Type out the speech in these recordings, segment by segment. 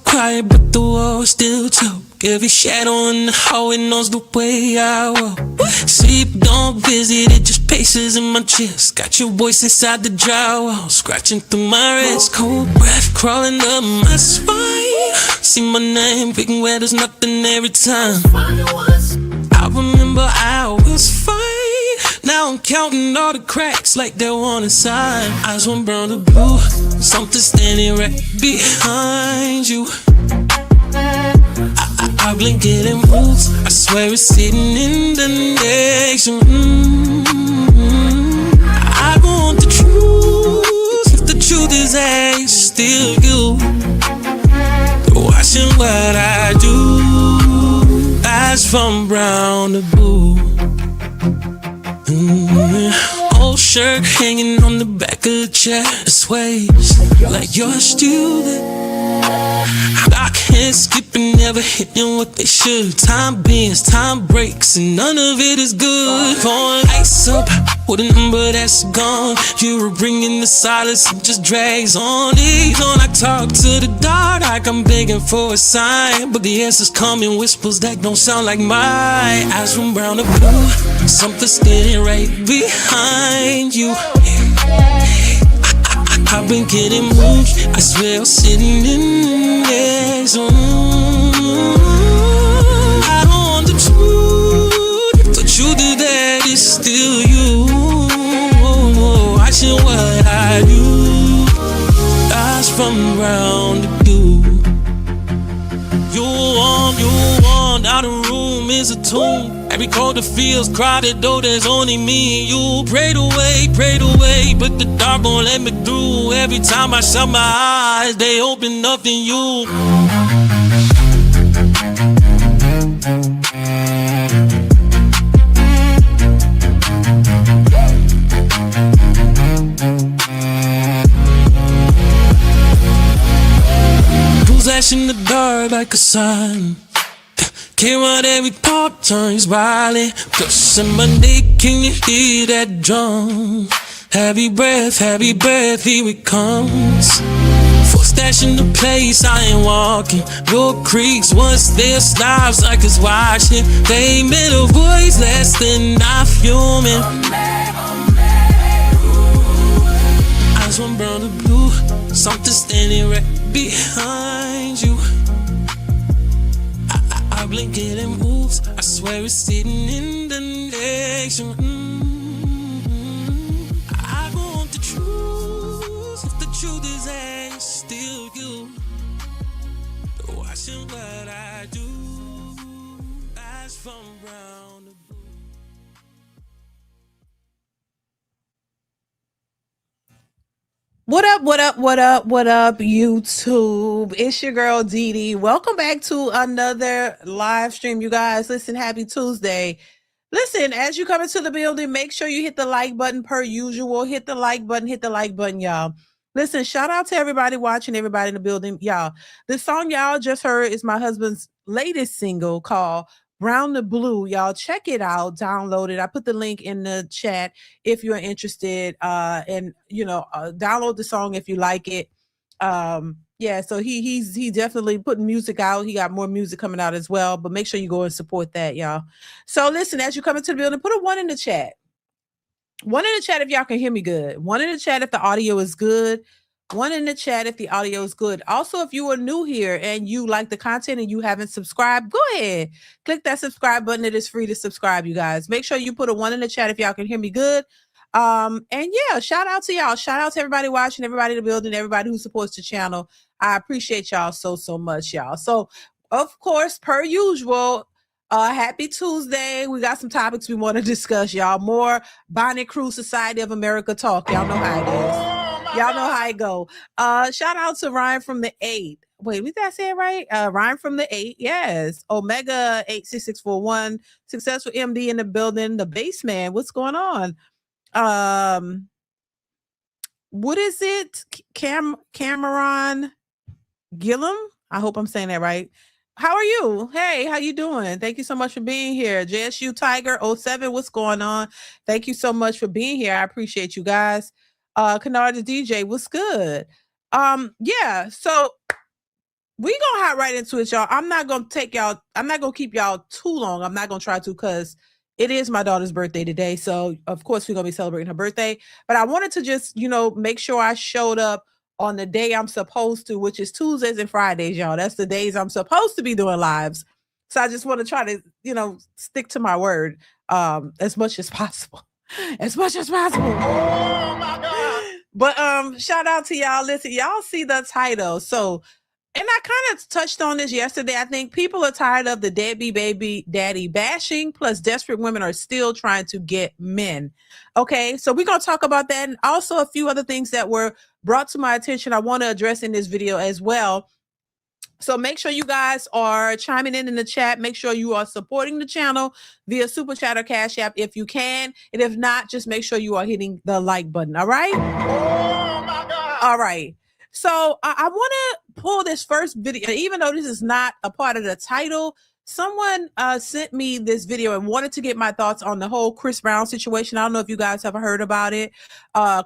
quiet, but the walls still talk. Every shadow in the hallway knows the way I walk. Sleep, don't visit, it just paces in my chest. Got your voice inside the drywall, scratching through my wrist. Cold breath crawling up my spine. See my name written where there's nothing every time. I remember I was fine. Now I'm counting all the cracks like they're one inside. Eyes one brown to blue, something standing right behind you. I blink it and moves, I swear it's sitting in the next room. I want the truth, if the truth is that it's still you. Watching what I do, eyes from brown to blue. Old shirt hanging on the back of the chair, it sways like you're still there. I can't skip and never hitting what they should. Time bends, time breaks, and none of it is good. Pouring ice up with a number that's gone. You were bringing the silence, it just drags on. Days on, I talk to the dark like I'm begging for a sign, but the answers come in whispers that don't sound like mine. Eyes from brown to blue, something standing right behind you. I've been getting moved, I swear I'm sitting in this room. I don't want the truth is that it's still you. Watching what I do, eyes from brown to blue. You're warm, now the room is a tomb. Every corner feels crowded, though there's only me and you. Prayed away, but the dark won't let me through. Every time I shut my eyes, they open up in you. Flash in the dark like a sign. Came out every pop turns violent. Cause in my neck, can you hear that drum? Heavy breath, here it comes. Full stash in the place, I ain't walking. No creeks, once there stops like it's watching. They made a voice less than not human. Eyes one brown to blue, something standing right behind you. I blink it and moves, I swear it's sitting in the next room. I want the truth, if the truth is that it's still you. Watching what I do, eyes from brown to blue. What up, YouTube? It's your girl, Dee. Welcome back to another live stream, you guys. Listen, happy Tuesday. Listen, as you come into the building, make sure you hit the like button per usual. Hit the like button, y'all. Listen, shout out to everybody watching, everybody in the building, y'all. The song y'all just heard is my husband's latest single called Brown to Blue. Y'all check it out, download it. I put the link in the chat if you're interested, and download the song if you like it. Yeah, so he definitely putting music out. He got more music coming out as well, but make sure you go and support that, y'all. So listen, as you come into the building, put a 1 in the chat. 1 in the chat if y'all can hear me good. 1 in the chat if the audio is good. 1 in the chat if the audio is good. Also, if you are new here and you like the content and you haven't subscribed, go ahead. Click that subscribe button. It is free to subscribe, you guys. Make sure you put a 1 in the chat if y'all can hear me good. And yeah, shout out to y'all. Shout out to everybody watching, everybody in the building, everybody who supports the channel. I appreciate y'all so much, y'all. So, of course, per usual, happy Tuesday. We got some topics we want to discuss, y'all. More Bonnet Crew Society of America talk. Y'all know how it is. Y'all know how it go. Shout out to Ryan from the 8. Wait, did I say it right? Ryan from the 8. Yes. Omega 86641. Successful MD in the building. The Baseman. What's going on? What is it? Cameron Gillum? I hope I'm saying that right. How are you? Hey, how you doing? Thank you so much for being here. JSU Tiger 07, what's going on? Thank you so much for being here. I appreciate you guys. Kennard the DJ, what's good? Yeah, so we hop right into it, y'all. I'm not gonna keep y'all too long. I'm not gonna try to, because it is my daughter's birthday today. So of course we're gonna be celebrating her birthday. But I wanted to just, make sure I showed up on the day I'm supposed to, which is Tuesdays and Fridays, y'all. That's the days I'm supposed to be doing lives. So I just want to try to, stick to my word as much as possible. As much as possible. Oh my God. But shout out to y'all. Listen, y'all see the title. So, and I kind of touched on this yesterday. I think people are tired of the deadbeat baby daddy bashing, plus desperate women are still trying to get men. Okay, so we're going to talk about that, and also a few other things that were brought to my attention I want to address in this video as well. So make sure you guys are chiming in the chat. Make sure you are supporting the channel via Super Chat or Cash App if you can. And if not, just make sure you are hitting the like button. All right? Oh my God. All right. So I want to pull this first video. Even though this is not a part of the title, someone sent me this video and wanted to get my thoughts on the whole Chris Brown situation. I don't know if you guys have heard about it.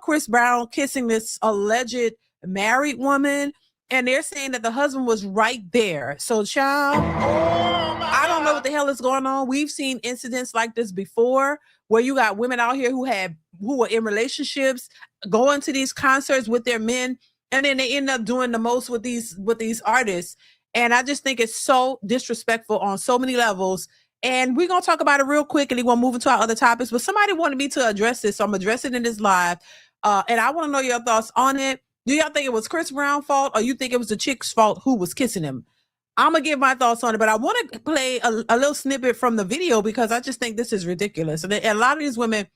Chris Brown kissing this alleged married woman. And they're saying that the husband was right there. So, child, I don't know what the hell is going on. We've seen incidents like this before, where you got women out here who were in relationships, going to these concerts with their men, and then they end up doing the most with these artists. And I just think it's so disrespectful on so many levels. And we're gonna talk about it real quick, and then we'll move into our other topics. But somebody wanted me to address this, so I'm addressing it in this live. And I want to know your thoughts on it. Do y'all think it was Chris Brown's fault, or you think it was the chick's fault who was kissing him? I'm going to give my thoughts on it, but I want to play a little snippet from the video, because I just think this is ridiculous. And a lot of these women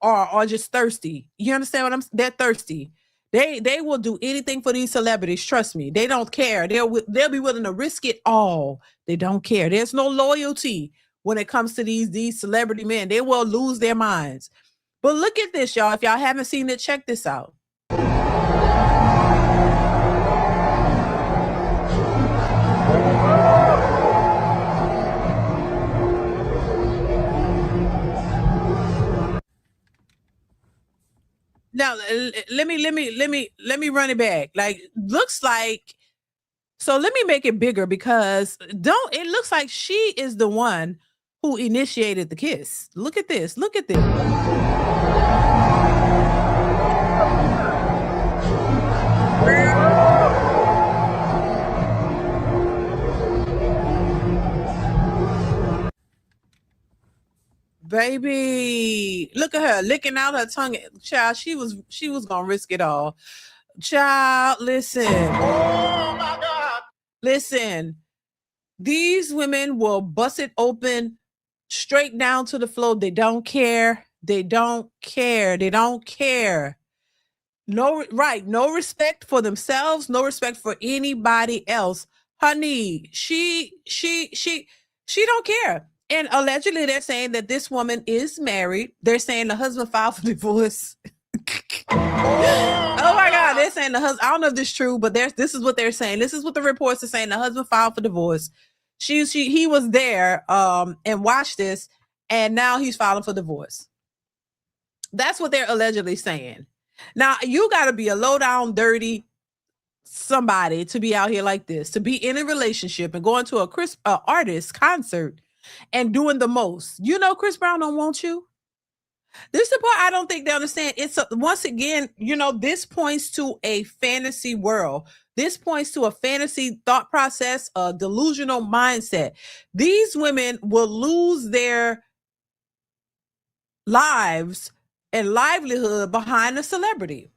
are just thirsty. You understand what they're thirsty. They will do anything for these celebrities. Trust me. They don't care. They'll be willing to risk it all. They don't care. There's no loyalty when it comes to these celebrity men. They will lose their minds. But look at this, y'all. If y'all haven't seen it, check this out. Now let me run it back. Like, looks like, so let me make it bigger, because it looks like she is the one who initiated the kiss. Look at this. Look at this. Baby, look at her licking out her tongue. Child, she was gonna risk it all. Child, listen. Oh my God. Listen, these women will bust it open straight down to the floor. They don't care. They don't care. They don't care. No, right. No respect for themselves. No respect for anybody else. Honey, she don't care. And allegedly, they're saying that this woman is married. They're saying the husband filed for divorce. Oh my God, they're saying the husband. I don't know if this is true, but this is what they're saying. This is what the reports are saying. The husband filed for divorce. He was there and watched this, and now he's filing for divorce. That's what they're allegedly saying. Now, you got to be a low down, dirty somebody to be out here like this, to be in a relationship and going to a artist concert and doing the most. You know, Chris Brown don't want you. This is the part I don't think they understand. Once again, this points to a fantasy world. This points to a fantasy thought process, a delusional mindset. These women will lose their lives and livelihood behind a celebrity.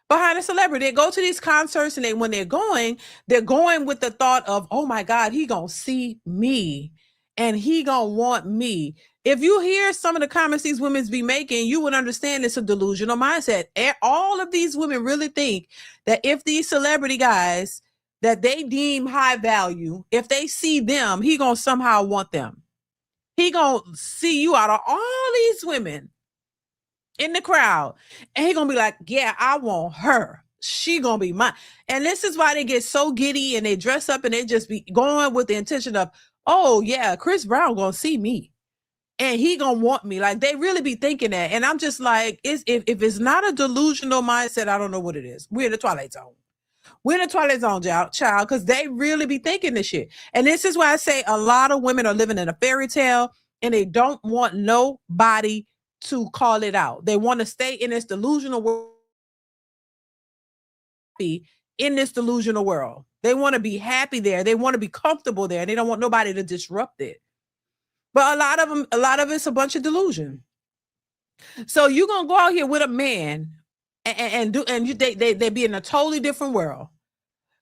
They go to these concerts, and when they're going with the thought of, oh my God, he gonna see me and he gonna want me. If you hear some of the comments these women be making, you would understand it's a delusional mindset. All of these women really think that if these celebrity guys that they deem high value, if they see them, he gonna somehow want them. He gonna see you out of all these women in the crowd, and he gonna be like, yeah, I want her. She gonna be mine. And this is why they get so giddy, and they dress up, and they just be going with the intention of, oh yeah, Chris Brown gonna see me and he gonna want me. Like, they really be thinking that. And I'm just like, if it's not a delusional mindset, I don't know what it is. We're in the Twilight Zone. We're in the Twilight Zone, child, because they really be thinking this shit. And this is why I say a lot of women are living in a fairy tale and they don't want nobody to call it out. They want to stay in this delusional world. In this delusional world. They want to be happy there. They want to be comfortable there. They don't want nobody to disrupt it. But a lot of it's a bunch of delusion. So you're gonna go out here with a man they be in a totally different world,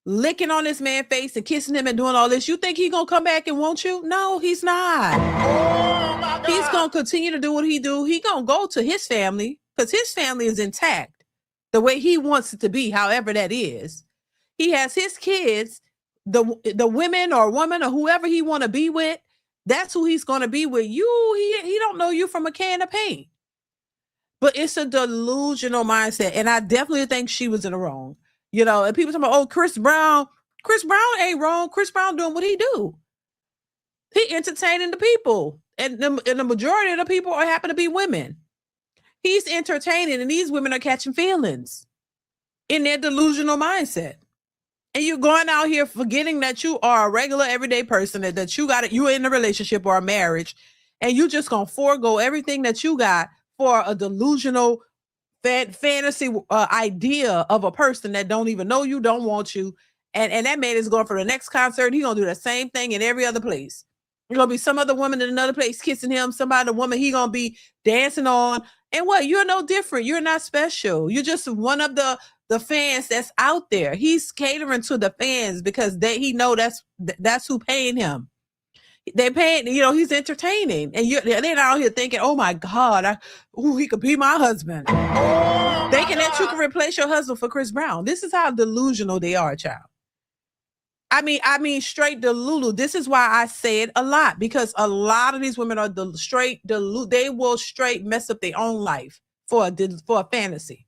licking on this man's face and kissing him and doing all this. You think he's gonna come back and want you? No, he's not. Oh, he's gonna continue to do what he do. He gonna go to his family because his family is intact the way he wants it to be, however that is. He has his kids, the women or woman or whoever he want to be with. That's who he's gonna be with. He don't know you from a can of paint. But it's a delusional mindset. And I definitely think she was in the wrong. You know, and people talking about, oh, Chris Brown ain't wrong. Chris Brown doing what he do. He entertaining the people. And the majority of the people happen to be women. He's entertaining and these women are catching feelings in their delusional mindset. And you're going out here forgetting that you are a regular everyday person, that you're in a relationship or a marriage, and you just gonna forego everything that you got for a delusional fantasy idea of a person that don't even know you, don't want you. And that man is going for the next concert. He's going to do the same thing in every other place. There's going to be some other woman in another place kissing him, the woman he going to be dancing on. And what? You're no different. You're not special. You're just one of the fans that's out there. He's catering to the fans because he know that's who paying him. They paying, he's entertaining, and they're not out here thinking, "Oh my God, he could be my husband." Oh, thinking that you can replace your husband for Chris Brown. This is how delusional they are, child. I mean, straight delulu. This is why I say it a lot, because a lot of these women are straight delulu. They will straight mess up their own life for a fantasy.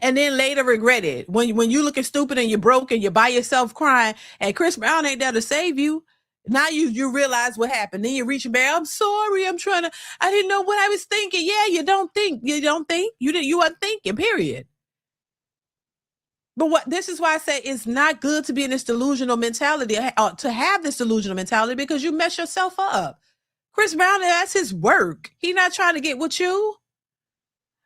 And then later regret it. When you looking stupid and you're broke and you're by yourself crying and Chris Brown ain't there to save you. Now you realize what happened. Then you're reaching back. I'm sorry. I didn't know what I was thinking. Yeah, you don't think. You weren't thinking, period. But this is why I say it's not good to be in this delusional mentality, to have this delusional mentality, because you mess yourself up. Chris Brown, that's his work. He's not trying to get with you.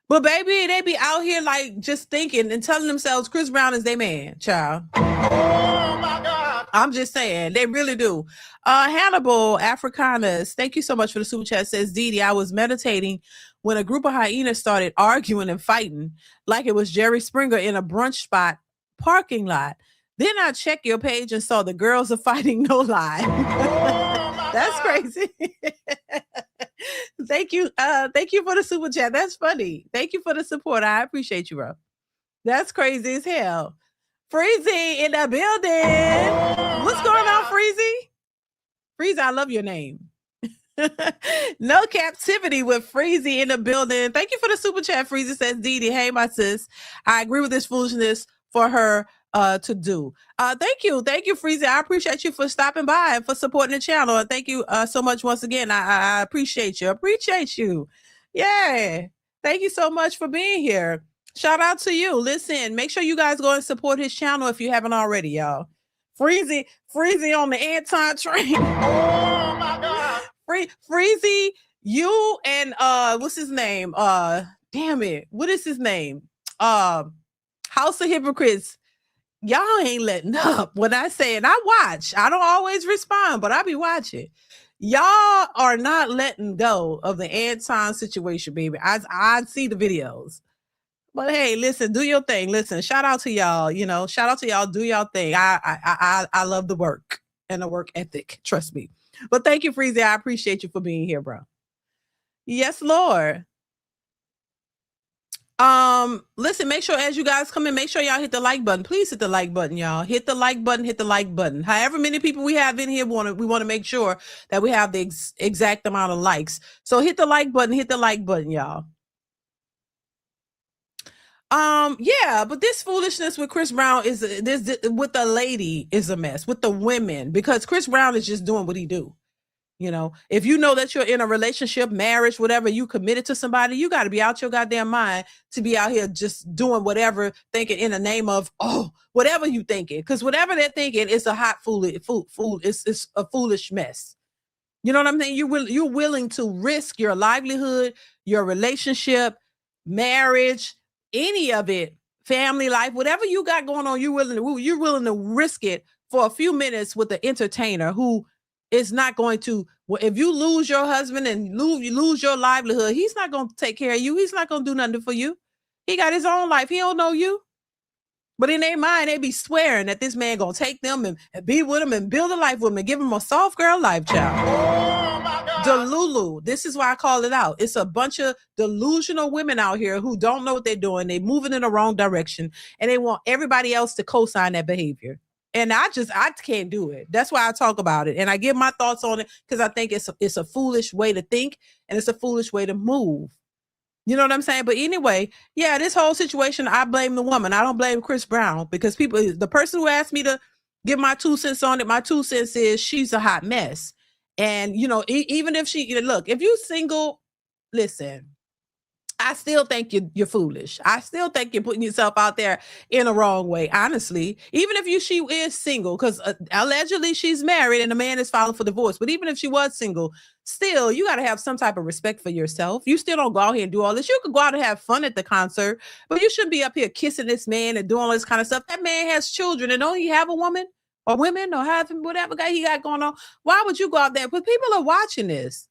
But baby, they be out here like just thinking and telling themselves Chris Brown is their man, child. Oh my God. I'm just saying, they really do. Hannibal Africanus, thank you so much for the super chat. Says, DeeDee, I was meditating when a group of hyenas started arguing and fighting like it was Jerry Springer in a brunch spot parking lot. Then I checked your page and saw the girls are fighting, no lie. Oh, that's crazy. Thank you. Thank you for the super chat. That's funny. Thank you for the support. I appreciate you, bro. That's crazy as hell. Freezy in the building. What's going on, Freezy? Freezy, I love your name. No captivity with Freezy in the building. Thank you for the super chat. Freezy says, DeeDee, hey, my sis. I agree with this foolishness for her to do. Thank you, Freezy. I appreciate you for stopping by and for supporting the channel. And thank you so much once again. I appreciate you. Yeah. Thank you so much for being here. Shout out to you. Listen, make sure you guys go and support his channel if you haven't already, y'all. Freezy on the Anton train. Oh my God. Freezy, you and what's his name? Damn it. What is his name? House of Hypocrites. Y'all ain't letting up. When I say it, I watch. I don't always respond, but I be watching. Y'all are not letting go of the Anton situation, baby. I see the videos. But hey, listen, do your thing. Listen, shout out to y'all. Shout out to y'all. Do y'all thing. I love the work and the work ethic. Trust me. But thank you, Freezy. I appreciate you for being here, bro. Yes, Lord. Listen, make sure as you guys come in, make sure y'all hit the like button. Please hit the like button, y'all. Hit the like button. However many people we have in here, we want to make sure that we have the exact amount of likes. So hit the like button, y'all. Yeah, but this foolishness with Chris Brown with the lady is a mess, with the women, because Chris Brown is just doing what he do. You know, if you know that you're in a relationship, marriage, whatever, you committed to somebody, you got to be out your goddamn mind to be out here just doing whatever, thinking in the name of, oh, whatever you thinking. Because whatever they're thinking is a hot it's a foolish mess. You know what I'm saying? You're willing to risk your livelihood, your relationship, marriage, any of it, family life, whatever you got going on, you're willing to risk it for a few minutes with the entertainer who is not going to. Well, if you lose your husband and you lose your livelihood, he's not going to take care of you. He's not going to do nothing for you. He got his own life. He don't know you. But in their mind, they be swearing that this man gonna take them and be with them and build a life with them and give them a soft girl life, child. Oh my God. Delulu. This is why I call it out. It's a bunch of delusional women out here who don't know what they're doing. They're moving in the wrong direction and they want everybody else to co-sign that behavior. And I can't do it. That's why I talk about it. And I give my thoughts on it because I think it's a foolish way to think and it's a foolish way to move. You know what I'm saying? But anyway, yeah, this whole situation, I blame the woman. I don't blame Chris Brown because the person who asked me to give my 2 cents on it, my 2 cents is she's a hot mess. And, you know, even if look, if you single, listen, I still think you're foolish. I still think you're putting yourself out there in a wrong way, honestly. Even if she is single, because allegedly she's married and the man is filing for divorce. But even if she was single, still, you got to have some type of respect for yourself. You still don't go out here and do all this. You could go out and have fun at the concert, but you shouldn't be up here kissing this man and doing all this kind of stuff. That man has children and don't he have a woman or women or have whatever guy he got going on? Why would you go out there? But people are watching this.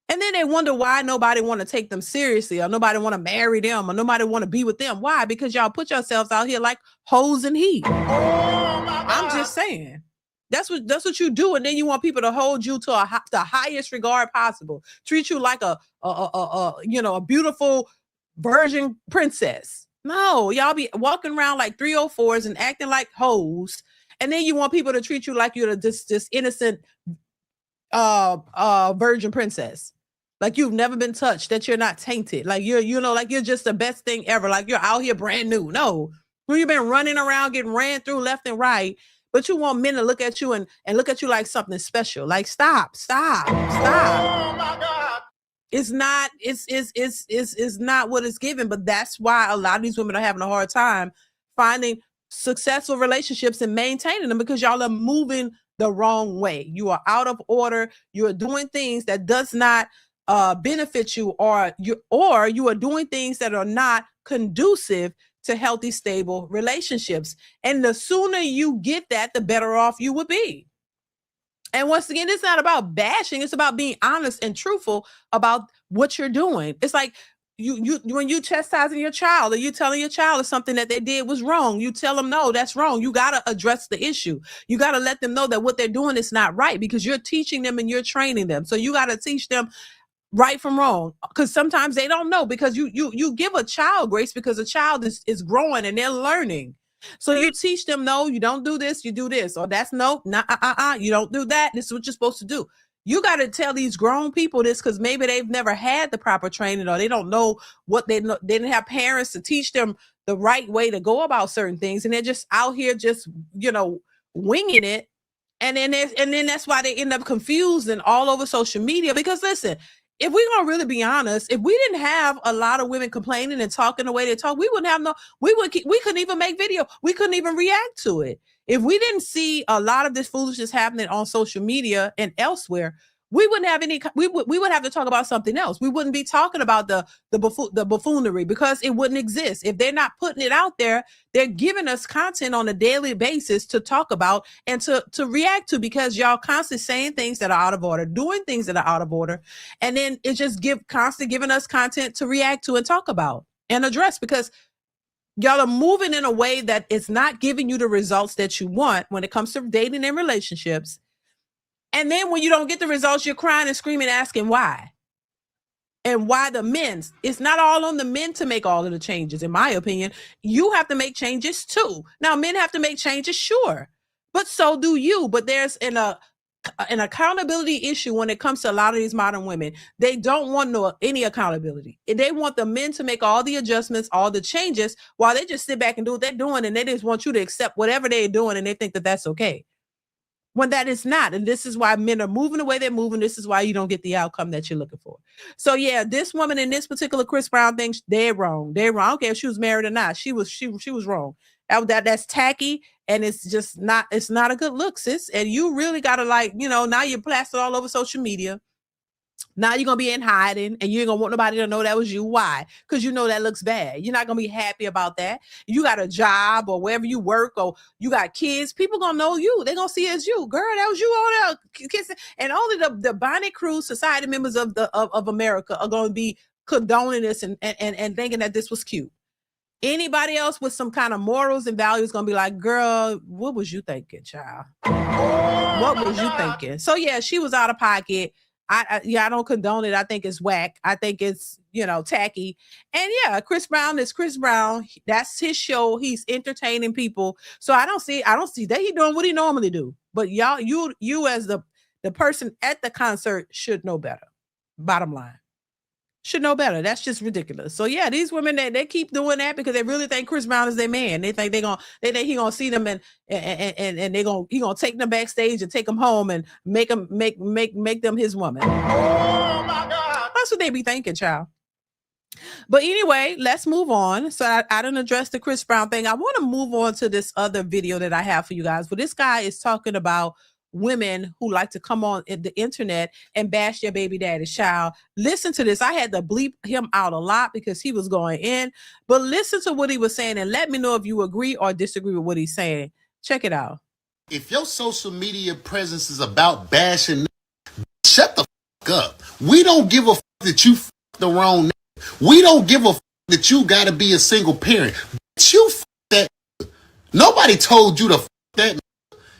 And then they wonder why nobody want to take them seriously or nobody want to marry them or nobody want to be with them. Why? Because y'all put yourselves out here like hoes in heat. Oh, I'm just saying. That's what you do. And then you want people to hold you to the highest regard possible. Treat you like a beautiful virgin princess. No, y'all be walking around like 304s and acting like hoes. And then you want people to treat you like you're this innocent virgin princess. Like you've never been touched, that you're not tainted. Like you're just the best thing ever. Like you're out here brand new. No, you've been running around, getting ran through left and right, but you want men to look at you and look at you like something special. Like stop. Oh my God. It's not what it's given, but that's why a lot of these women are having a hard time finding successful relationships and maintaining them because y'all are moving the wrong way. You are out of order. You are doing things that does not benefit you, or you are doing things that are not conducive to healthy, stable relationships. And the sooner you get that, the better off you would be. And once again, it's not about bashing. It's about being honest and truthful about what you're doing. It's like you when you chastising your child or you telling your child something that they did was wrong, you tell them, no, that's wrong. You got to address the issue. You got to let them know that what they're doing is not right because you're teaching them and you're training them. So you got to teach them right from wrong, because sometimes they don't know, because you give a child grace because a child is growing and they're learning. So you teach them, no, you don't do this, you do this, or that's no, you don't do that. This is what you're supposed to do. You got to tell these grown people this because maybe they've never had the proper training or they don't know what they didn't have parents to teach them the right way to go about certain things. And they're just out here just, winging it. And then that's why they end up confused and all over social media. Because listen, if we're going to really be honest, if we didn't have a lot of women complaining and talking the way they talk, we couldn't even make video. We couldn't even react to it. If we didn't see a lot of this foolishness happening on social media and elsewhere, we wouldn't have we would have to talk about something else. We wouldn't be talking about the buffoonery because it wouldn't exist. If they're not putting it out there, they're giving us content on a daily basis to talk about and to react to, because y'all constantly saying things that are out of order, doing things that are out of order. And then it just constantly giving us content to react to and talk about and address, because y'all are moving in a way that it's not giving you the results that you want when it comes to dating and relationships. And then when you don't get the results, you're crying and screaming, asking why. And why the men. It's not all on the men to make all of the changes, in my opinion. You have to make changes too. Now, men have to make changes, sure, but so do you. But there's an accountability issue when it comes to a lot of these modern women. They don't want any accountability. They want the men to make all the adjustments, all the changes, while they just sit back and do what they're doing. And they just want you to accept whatever they're doing. And they think that that's okay. when that is not. And this is why men are moving the way they're moving. This is why you don't get the outcome that you're looking for. So yeah, this woman in this particular Chris Brown thing, they're wrong. They're wrong. I don't care if she was married or not. She was wrong. That's tacky, and it's just not, it's not a good look, sis. And you really gotta, like, now you're plastered all over social media. Now you're gonna be in hiding, and you ain't gonna want nobody to know that was you. Why? Because you know that looks bad. You're not gonna be happy about that. You got a job or wherever you work, or you got kids. People gonna know you. They gonna see it as you, girl. That was you on there kissing. And only the Bonnet Crew Society members of America are gonna be condoning this and thinking that this was cute. Anybody else with some kind of morals and values gonna be like, girl, what was you thinking, child? What was you thinking? So yeah, she was out of pocket. I don't condone it. I think it's whack. I think it's, tacky. And yeah, Chris Brown is Chris Brown. That's his show. He's entertaining people. So I don't see that he doing what he normally do. But y'all, you as the person at the concert should know better. Bottom line. Should know better. That's just ridiculous. So yeah, these women, they keep doing that because they really think Chris Brown is their man. They think they think he gonna see them and he gonna take them backstage and take them home and make them his woman. Oh my God. That's what they be thinking, child. But anyway, let's move on. So I didn't address the Chris Brown thing. I want to move on to this other video that I have for you guys. But this guy is talking about women who like to come on the internet and bash their baby daddy's child. Listen to this. I had to bleep him out a lot because he was going in. But listen to what he was saying and let me know if you agree or disagree with what he's saying. Check it out. If your social media presence is about bashing, shut the fuck up. We don't give a fuck that you fucked the wrong nigga. We don't give a fuck that you gotta be a single parent. Bitch, you fuck that nigga. Nobody told you to fuck that nigga.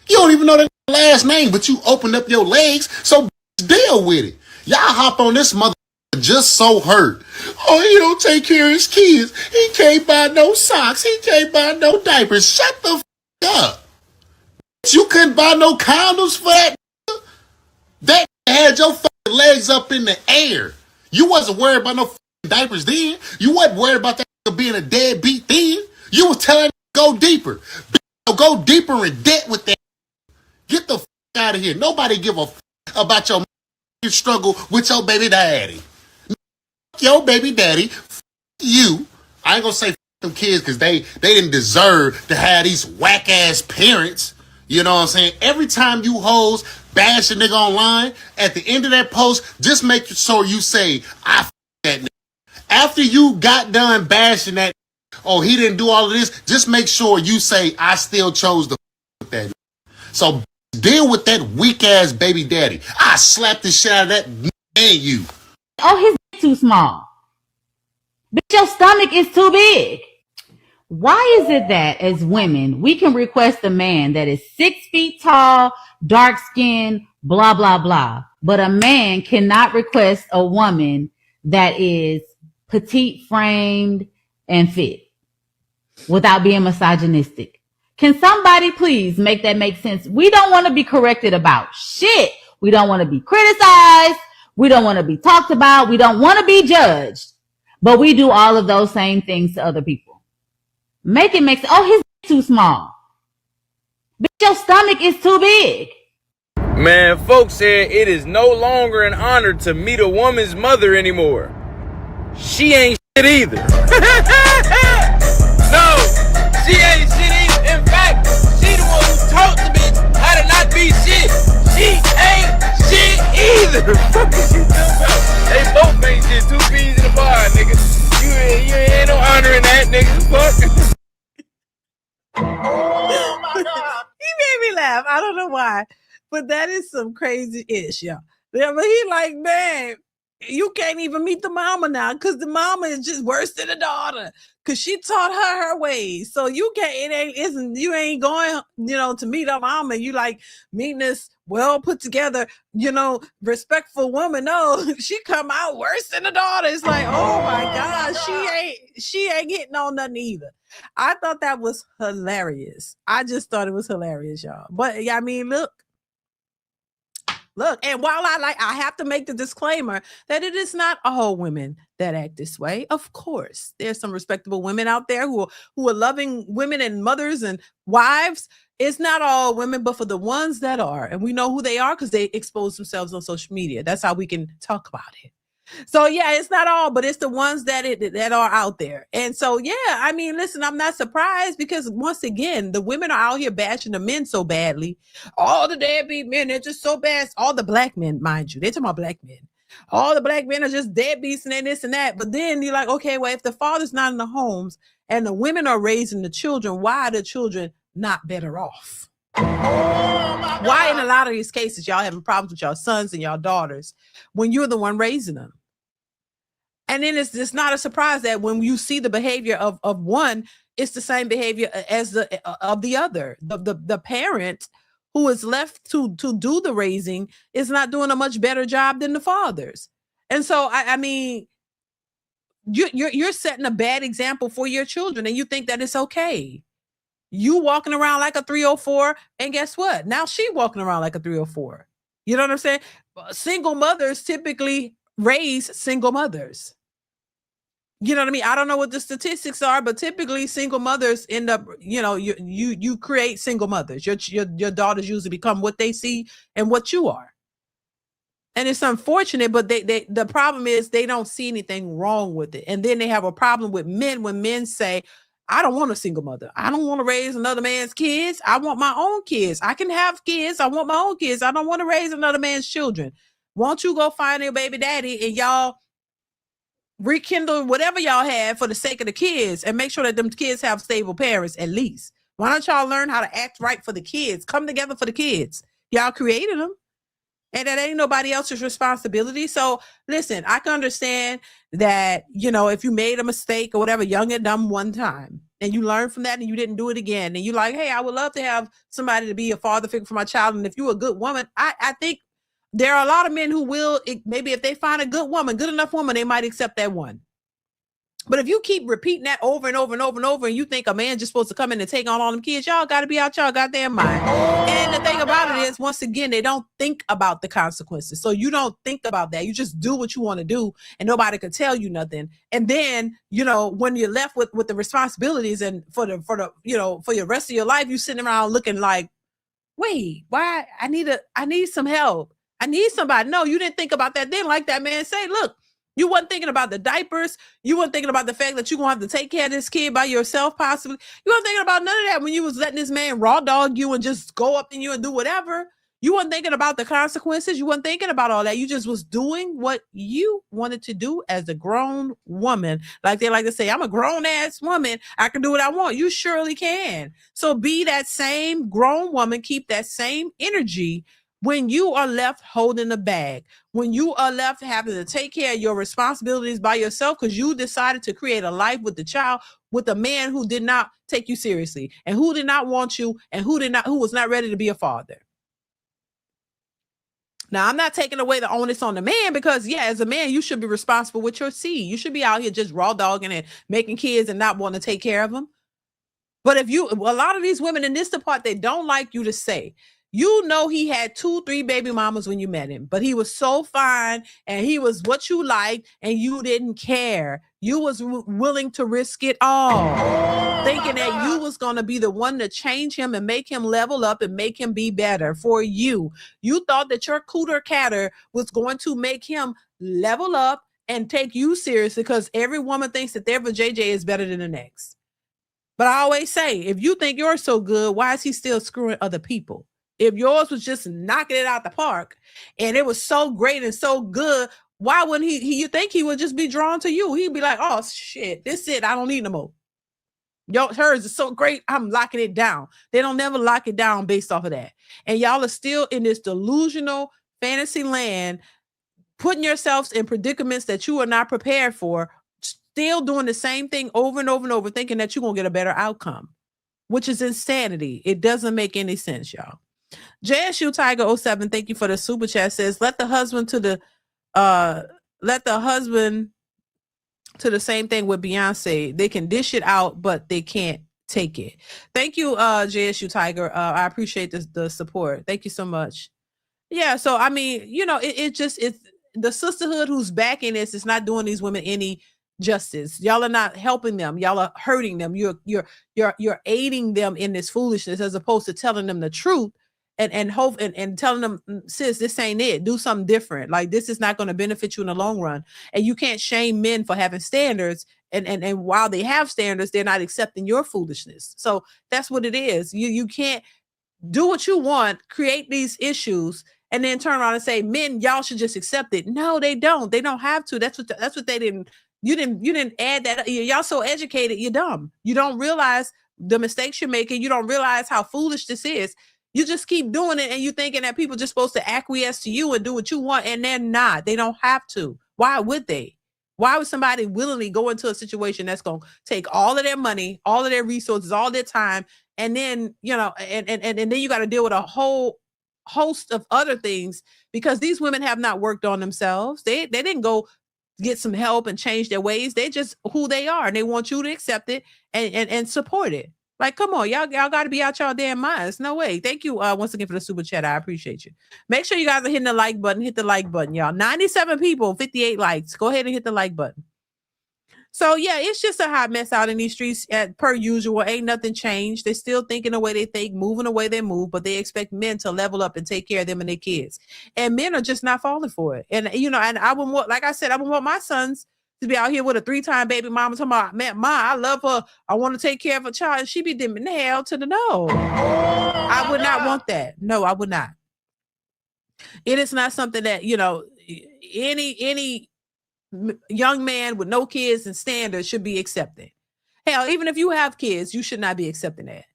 You don't even know that last name, but you opened up your legs, so deal with it. Y'all hop on this mother just so hurt. Oh, he don't take care of his kids. He can't buy no socks. He can't buy no diapers. Shut the fuck up. You couldn't buy no condoms for that. That had your fucking legs up in the air. You wasn't worried about no fucking diapers then. You wasn't worried about that being a deadbeat then. You was telling him to go deeper. Go deeper in debt with that. Get the fuck out of here. Nobody give a fuck about your struggle with your baby daddy. Your baby daddy, fuck you. I ain't gonna say fuck them kids because they didn't deserve to have these whack ass parents. You know what I'm saying? Every time you hoes bash a nigga online, at the end of that post, just make sure you say, I fuck that nigga. After you got done bashing that, oh, he didn't do all of this, just make sure you say, I still chose to fuck that nigga. So deal with that weak ass baby daddy. I slapped the shit out of that and you. Oh, his too small. Bitch, your stomach is too big. Why is it that as women, we can request a man that is 6 feet tall, dark skinned, blah, blah, blah, but a man cannot request a woman that is petite framed and fit without being misogynistic? Can somebody please make that make sense? We don't want to be corrected about shit. We don't want to be criticized. We don't want to be talked about. We don't want to be judged. But we do all of those same things to other people. Make it make sense. Oh, his too small. Bitch, your stomach is too big. Man, folks said it is no longer an honor to meet a woman's mother anymore. She ain't shit either. No, she ain't shit either. In fact, she the one who taught the bitch how to not be shit. She ain't shit either. Fuck is you talking about? They both ain't shit. 2 peas in a bar, nigga. You ain't no honor in that, nigga. Fuck. Oh my God. He made me laugh. I don't know why, but that is some crazy ish, y'all. Yeah, but he like, man, you can't even meet the mama now because the mama is just worse than the daughter because she taught her ways. So you can't, you ain't going, to meet her mama. You like meeting this well put together, respectful woman. No, she come out worse than the daughter. It's like, oh my God, she ain't getting on nothing either. I thought that was hilarious. I just thought it was hilarious, y'all. But I mean, look. And while I have to make the disclaimer that it is not all women that act this way. Of course, there's some respectable women out there who are loving women and mothers and wives It's not all women, but for the ones that are, and we know who they are because they expose themselves on social media. That's how we can talk about it. So yeah, it's not all, but it's the ones that are out there. And so yeah, I mean, listen, I'm not surprised because once again, the women are out here bashing the men so badly. All the deadbeat men, they're just so bad. All the black men, mind you, they're talking about black men. All the black men are just deadbeats and this and that. But then you're like, okay, well, if the father's not in the homes and the women are raising the children, why are the children not better off? Why in a lot of these cases y'all having problems with your sons and your daughters when you're the one raising them? And then it's not a surprise that when you see the behavior of one, it's the same behavior as of the other. The parent who is left to do the raising is not doing a much better job than the fathers. And so I mean, you're setting a bad example for your children, and you think that it's okay. You walking around like a 304, and guess what? Now she walking around like a 304. You know what I'm saying? Single mothers typically raise single mothers. You know what I mean? I don't know what the statistics are, but typically single mothers end up, you create single mothers. Your daughters usually become what they see and what you are. And it's unfortunate, but the problem is they don't see anything wrong with it. And then they have a problem with men when men say, I don't want a single mother. I don't want to raise another man's kids. I want my own kids. I can have kids. I want my own kids. I don't want to raise another man's children. Won't you go find your baby daddy and y'all rekindle whatever y'all have for the sake of the kids and make sure that them kids have stable parents at least. Why don't y'all learn how to act right for the kids? Come together for the kids. Y'all created them. And that ain't nobody else's responsibility. So listen, I can understand that, if you made a mistake or whatever, young and dumb one time, and you learn from that and you didn't do it again, and you like, hey, I would love to have somebody to be a father figure for my child. And if you're a good woman, I think there are a lot of men who will, maybe if they find a good woman, good enough woman, they might accept that one. But if you keep repeating that over and over and over and over, and you think a man just supposed to come in and take on all them kids, y'all got to be out y'all goddamn mind. And the thing about it is, once again, they don't think about the consequences. So you don't think about that. You just do what you want to do, and nobody can tell you nothing. And then, when you're left with the responsibilities and for your rest of your life, you sitting around looking like, wait, why? I need some help. I need somebody. No, you didn't think about that then. Like that man say, look, you wasn't thinking about the diapers. You weren't thinking about the fact that you're going to have to take care of this kid by yourself, possibly. You weren't thinking about none of that when you was letting this man raw dog you and just go up in you and do whatever. You weren't thinking about the consequences. You weren't thinking about all that. You just was doing what you wanted to do as a grown woman. Like they like to say, I'm a grown ass woman. I can do what I want. You surely can. So be that same grown woman. Keep that same energy when you are left holding the bag, when you are left having to take care of your responsibilities by yourself because you decided to create a life with the child with a man who did not take you seriously and who did not want you and who was not ready to be a father. Now, I'm not taking away the onus on the man because, yeah, as a man, you should be responsible with your seed. You should be out here just raw dogging and making kids and not wanting to take care of them. But a lot of these women, and this is the part they don't like you to say, he had 2-3 baby mamas when you met him, but he was so fine and he was what you liked and you didn't care. You was willing to risk it all, thinking that you was going to be the one to change him and make him level up and make him be better for you. You thought that your cooter catter was going to make him level up and take you seriously because every woman thinks that their JJ is better than the next. But I always say, if you think you're so good, why is he still screwing other people? If yours was just knocking it out the park and it was so great and so good, why wouldn't you think he would just be drawn to you? He'd be like, oh shit, this is it. I don't need no more. Hers is so great. I'm locking it down. They don't never lock it down based off of that. And y'all are still in this delusional fantasy land, putting yourselves in predicaments that you are not prepared for, still doing the same thing over and over and over, thinking that you're going to get a better outcome, which is insanity. It doesn't make any sense, y'all. JSU Tiger 07, thank you for the super chat, says let the husband to the same thing with Beyonce. They can dish it out, but they can't take it. Thank you, JSU Tiger. I appreciate the support. Thank you so much. Yeah, so I mean, it's the sisterhood who's backing this is not doing these women any justice. Y'all are not helping them. Y'all are hurting them. You're aiding them in this foolishness as opposed to telling them the truth and hope and telling them, sis, this ain't it. Do something different. Like, this is not going to benefit you in the long run. And you can't shame men for having standards. And while they have standards, they're not accepting your foolishness. So that's what it is. You can't do what you want, create these issues, and then turn around and say, men, y'all should just accept it. No, they don't. They don't have to. That's what they didn't. You didn't add that. Y'all so educated, you're dumb. You don't realize the mistakes you're making. You don't realize how foolish this is. You just keep doing it, and you thinking that people are just supposed to acquiesce to you and do what you want, and they're not. They don't have to. Why would they? Why would somebody willingly go into a situation that's going to take all of their money, all of their resources, all their time, and then, and then you got to deal with a whole host of other things because these women have not worked on themselves. They didn't go get some help and change their ways. They just who they are, and they want you to accept it and support it. Like, come on, y'all got to be out y'all damn minds. No way. Thank you once again for the super chat. I appreciate you. Make sure you guys are hitting the like button. Hit the like button, y'all. 97 people, 58 likes. Go ahead and hit the like button. So, yeah, it's just a hot mess out in these streets per usual. Ain't nothing changed. They're still thinking the way they think, moving the way they move, but they expect men to level up and take care of them and their kids. And men are just not falling for it. And, and I would want, like I said, I would want my sons to be out here with a 3-time baby mama talking about, man, Ma, I love her. I want to take care of a child. And she be dimming the hell to the no. I would not want that. No, I would not. It is not something that, any young man with no kids and standards should be accepting. Hell, even if you have kids, you should not be accepting that.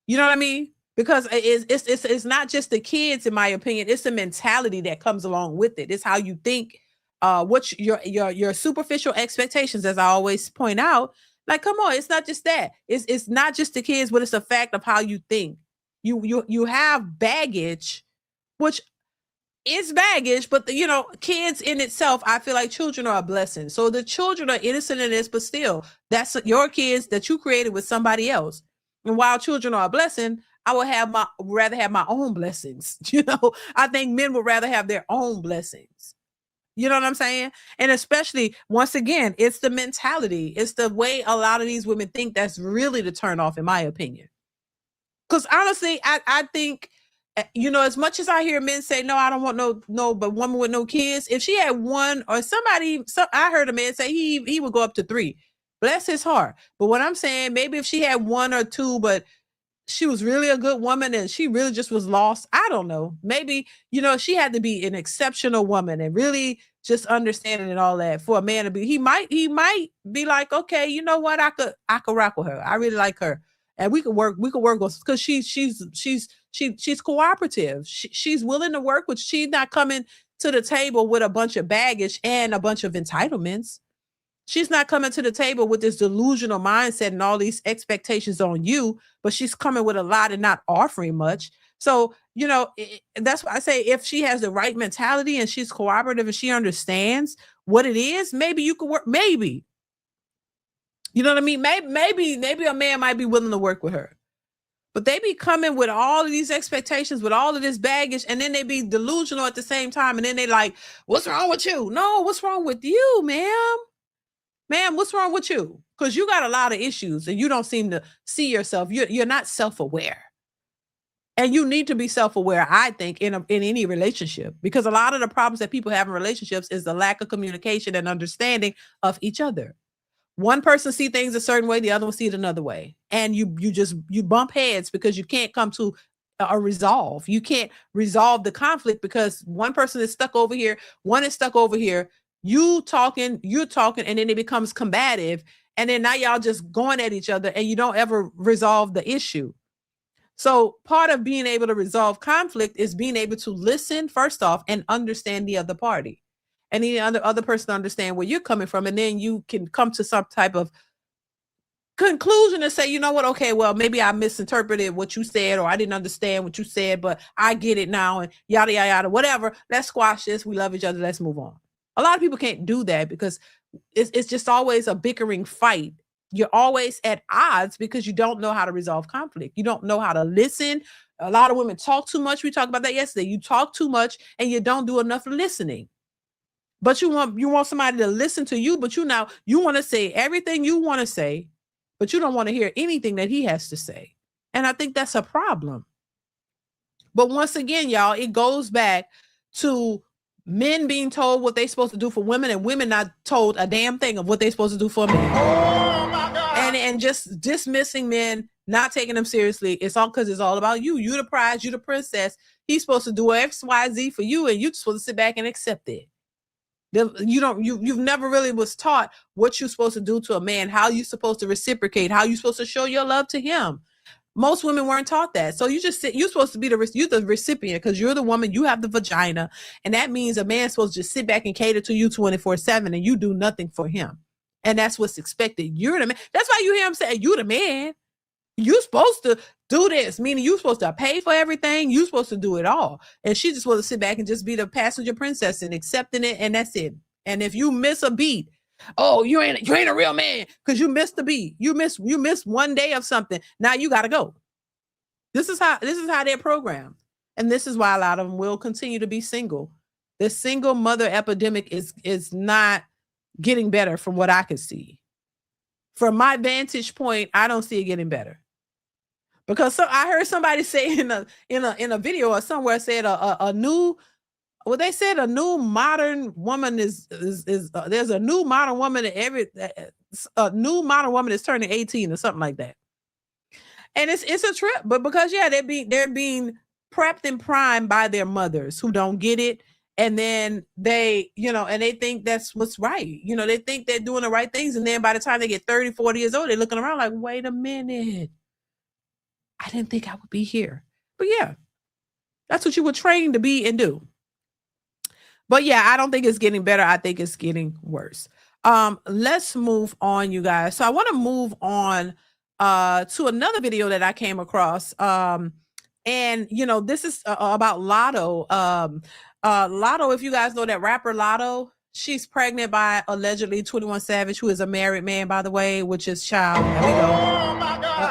You know what I mean? Because it's not just the kids, in my opinion. It's the mentality that comes along with it. It's how you think. What's your superficial expectations, as I always point out. Like, come on, it's not just that. It's not just the kids, but it's a fact of how you think. You have baggage, which is baggage, but kids in itself, I feel like children are a blessing. So the children are innocent in this, but still, that's your kids that you created with somebody else. And while children are a blessing, I would rather have my own blessings. I think men would rather have their own blessings. You know what I'm saying? And especially, once again, it's the mentality. It's the way a lot of these women think that's really the turn off, in my opinion. Because honestly, I think, as much as I hear men say, no, I don't want no, but woman with no kids. If she had one or I heard a man say he would go up to 3. Bless his heart. But what I'm saying, maybe if she had 1 or 2, but she was really a good woman and she really just was lost. I don't know. Maybe, she had to be an exceptional woman and really just understanding and all that for a man to be, he might be like, okay, you know what? I could rock with her. I really like her. And we could work because she's cooperative. She's willing to work with, she's not coming to the table with a bunch of baggage and a bunch of entitlements. She's not coming to the table with this delusional mindset and all these expectations on you, but she's coming with a lot and not offering much. So, that's why I say if she has the right mentality and she's cooperative and she understands what it is, maybe you could work. Maybe. You know what I mean? Maybe a man might be willing to work with her. But they be coming with all of these expectations, with all of this baggage, and then they be delusional at the same time. And then they like, what's wrong with you? No, what's wrong with you, ma'am? Ma'am, what's wrong with you? Because you got a lot of issues and you don't seem to see yourself. You're not self-aware. And you need to be self-aware, I think, in any relationship. Because a lot of the problems that people have in relationships is the lack of communication and understanding of each other. One person see things a certain way, the other one see it another way. And you bump heads because you can't come to a resolve. You can't resolve the conflict because one person is stuck over here, one is stuck over here. You're talking, and then it becomes combative. And then now y'all just going at each other and you don't ever resolve the issue. So part of being able to resolve conflict is being able to listen first off and understand the other party. And the other person understand where you're coming from. And then you can come to some type of conclusion and say, you know what? Okay, well, maybe I misinterpreted what you said, or I didn't understand what you said, but I get it now, and yada, yada, yada, whatever. Let's squash this. We love each other. Let's move on. A lot of people can't do that because it's just always a bickering fight. You're always at odds because you don't know how to resolve conflict. You don't know how to listen. A lot of women talk too much. We talked about that yesterday. You talk too much and you don't do enough listening. But you want somebody to listen to you, but you want to say everything you want to say, but you don't want to hear anything that he has to say. And I think that's a problem. But once again, y'all, it goes back to men being told what they're supposed to do for women and women not told a damn thing of what they're supposed to do for men. Oh my God. And just dismissing men, not taking them seriously. It's all because it's all about you. You the prize, you the princess. He's supposed to do X, Y, Z for you, and you're supposed to sit back and accept it. You've never really was taught what you're supposed to do to a man, how you're supposed to reciprocate, how you're supposed to show your love to him. Most women weren't taught that. So you're supposed to be the recipient because you're the woman, you have the vagina. And that means a man's supposed to just sit back and cater to you 24/7 and you do nothing for him. And that's what's expected. You're the man. That's why you hear him say, you the man. You're supposed to do this, meaning you're supposed to pay for everything. You're supposed to do it all. And she just supposed to sit back and just be the passenger princess and accepting it. And that's it. And if you miss a beat, oh, you ain't a real man because you missed the beat. You missed 1 day of something. Now you got to go. This is how they're programmed. And this is why a lot of them will continue to be single. The single mother epidemic is not getting better from what I can see. From my vantage point, I don't see it getting better. Because I heard somebody say in a video or somewhere said a new modern woman is there's a new modern woman a new modern woman is turning 18 or something like that. And it's a trip, but because they're being prepped and primed by their mothers who don't get it. And then they think that's what's right. They think they're doing the right things. And then by the time they get 30, 40 years old, they're looking around like, wait a minute. I didn't think I would be here. But yeah, that's what you were trained to be and do. But yeah, I don't think it's getting better. I think it's getting worse. Let's move on, you guys. So I want to move on to another video that I came across. And this is about Lotto. Lotto, if you guys know that rapper Lotto, she's pregnant by allegedly 21 Savage, who is a married man, by the way, which is child. There we go.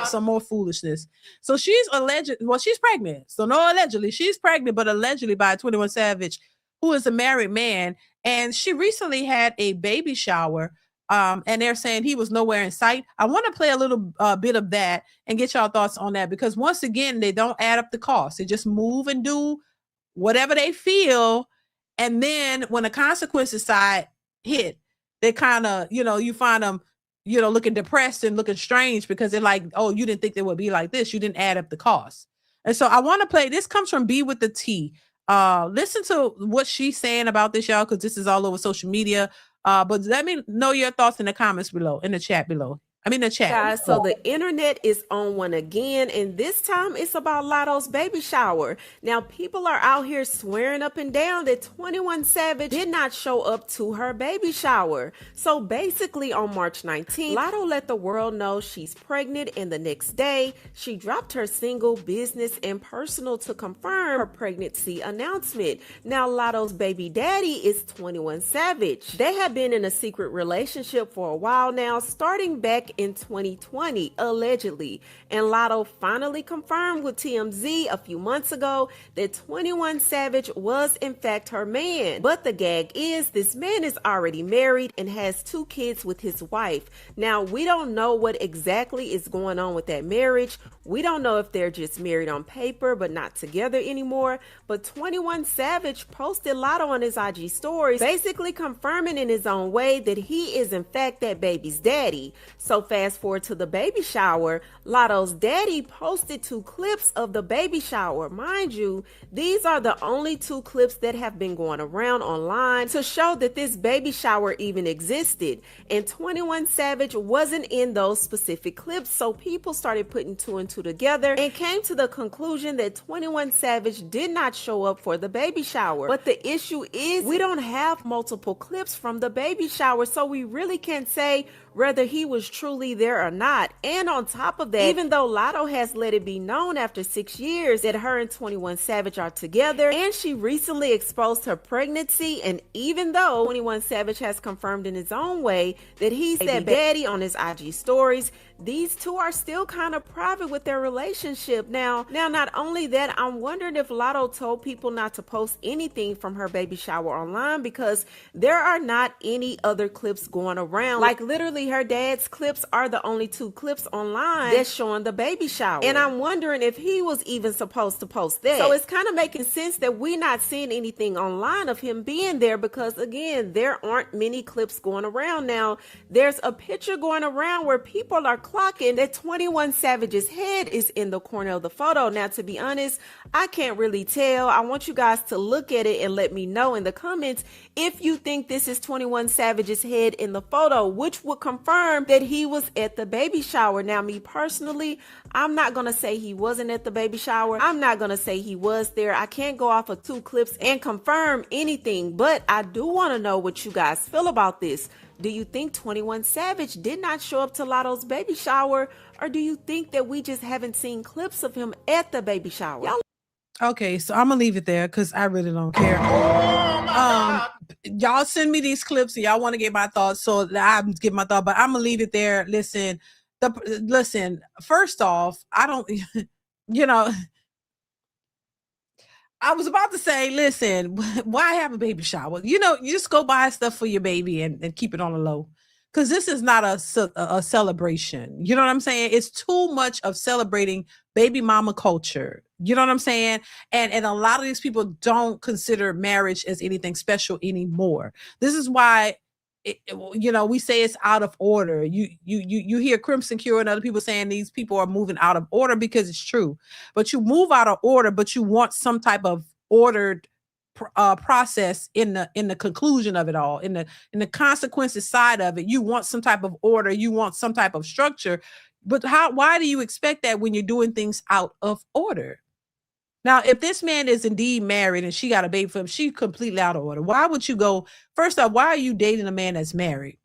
Some more foolishness. So she's pregnant. So no, allegedly she's pregnant, but allegedly by 21 Savage, who is a married man. And she recently had a baby shower. And they're saying he was nowhere in sight. I want to play a little bit of that and get y'all thoughts on that, because once again, they don't add up the cost. They just move and do whatever they feel. And then when the consequences side hit, they kind of, you find them, looking depressed and looking strange because they're like, oh, you didn't think they would be like this. You didn't add up the cost. And so I want to play, this comes from B with the T. Listen to what she's saying about this, y'all, because this is all over social media. But let me know your thoughts in the comments below, in the chat below. The chat. Guys, so the internet is on one again, and this time it's about Lotto's baby shower. Now, people are out here swearing up and down that 21 Savage did not show up to her baby shower. So basically on March 19th, Lotto let the world know she's pregnant, and the next day, she dropped her single, business, and personal to confirm her pregnancy announcement. Now, Lotto's baby daddy is 21 Savage. They have been in a secret relationship for a while now, starting back in 2020, allegedly. And Lotto finally confirmed with TMZ a few months ago that 21 Savage was in fact her man. But the gag is this man is already married and has 2 kids with his wife. Now, we don't know what exactly is going on with that marriage. We don't know if they're just married on paper but not together anymore. But 21 Savage posted Lotto on his IG stories, basically confirming in his own way that he is in fact that baby's daddy. So fast forward to the baby shower, Lotto's daddy posted 2 clips of the baby shower. Mind you, these are the only 2 clips that have been going around online to show that this baby shower even existed. And 21 Savage wasn't in those specific clips, so people started putting 2 and 2 together and came to the conclusion that 21 Savage did not show up for the baby shower. But the issue is we don't have multiple clips from the baby shower, so we really can't say whether he was truly there or not. And on top of that, even though Lotto has let it be known after 6 years that her and 21 Savage are together, and she recently exposed her pregnancy, and even though 21 Savage has confirmed in his own way that he's that daddy on his IG stories, these two are still kind of private with their relationship. Now, not only that, I'm wondering if Lotto told people not to post anything from her baby shower online, because there are not any other clips going around. Like, literally, her dad's clips are the only 2 clips online that's showing the baby shower. And I'm wondering if he was even supposed to post that. So it's kind of making sense that we're not seeing anything online of him being there, because again, there aren't many clips going around. Now, there's a picture going around where people are clocking that 21 Savage's head is in the corner of the photo. Now, to be honest, I can't really tell. I want you guys to look at it and let me know in the comments if you think this is 21 Savage's head in the photo, which would confirm that he was at the baby shower. Now, me personally, I'm not going to say he wasn't at the baby shower. I'm not going to say he was there. I can't go off of 2 clips and confirm anything, but I do want to know what you guys feel about this. Do you think 21 Savage did not show up to Lotto's baby shower, or do you think that we just haven't seen clips of him at the baby shower? Okay, so I'm gonna leave it there because I really don't care. Y'all send me these clips and y'all want to get my thoughts, so I'm give my thought, but I'm gonna leave it there. Listen, first off, I don't, you know, I was about to say, listen, why have a baby shower? You know, you just go buy stuff for your baby and keep it on the low. Because this is not a celebration. You know what I'm saying? It's too much of celebrating baby mama culture. You know what I'm saying? And a lot of these people don't consider marriage as anything special anymore. This is why, we say it's out of order. You hear Crimson Cure and other people saying these people are moving out of order, because it's true. But you move out of order, but you want some type of ordered process in the conclusion of it all, in the consequences side of it. You want some type of order, you want some type of structure, but why do you expect that when you're doing things out of order? Now, if this man is indeed married and she got a baby for him, she's completely out of order. Why would you go? First off, why are you dating a man that's married?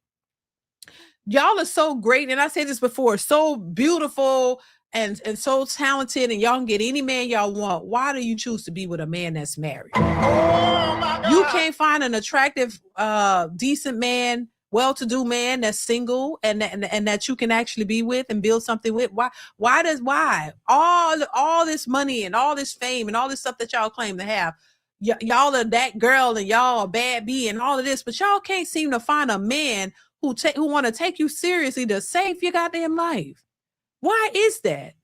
Y'all are so great, and I said this before, so beautiful and so talented, and y'all can get any man y'all want. Why do you choose to be with a man that's married? You can't find an attractive, decent man, well-to-do man that's single and that you can actually be with and build something with. Why all this money and all this fame and all this stuff that y'all claim to have, y'all are that girl and y'all are bad B and all of this, but y'all can't seem to find a man who want to take you seriously to save your goddamn life. Why is that?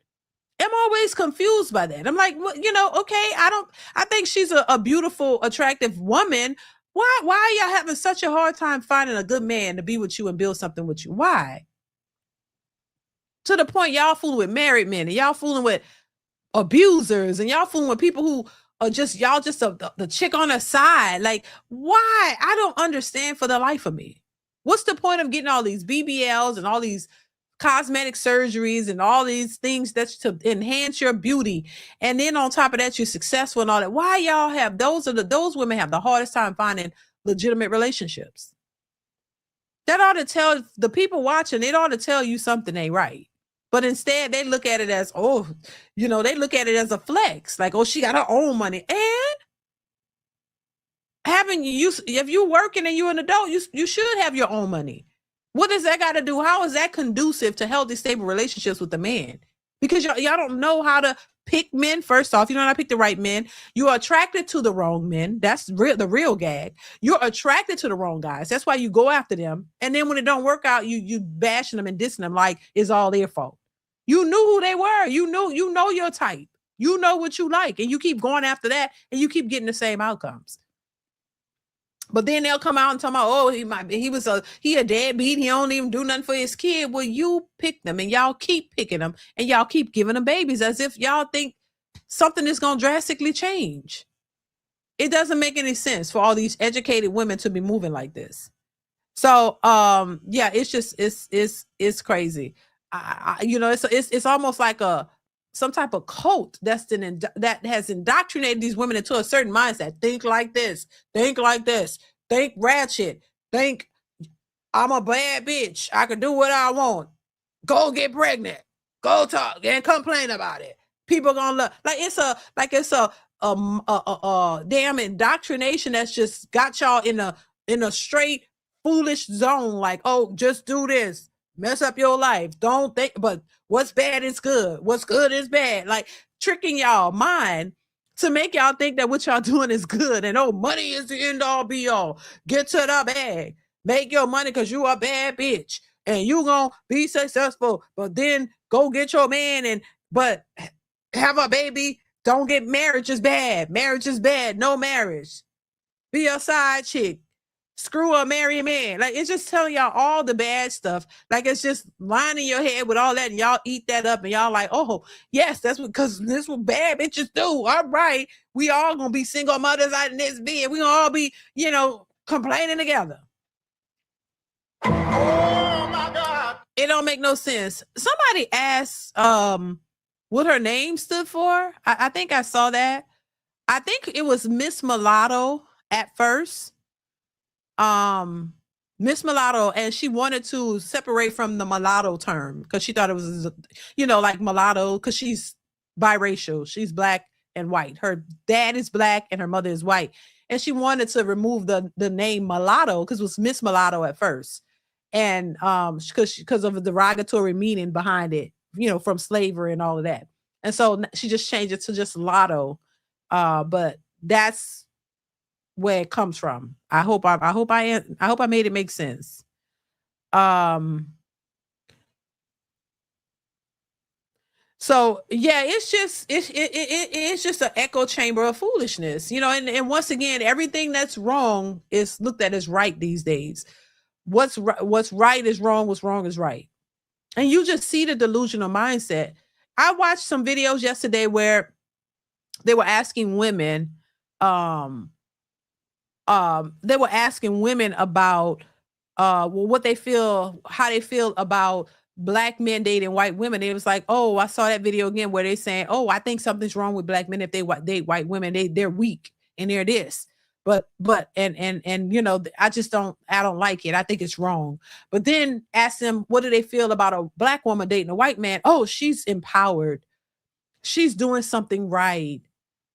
I'm always confused by that. I'm like, well, okay, I think she's a beautiful, attractive woman. Why are y'all having such a hard time finding a good man to be with you and build something with you? Why? To the point y'all fooling with married men and y'all fooling with abusers and y'all fooling with people who are just the chick on the side. Like, why? I don't understand for the life of me. What's the point of getting all these BBLs and all these cosmetic surgeries and all these things that's to enhance your beauty, and then on top of that you're successful and all that? Why y'all have those women have the hardest time finding legitimate relationships? That ought to tell the people watching, it ought to tell you something ain't right. But instead they look at it as, they look at it as a flex, like, she got her own money. And if you're working and you're an adult, you should have your own money. What does that got to do? How is that conducive to healthy, stable relationships with a man? Because y'all don't know how to pick men. First off, you know how to pick the right men. You're attracted to the wrong men. That's the real gag. You're attracted to the wrong guys. That's why you go after them. And then when it don't work out, you bashing them and dissing them like it's all their fault. You knew who they were. You know your type. You know what you like. And you keep going after that and you keep getting the same outcomes. But then they'll come out and talk about, he a deadbeat. He don't even do nothing for his kid. Well, you pick them and y'all keep picking them and y'all keep giving them babies as if y'all think something is going to drastically change. It doesn't make any sense for all these educated women to be moving like this. So, it's just, it's crazy. It's almost like some type of cult that has indoctrinated these women into a certain mindset. Think like this, think ratchet, think I'm a bad bitch. I can do what I want. Go get pregnant. Go talk and complain about it. People gonna love. It's a damn indoctrination that's just got y'all in a straight foolish zone. Like, just do this. mess up your life. Don't think, but what's bad is good. What's good is bad. Like tricking y'all mind to make y'all think that what y'all doing is good. And money is the end all be all. Get to the bag. Make your money because you a bad bitch. And you gonna be successful. But then go get your man but have a baby. Don't get marriage is bad. Marriage is bad. No marriage. Be a side chick. Screw a marry a man. Like it's just telling y'all all the bad stuff. Like it's just lining your head with all that, and y'all eat that up, and y'all like, oh yes, that's because this is what bad bitches do. All right, we all gonna be single mothers out in this bed. We gonna all be, complaining together. Oh my God! It don't make no sense. Somebody asked, what her name stood for. I think I saw that. I think it was Miss Mulatto at first. Miss Mulatto, and she wanted to separate from the mulatto term because she thought it was, like mulatto because she's biracial. She's black and white. Her dad is black and her mother is white. And she wanted to remove the name mulatto because it was Miss Mulatto at first. And because of the derogatory meaning behind it, from slavery and all of that. And so she just changed it to just Lotto. But that's where it comes from. I hope I made it make sense. So yeah, it's just an echo chamber of foolishness, and once again, everything that's wrong is looked at as right these days. What's right is wrong, what's wrong is right. And you just see the delusional mindset. I watched some videos yesterday where they were asking women, about what they feel, how they feel about black men dating white women. It was like, oh, I saw that video again where they saying, oh, I think something's wrong with black men if they date white women. They're weak and they're this. But I just don't like it. I think it's wrong. But then ask them, what do they feel about a black woman dating a white man? Oh, she's empowered. She's doing something right.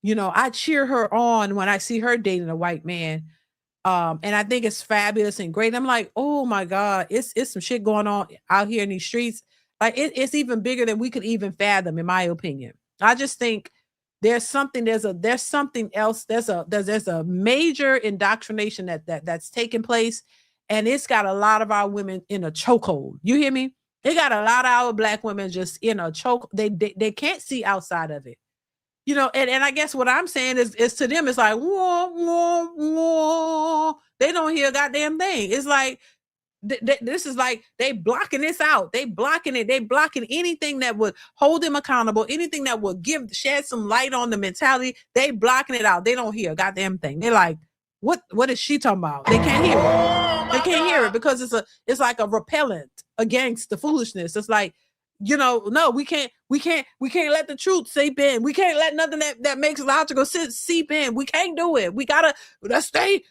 I cheer her on when I see her dating a white man. And I think it's fabulous and great. I'm like, oh my God, it's some shit going on out here in these streets. Like it's even bigger than we could even fathom, in my opinion. I just think there's something else. There's a major indoctrination that's taking place, and it's got a lot of our women in a chokehold. You hear me? It got a lot of our black women just in a choke. They can't see outside of it. And I guess what I'm saying is to them, it's like, whoa, whoa, whoa. They don't hear a goddamn thing. It's like, this is like, they blocking this out. They blocking it. They blocking anything that would hold them accountable, anything that would shed some light on the mentality. They blocking it out. They don't hear a goddamn thing. They're like, what is she talking about? They can't hear it. They can't hear it because it's like a repellent against the foolishness. It's like, no, we can't let the truth seep in. We can't let nothing that makes logical sense seep in. We can't do it. We gotta stay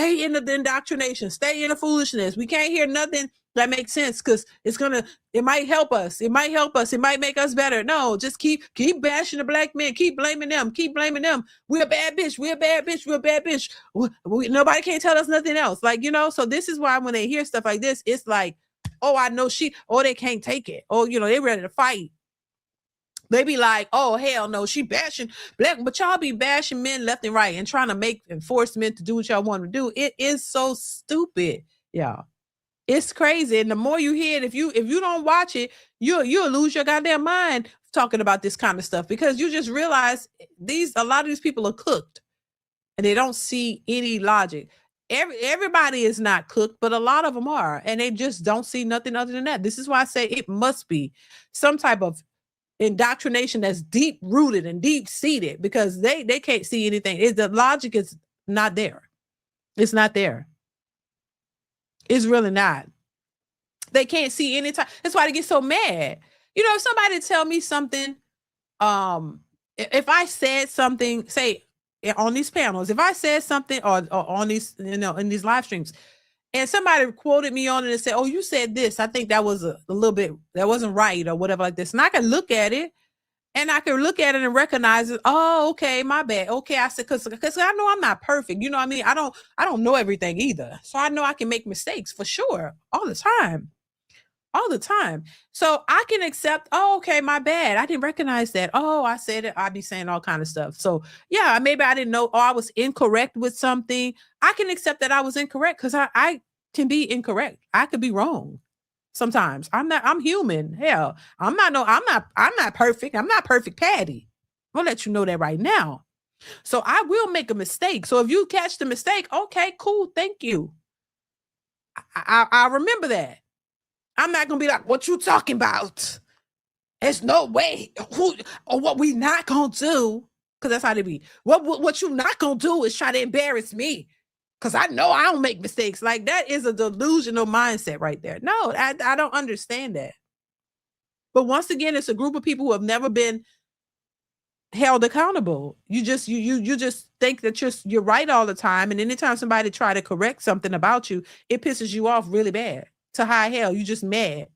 in the indoctrination, stay in the foolishness. We can't hear nothing that makes sense because it might help us. It might help us. It might make us better. No, just keep bashing the black men. Keep blaming them. We're a bad bitch. We're a bad bitch. We're a bad bitch. Nobody can't tell us nothing else. Like, so this is why when they hear stuff like this, it's like, oh, I know they can't take it. Oh, they ready to fight. They be like, oh, hell no, she bashing black, but y'all be bashing men left and right and trying to force men to do what y'all want to do. It is so stupid, y'all. It's crazy. And the more you hear it, if you don't watch it, you'll lose your goddamn mind talking about this kind of stuff, because you just realize a lot of these people are cooked and they don't see any logic. Everybody is not cooked, but a lot of them are, and they just don't see nothing other than that. This is why I say it must be some type of indoctrination that's deep rooted and deep seated, because they can't see anything. The logic is not there. It's not there. It's really not. They can't see any time. That's why they get so mad. If somebody tell me something, if I said something, say, on these panels, if I said something or on these, in these live streams, and somebody quoted me on it and said, oh, you said this, I think that was a little bit, that wasn't right or whatever like this. And I can look at it And I can look at it and recognize it. Oh, okay, my bad. Okay, I said, because I know I'm not perfect. You know what I mean? I don't know everything either. So I know I can make mistakes for sure all the time. All the time. So I can accept, oh, okay, my bad. I didn't recognize that. Oh, I said it. I'd be saying all kind of stuff. So yeah, maybe I didn't know, or I was incorrect with something. I can accept that I was incorrect because I can be incorrect. I could be wrong. Sometimes I'm human. Hell, I'm not perfect. I'm not perfect Patty. I'll let you know that right now. So I will make a mistake. So if you catch the mistake, okay, cool. Thank you. I remember that. I'm not gonna be like, what you talking about? There's no way. Or what we not gonna do, because that's how they be. What you not gonna do is try to embarrass me. Because I know I don't make mistakes. Like, that is a delusional mindset right there. No, I don't understand that. But once again, it's a group of people who have never been held accountable. You just think that you're right all the time. And anytime somebody try to correct something about you, it pisses you off really bad. To high hell, you just mad.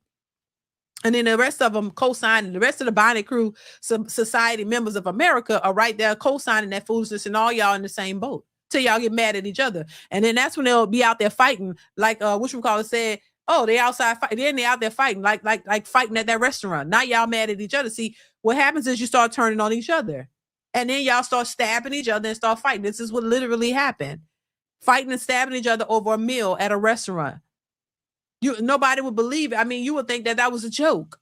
And then the rest of them co-signing, the rest of the Bonnet Crew, some Society Members of America are right there co-signing that foolishness, and all y'all in the same boat till y'all get mad at each other. And then that's when they'll be out there fighting, like whatchamacallit said, oh, they outside fighting, then they out there fighting, like fighting at that restaurant. Now y'all mad at each other. See, what happens is you start turning on each other. And then y'all start stabbing each other and start fighting. This is what literally happened. Fighting and stabbing each other over a meal at a restaurant. Nobody would believe it. I mean, you would think that was a joke,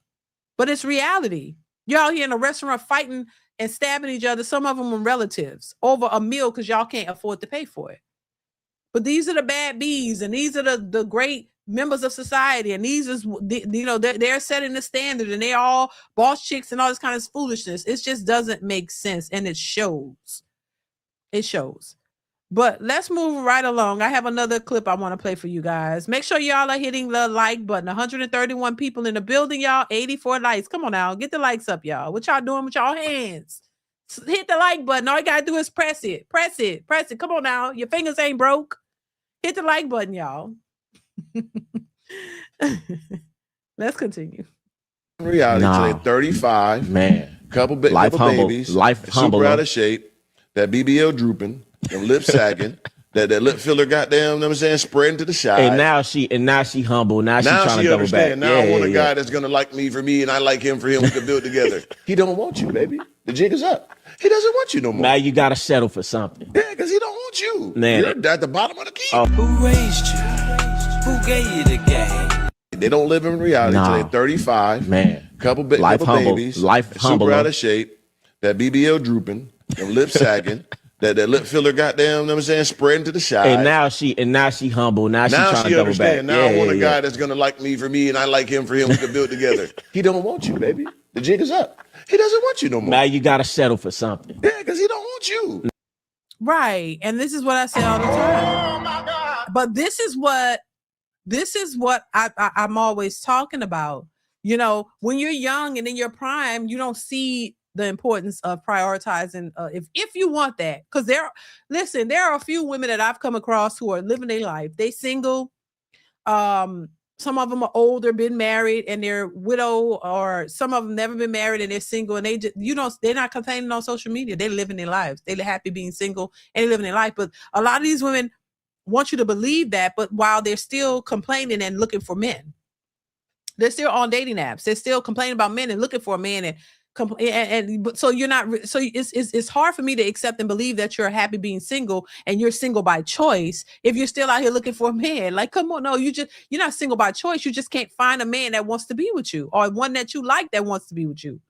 but it's reality. Y'all here in a restaurant fighting and stabbing each other. Some of them are relatives over a meal because y'all can't afford to pay for it. But these are the bad bees, and these are the great members of society, and these is, they're setting the standard, and they're all boss chicks and all this kind of foolishness. It just doesn't make sense, and it shows. It shows. But let's move right along. I have another clip I want to play for you guys. Make sure y'all are hitting the like button. 131 people in the building, y'all. 84 likes. Come on now. Get the likes up, y'all. What y'all doing with y'all hands? Hit the like button. All you got to do is press it. Press it. Press it. Come on now. Your fingers ain't broke. Hit the like button, y'all. Let's continue. Reality today, 35. Man. Couple humble, babies. life humble. Super out of shape. That BBL drooping. Them lip sagging. that lip filler goddamn, you know what I'm saying, spreading to the side. And now she humble. Now she trying to double back. Now I want a guy that's gonna like me for me and I like him for him. We can build together. He don't want you, baby. The jig is up. He doesn't want you no more. Now you gotta settle for something. Yeah, because he don't want you. Man. You're at the bottom of the key. Who raised you? Who gave you the game? They don't live in reality today. 35. Man. Couple humble, babies. Life super humble. out of shape. That BBL drooping. Them lip sagging. that lip filler goddamn, you know what I'm saying, spreading to the side. And now she humble. Now she trying to double back. Now I want a guy that's gonna like me for me and I like him for him. We can build together. He don't want you, baby. The jig is up. He doesn't want you no more. Now you gotta settle for something. Yeah, because he don't want you. Right. And this is what I say all the time. Oh my God. But this is what I'm always talking about. You know, when you're young and in your prime, you don't see the importance of prioritizing if you want that. Because there are a few women that I've come across who are living their life. They single. Some of them are older, been married, and they're widow, or some of them never been married and they're single, and they just, they're not complaining on social media. They're living their lives. They're happy being single and they're living their life. But a lot of these women want you to believe that, but while they're still complaining and looking for men, they're still on dating apps. They're still complaining about men and looking for a man, so you're not. So it's hard for me to accept and believe that you're happy being single and you're single by choice if you're still out here looking for a man. Like, come on, no, you're not single by choice. You just can't find a man that wants to be with you, or one that you like that wants to be with you.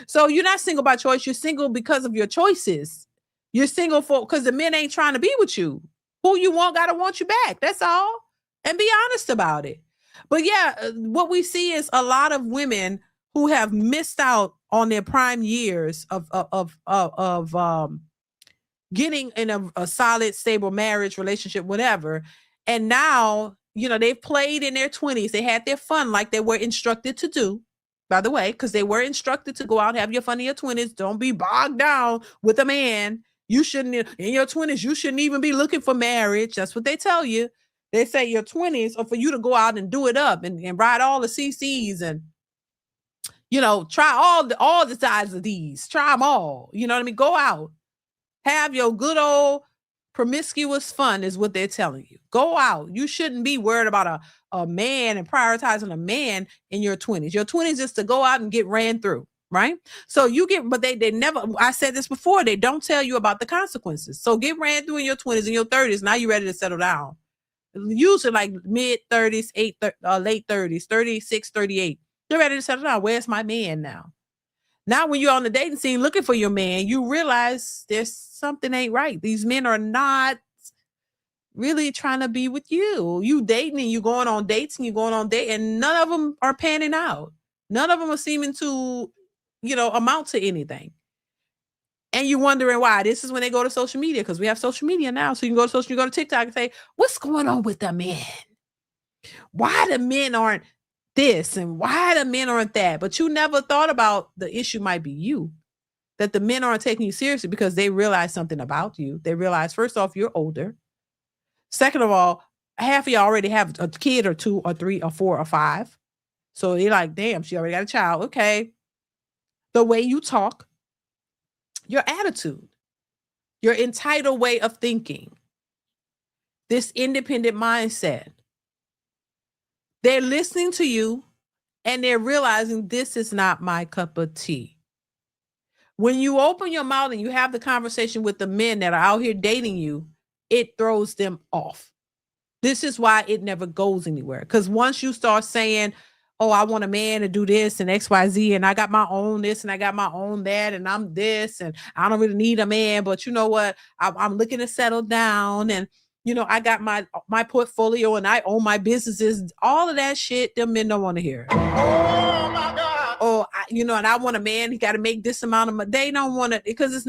So you're not single by choice. You're single because of your choices. You're single because the men ain't trying to be with you. Who you want gotta want you back. That's all. And be honest about it. But yeah, what we see is a lot of women who have missed out on their prime years of getting in a solid, stable marriage, relationship, whatever. And now, they've played in their 20s. They had their fun like they were instructed to do, by the way, because they were instructed to go out and have your fun in your 20s. Don't be bogged down with a man. You shouldn't, in your 20s, you shouldn't even be looking for marriage. That's what they tell you. They say your 20s are for you to go out and do it up and ride all the CCs and Try all the sides of these. Try them all. You know what I mean? Go out. Have your good old promiscuous fun is what they're telling you. Go out. You shouldn't be worried about a man and prioritizing a man in your 20s. Your 20s is to go out and get ran through, right? So but they never, I said this before, they don't tell you about the consequences. So get ran through in your 20s and your 30s. Now you're ready to settle down. Usually like mid 30s, late 30s, 36, 38. You're ready to settle down. Where's my man now? Now, when you're on the dating scene looking for your man, you realize there's something ain't right. These men are not really trying to be with you. You dating and you going on dates and and none of them are panning out. None of them are seeming to, amount to anything. And you're wondering why. This is when they go to social media, because we have social media now. So you can go to TikTok and say, what's going on with the men? Why the men aren't this and why the men aren't that? But you never thought about the issue might be you, that the men aren't taking you seriously because they realize something about you. They realize, first off, you're older. Second of all, half of you already have a kid or 2 or 3 or 4 or 5. So you're like, damn, she already got a child. Okay. The way you talk, your attitude, your entitled way of thinking, this independent mindset. They're listening to you and they're realizing this is not my cup of tea. When you open your mouth and you have the conversation with the men that are out here dating you, it throws them off. This is why it never goes anywhere. Because once you start saying, oh, I want a man to do this and X, Y, Z, and I got my own this and I got my own that, and I'm this, and I don't really need a man, but you know what? I'm looking to settle down, and I got my portfolio and I own my businesses. All of that shit, them men don't want to hear. Oh my God. Oh, and I want a man. He got to make this amount of money. They don't want to, because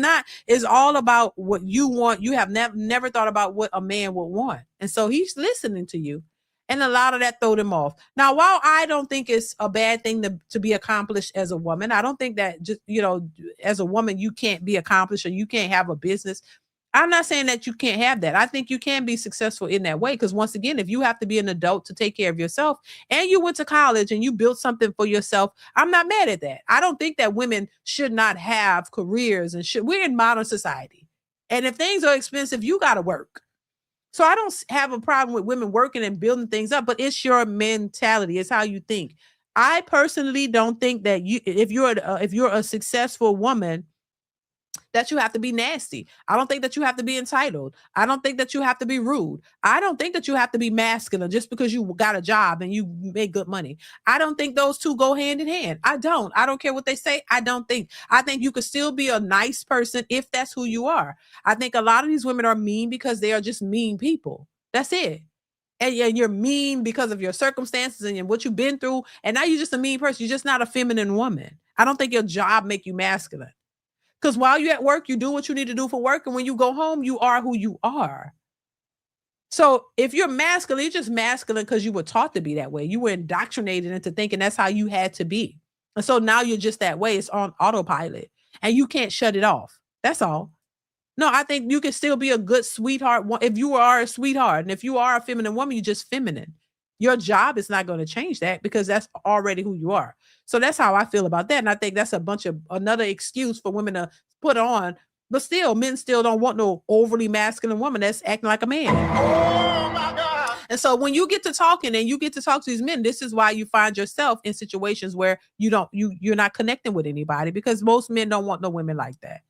it's all about what you want. You have never thought about what a man would want. And so he's listening to you. And a lot of that throw them off. Now, while I don't think it's a bad thing to be accomplished as a woman, I don't think that just, as a woman, you can't be accomplished or you can't have a business. I'm not saying that you can't have that. I think you can be successful in that way. Because once again, if you have to be an adult to take care of yourself and you went to college and you built something for yourself, I'm not mad at that. I don't think that women should not have careers we're in modern society. And if things are expensive, you got to work. So I don't have a problem with women working and building things up, but it's your mentality. It's how you think. I personally don't think that if you're a successful woman, that you have to be nasty. I don't think that you have to be entitled. I don't think that you have to be rude. I don't think that you have to be masculine just because you got a job and you make good money. I don't think those two go hand in hand. I don't care what they say. I think you could still be a nice person if that's who you are. I think a lot of these women are mean because they are just mean people. That's it. And you're mean because of your circumstances and what you've been through. And now you're just a mean person. You're just not a feminine woman. I don't think your job make you masculine. Because while you're at work, you do what you need to do for work. And when you go home, you are who you are. So if you're masculine, you're just masculine because you were taught to be that way. You were indoctrinated into thinking that's how you had to be. And so now you're just that way. It's on autopilot and you can't shut it off. That's all. No, I think you can still be a good sweetheart. If you are a sweetheart and if you are a feminine woman, you're just feminine. Your job is not going to change that because that's already who you are. So that's how I feel about that. And I think that's another excuse for women to put on. But still, men still don't want no overly masculine woman that's acting like a man. Oh my God. And so when you get to talking and you get to talk to these men, this is why you find yourself in situations where you're not connecting with anybody, because most men don't want no women like that.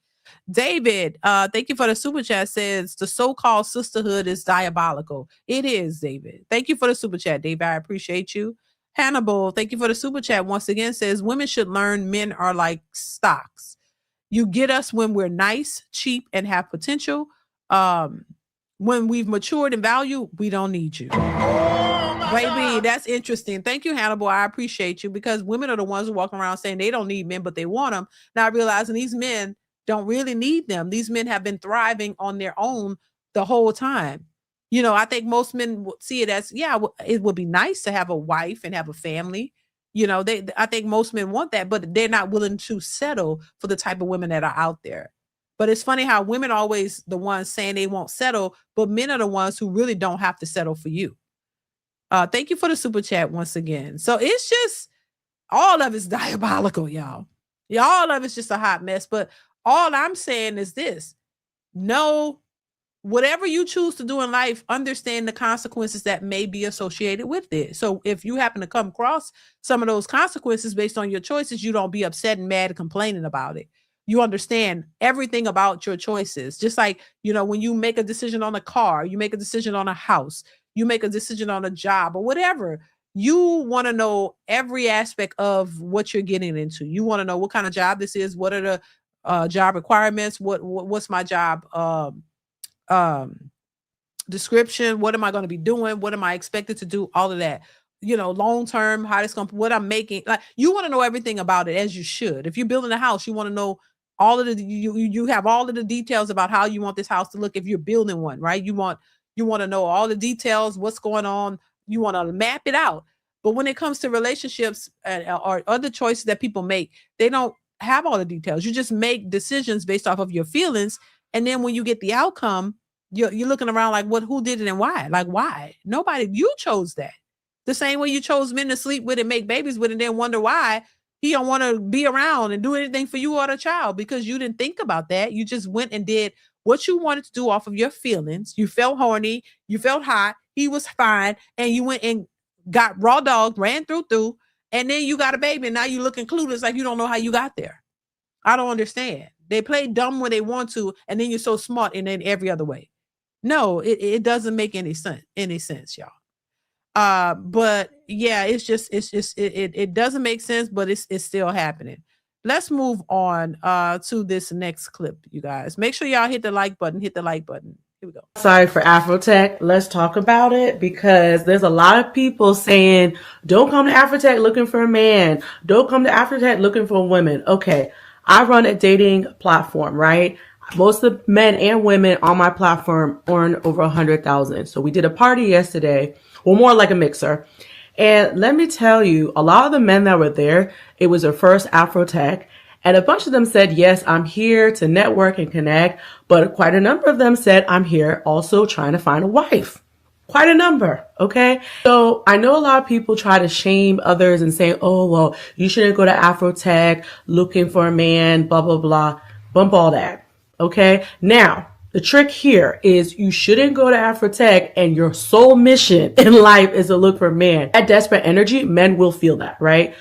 David, thank you for the super chat, says the so-called sisterhood is diabolical. It is, David. Thank you for the super chat, David. I appreciate you. Hannibal, thank you for the super chat once again, says women should learn men are like stocks. You get us when we're nice, cheap, and have potential. When we've matured in value, we don't need you. Oh baby, that's interesting. Thank you, Hannibal. I appreciate you, because women are the ones who walk around saying they don't need men, but they want them. Not realizing these men don't really need them. These men have been thriving on their own the whole time. I think most men would see it as, yeah, it would be nice to have a wife and have a family. I think most men want that, but they're not willing to settle for the type of women that are out there. But it's funny how women are always the ones saying they won't settle, but men are the ones who really don't have to settle for you. Thank you for the super chat once again. So it's just all of it's diabolical, y'all. All of it's just a hot mess. But all I'm saying is this: no, whatever you choose to do in life, understand the consequences that may be associated with it. So if you happen to come across some of those consequences based on your choices, you don't be upset and mad and complaining about it. You understand everything about your choices. Just like, when you make a decision on a car, you make a decision on a house, you make a decision on a job or whatever, you want to know every aspect of what you're getting into. You want to know what kind of job this is. What are the job requirements? What's my job description? What am I going to be doing? What am I expected to do? All of that, long term, how it's going to, what I'm making. Like, you want to know everything about it, as you should. If you're building a house, you want to know all of the, you have all of the details about how you want this house to look. If you're building one, right, you want to know all the details, what's going on. You want to map it out. But when it comes to relationships or other choices that people make, they don't have all the details. You just make decisions based off of your feelings. And then when you get the outcome, you're looking around like, who did it and why? Like, why? Nobody. You chose that. The same way you chose men to sleep with and make babies with, and then wonder why he don't want to be around and do anything for you or the child, because you didn't think about that. You just went and did what you wanted to do off of your feelings. You felt horny. You felt hot. He was fine. And you went and got raw dog, ran through. And then you got a baby. And now you're looking clueless, like you don't know how you got there. I don't understand. They play dumb when they want to, and then you're so smart in every other way. No, it doesn't make any sense, y'all. But yeah, it doesn't make sense, but it's still happening. Let's move on to this next clip, you guys. Make sure y'all hit the like button. Here we go. Sorry for AfroTech. Let's talk about it, because there's a lot of people saying, don't come to AfroTech looking for a man. Don't come to AfroTech looking for women. Okay, I run a dating platform, right? Most of the men and women on my platform earn over 100,000. So we did a party yesterday, well, more like a mixer. And let me tell you, a lot of the men that were there, it was their first AfroTech. And a bunch of them said, yes, I'm here to network and connect. But quite a number of them said, I'm here also trying to find a wife. Quite a number. Okay. So I know a lot of people try to shame others and say, oh, well, you shouldn't go to AfroTech looking for a man, blah, blah, blah. Bump all that. Okay. Now, the trick here is you shouldn't go to AfroTech and your sole mission in life is to look for a man. That desperate energy, men will feel that, right?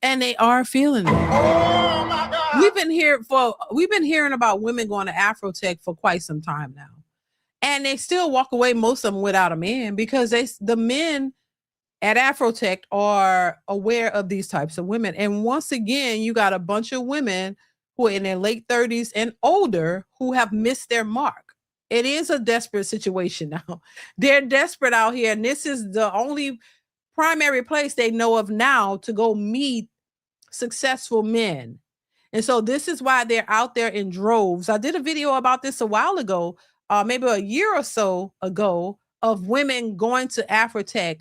And they are feeling it. Oh my God. We've been hearing about women going to AfroTech for quite some time now. And they still walk away, most of them, without a man, because the men at AfroTech are aware of these types of women. And once again, you got a bunch of women who are in their late 30s and older who have missed their mark. It is a desperate situation now. They're desperate out here. And this is the only primary place they know of now to go meet successful men. And so this is why they're out there in droves. I did a video about this a while ago, maybe a year or so ago, of women going to AfroTech,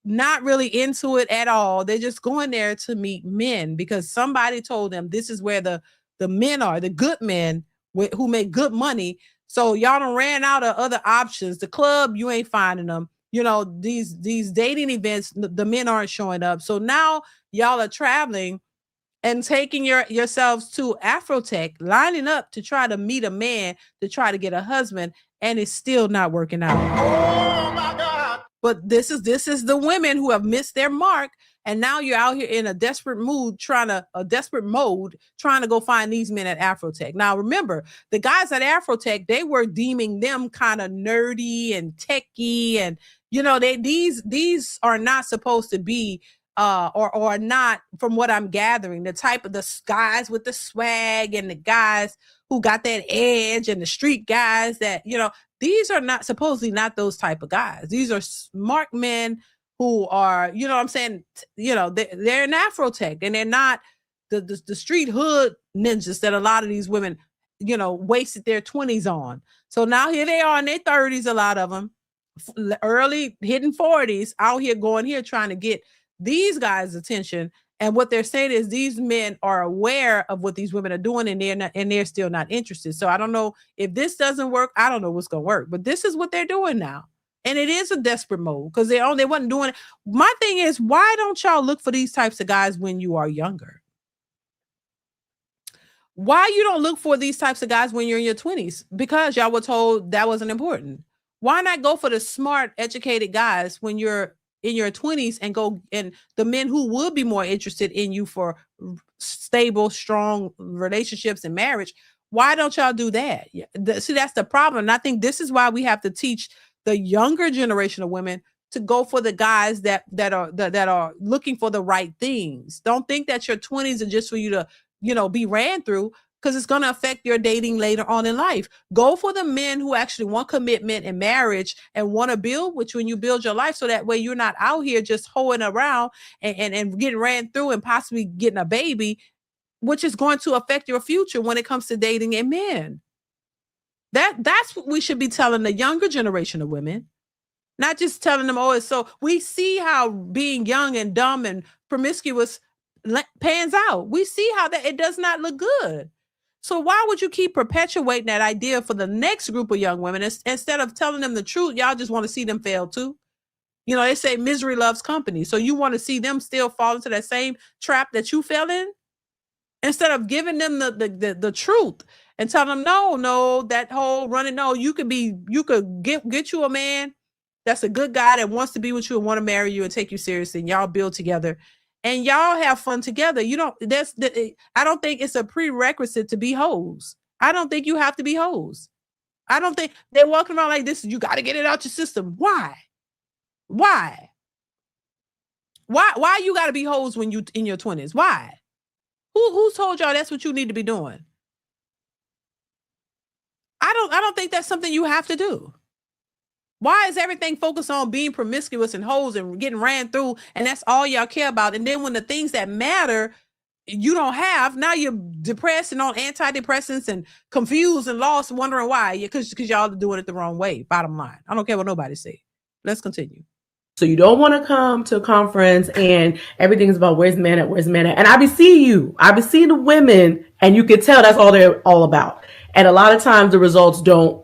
not really into it at all. They're just going there to meet men because somebody told them this is where the men are, the good men who make good money. So y'all done ran out of other options. The club, you ain't finding them. These dating events, the men aren't showing up. So now y'all are traveling and taking yourselves to AfroTech, lining up to try to meet a man, to try to get a husband, and it's still not working out. Oh my God. But this is the women who have missed their mark. And now you're out here in a desperate mode, trying to go find these men at AfroTech. Now, remember, the guys at AfroTech, they were deeming them kind of nerdy and techie. And, these are not supposed to be, or not, from what I'm gathering, the type of the guys with the swag and the guys who got that edge and the street guys that, these are not supposedly not those type of guys. These are smart men who are, they're in AfroTech, and they're not the street hood ninjas that a lot of these women, wasted their 20s on. So now here they are in their 30s, a lot of them, early hitting 40s, out here trying to get these guys' attention. And what they're saying is these men are aware of what these women are doing, and they're still not interested. So I don't know if this doesn't work. I don't know what's going to work, but this is what they're doing now. And it is a desperate mode because they wasn't doing it. My thing is, why don't y'all look for these types of guys when you are younger? Why you don't look for these types of guys when you're in your 20s? Because y'all were told that wasn't important. Why not go for the smart, educated guys when you're in your 20s and go and the men who would be more interested in you for stable, strong relationships and marriage? Why don't y'all do that? See, that's the problem. And I think this is why we have to teach the younger generation of women to go for the guys that are looking for the right things. Don't think that your 20s are just for you to, be ran through, because it's going to affect your dating later on in life. Go for the men who actually want commitment and marriage and want to build with you when you build your life, so that way you're not out here just hoeing around and getting ran through and possibly getting a baby, which is going to affect your future when it comes to dating and men. That's what we should be telling the younger generation of women, not just telling them, oh, it's so. We see how being young and dumb and promiscuous pans out. We see how that it does not look good. So why would you keep perpetuating that idea for the next group of young women instead of telling them the truth? Y'all just want to see them fail too. They say misery loves company. So you want to see them still fall into that same trap that you fell in, instead of giving them the truth and telling them, no, that whole running, no, you could get you a man that's a good guy that wants to be with you and want to marry you and take you seriously, and y'all build together and y'all have fun together. I don't think it's a prerequisite to be hoes. I don't think you have to be hoes. I don't think they're walking around like this. You got to get it out your system. Why you got to be hoes when you in your 20s? Why? Who told y'all that's what you need to be doing? I don't think that's something you have to do. Why is everything focused on being promiscuous and hoes and getting ran through, and that's all y'all care about? And then when the things that matter you don't have, now you're depressed and on antidepressants and confused and lost, wondering why. Because y'all are doing it the wrong way. Bottom line, I don't care what nobody say. Let's continue. So you don't want to come to a conference and everything's about where's the man at, where's the man at. And I be seeing the women, and you can tell that's all they're all about. And a lot of times the results don't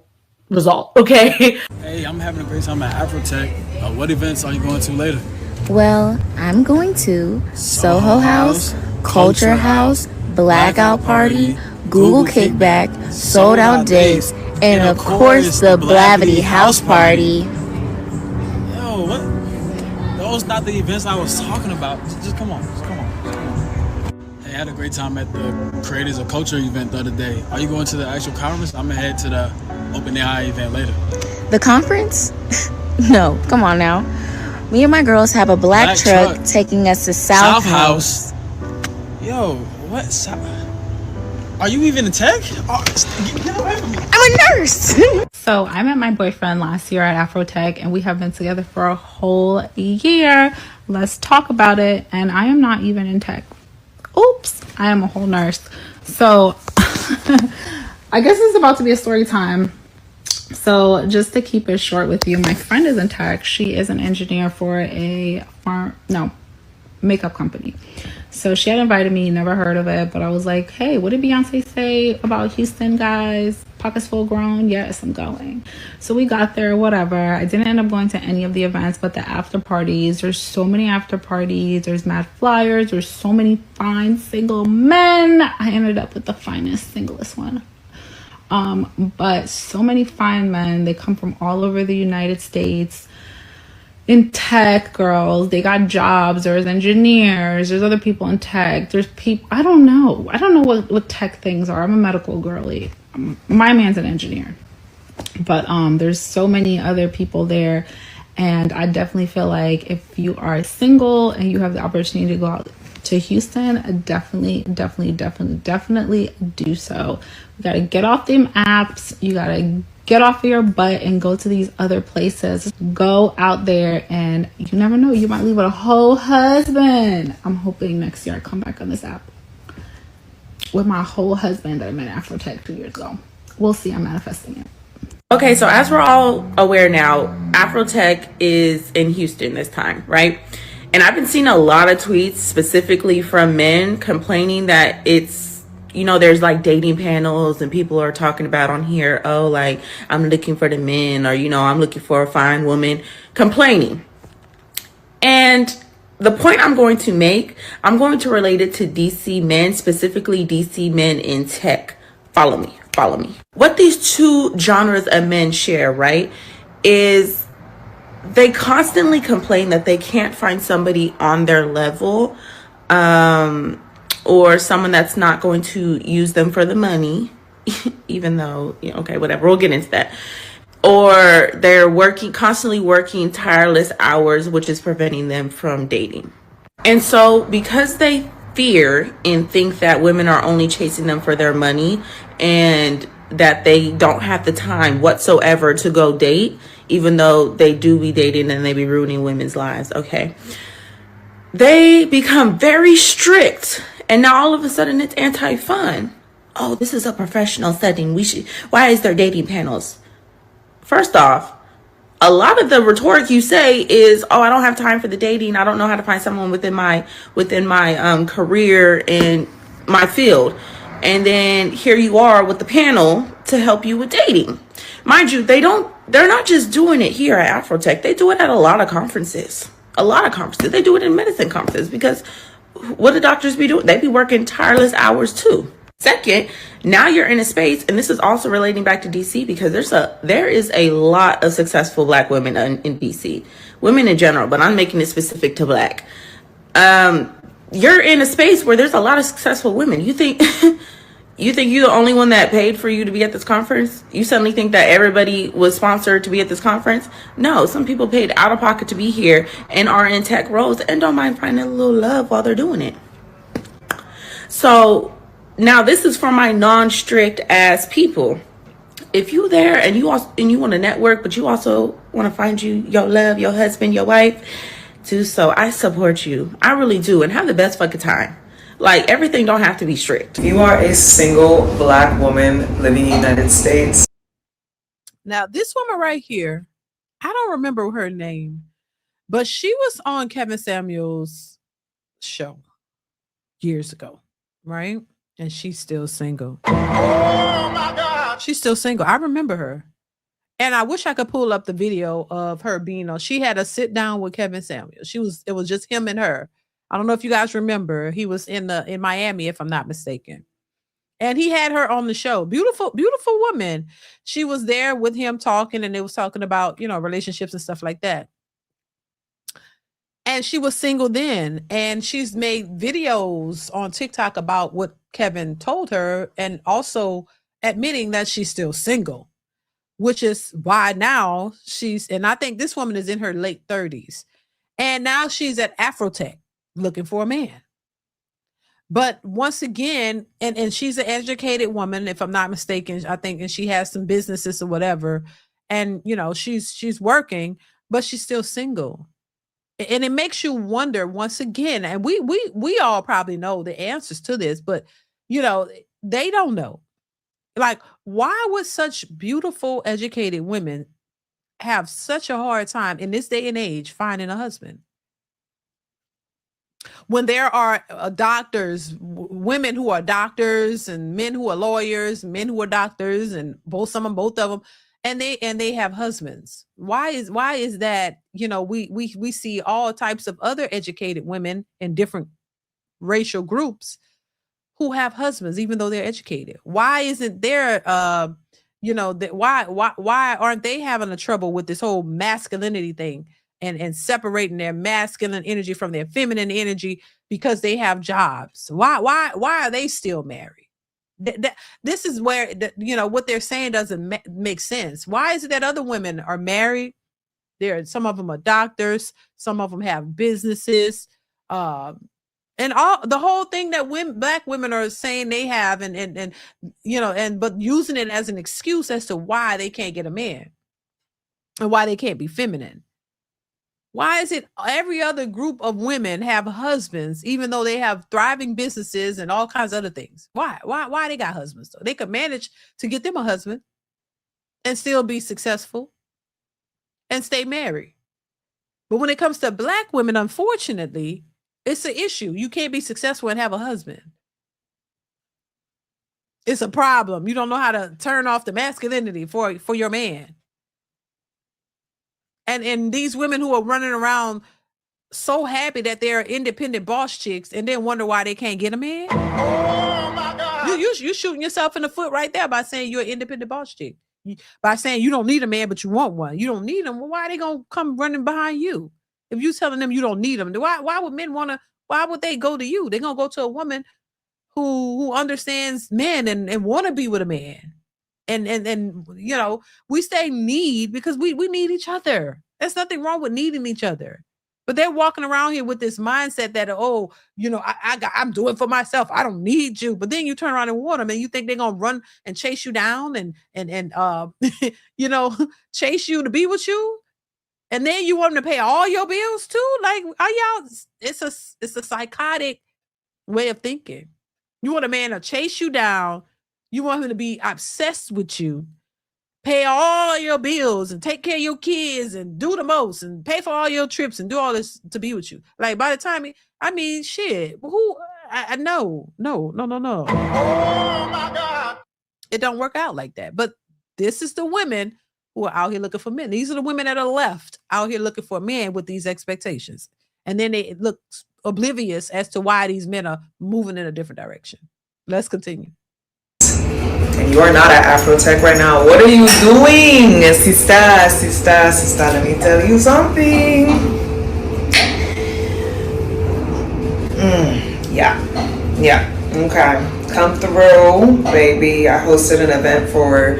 result. Okay. Hey, I'm having a great time at AfroTech. What events are you going to later? Well, I'm going to Soho House, Culture House, Blackout Party, Google Kickback, Sold Out Dates, and of course the Blavity House Party. Yo, what? Those not the events I was talking about. Just come on. Hey, I had a great time at the Creators of Culture event the other day. Are you going to the actual conference? I'm gonna head to the Open AI event later. The conference? No, come on now. Me and my girls have a black truck taking us to South House. Yo, what? Are you even in tech? Get away from me. I'm a nurse. So I met my boyfriend last year at AfroTech, and we have been together for a whole year. Let's talk about it. And I am not even in tech. Oops, I am a whole nurse. So I guess it's about to be a story time. So just to keep it short with you, my friend is in tech. She is an engineer for a makeup company. So she had invited me, never heard of it, but I was like, hey, what did Beyonce say about Houston guys? Pockets full grown? Yes, I'm going. So we got there, whatever. I didn't end up going to any of the events, but the after parties, there's so many after parties. There's mad flyers. There's so many fine single men. I ended up with the finest, singlest one. But so many fine men. They come from all over the United States. In tech, girls, they got jobs. There's engineers. There's other people in tech. There's people. I don't know what tech things are. I'm a medical girly. My man's an engineer. But there's so many other people there. And I definitely feel like if you are single and you have the opportunity to go out to Houston, definitely do so. You gotta get off them apps. You gotta get off of your butt and go to these other places. Go out there, and you never know, you might leave with a whole husband. I'm hoping next year I come back on this app with my whole husband that I met at AfroTech 2 years ago. We'll see. I'm manifesting it. Okay, so as we're all aware now, AfroTech is in Houston this time, right? And I've been seeing a lot of tweets specifically from men complaining that it's, you know, there's like dating panels and people are talking about on here, oh, like I'm looking for the men, or, you know, I'm looking for a fine woman, complaining. And the point I'm going to make, I'm going to relate it to DC men, specifically DC men in tech. Follow me. What these two genres of men share, right, is they constantly complain that they can't find somebody on their level, or someone that's not going to use them for the money, even though, you know, okay, whatever, we'll get into that. Or they're constantly working tireless hours, which is preventing them from dating. And so because they fear and think that women are only chasing them for their money and that they don't have the time whatsoever to go date, even though they do be dating and they be ruining women's lives, okay? They become very strict, and now all of a sudden it's anti-fun. Oh, this is a professional setting. Why is there dating panels? First off, a lot of the rhetoric you say is, oh, I don't have time for the dating. I don't know how to find someone within my career and my field. And then here you are with the panel to help you with dating. Mind you, they're not just doing it here at AfroTech. They do it at a lot of conferences. They do it in medicine conferences, because what do doctors be doing? They be working tireless hours too. Second, now you're in a space, and this is also relating back to DC, because there is a lot of successful Black women in DC, women in general, but I'm making it specific to Black. You're in a space where there's a lot of successful women. You think you're the only one that paid for you to be at this conference? You suddenly think that everybody was sponsored to be at this conference? No, some people paid out of pocket to be here and are in tech roles and don't mind finding a little love while they're doing it. So now this is for my non-strict ass people. If you there and you want to network, but you also want to find your love, your husband, your wife, do so. I support you. I really do. And have the best fucking time. Like, everything don't have to be strict. If you are a single Black woman living in the United States. Now, this woman right here, I don't remember her name, but she was on Kevin Samuels' show years ago, right? And she's still single. Oh my God. She's still single. I remember her. And I wish I could pull up the video of her being on. She had a sit down with Kevin Samuels. It was just him and her. I don't know if you guys remember. He was in Miami, if I'm not mistaken. And he had her on the show. Beautiful, beautiful woman. She was there with him talking, and they was talking about, you know, relationships and stuff like that. And she was single then, and she's made videos on TikTok about what Kevin told her, and also admitting that she's still single, which is why now and I think this woman is in her late 30s, and now she's at AfroTech looking for a man. But once again, and she's an educated woman, if I'm not mistaken, I think, and she has some businesses or whatever, and, you know, she's working, but she's still single. And it makes you wonder once again, and we all probably know the answers to this, but, you know, they don't know. Like, why would such beautiful, educated women have such a hard time in this day and age finding a husband? When there are doctors, women who are doctors, and men who are lawyers, men who are doctors, and both of them, and they have husbands. Why is that? You know, we see all types of other educated women in different racial groups who have husbands, even though they're educated. Why isn't there, why aren't they having a trouble with this whole masculinity thing and separating their masculine energy from their feminine energy because they have jobs? Why are they still married? This is where, what they're saying doesn't make sense. Why is it that other women are married? Some of them are doctors, some of them have businesses, and all the whole thing that Black women are saying they have, but using it as an excuse as to why they can't get a man and why they can't be feminine. Why is it every other group of women have husbands, even though they have thriving businesses and all kinds of other things? Why they got husbands though? They could manage to get them a husband and still be successful and stay married. But when it comes to Black women, unfortunately, it's an issue. You can't be successful and have a husband. It's a problem. You don't know how to turn off the masculinity for your man. And these women who are running around so happy that they're independent boss chicks and then wonder why they can't get a man. Oh my God. You shooting yourself in the foot right there by saying you're an independent boss chick. By saying you don't need a man, but you want one. You don't need them. Well, why are they going to come running behind you? If you telling them you don't need them, why would men want to, why would they go to you? They're going to go to a woman who understands men and want to be with a man. And you know, we say need because we need each other. There's nothing wrong with needing each other. But they're walking around here with this mindset that, oh, you know, I'm doing for myself. I don't need you. But then you turn around and want them and you think they're going to run and chase you down and you know, chase you to be with you. And then you want them to pay all your bills too. Like, are y'all, it's a psychotic way of thinking. You want a man to chase you down. You want him to be obsessed with you, pay all your bills and take care of your kids and do the most and pay for all your trips and do all this to be with you. Like by the time, I mean, shit, who, no. Oh my God. It don't work out like that. But this is the women who are out here looking for men. These are the women that are left out here looking for a man with these expectations. And then they look oblivious as to why these men are moving in a different direction. Let's continue. And you are not at AfroTech right now. What are you doing? Sister, let me tell you something. Yeah. Okay. Come through, baby. I hosted an event for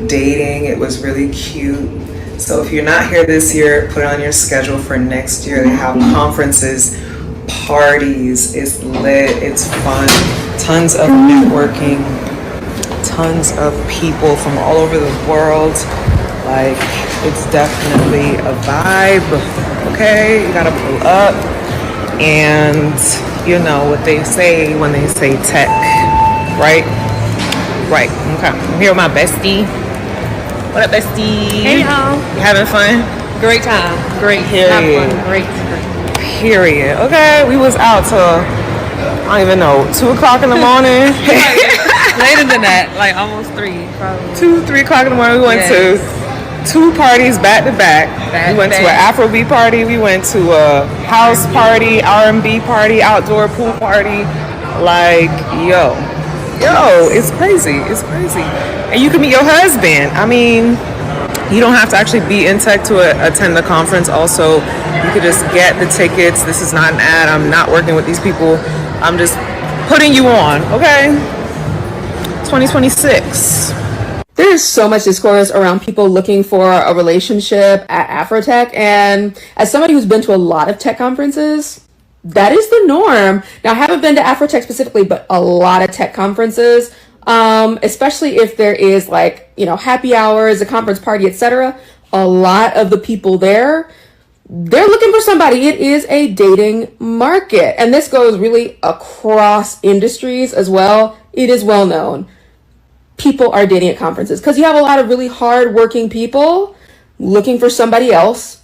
dating. It was really cute. So if you're not here this year, put it on your schedule for next year. They have conferences, parties. It's lit. It's fun. Tons of networking. Tons of people from all over the world. Like, it's definitely a vibe. Okay, you gotta pull up. And you know what they say when they say tech, right? Okay, I'm here with my bestie. What up, bestie? Hey, y'all. You having fun? Great time. Great. Period. Have fun. Great. Period. Okay, we was out till, I don't even know, 2 o'clock in the morning. Later than that, like almost 3, probably. 2, 3 o'clock in the morning. We went to 2 parties back to back. We went to an Afrobeat party. We went to a house party, R&B party, outdoor pool party. Like, yo, it's crazy. It's crazy. And you can meet your husband. I mean, you don't have to actually be in tech to attend the conference. Also, you could just get the tickets. This is not an ad. I'm not working with these people. I'm just putting you on, okay? 2026. There's so much discourse around people looking for a relationship at AfroTech, and as somebody who's been to a lot of tech conferences, that is the norm. Now, I haven't been to AfroTech specifically, but a lot of tech conferences, especially if there is like, you know, happy hours, a conference party, etc. A lot of the people there, they're looking for somebody. It is a dating market, and this goes really across industries as well. It is well known. People are dating at conferences because you have a lot of really hard-working people looking for somebody else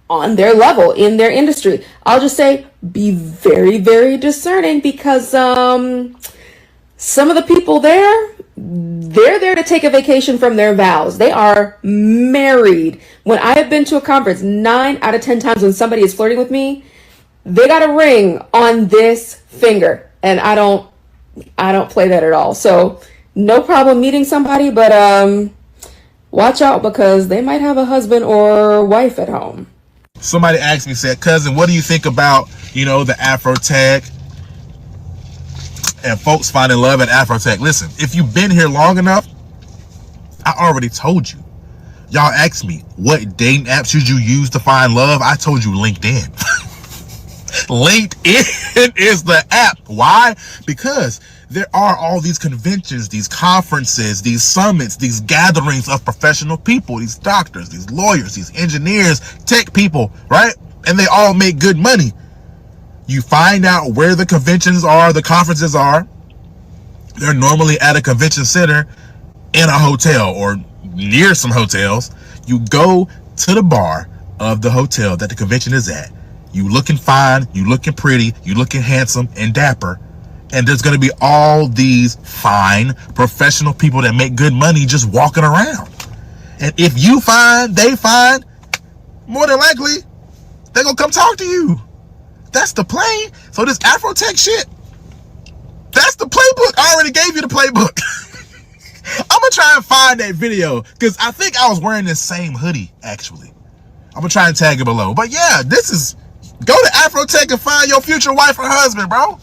on their level in their industry. I'll just say, be very, very discerning because some of the people there, they're there to take a vacation from their vows. They are married. When I have been to a conference, 9 out of 10 times when somebody is flirting with me, they got a ring on this finger, and I don't play that at all. So no problem meeting somebody, but watch out because they might have a husband or wife at home. Somebody asked me, said, cousin, what do you think about, you know, the AfroTech and folks finding love at AfroTech? Listen, if you've been here long enough, I already told you. Y'all asked me, what dating app should you use to find love? I told you LinkedIn. LinkedIn is the app. Why? Because there are all these conventions, these conferences, these summits, these gatherings of professional people, these doctors, these lawyers, these engineers, tech people, right? And they all make good money. You find out where the conventions are, the conferences are. They're normally at a convention center in a hotel or near some hotels. You go to the bar of the hotel that the convention is at. You looking fine, you looking pretty, you looking handsome and dapper, And there's going to be all these fine professional people that make good money just walking around. And if you find, they find, more than likely, they're going to come talk to you. That's the play. So this AfroTech shit, that's the playbook. I already gave you the playbook. I'm going to try and find that video because I think I was wearing this same hoodie, actually. I'm going to try and tag it below. But yeah, this is, go to AfroTech and find your future wife or husband, bro.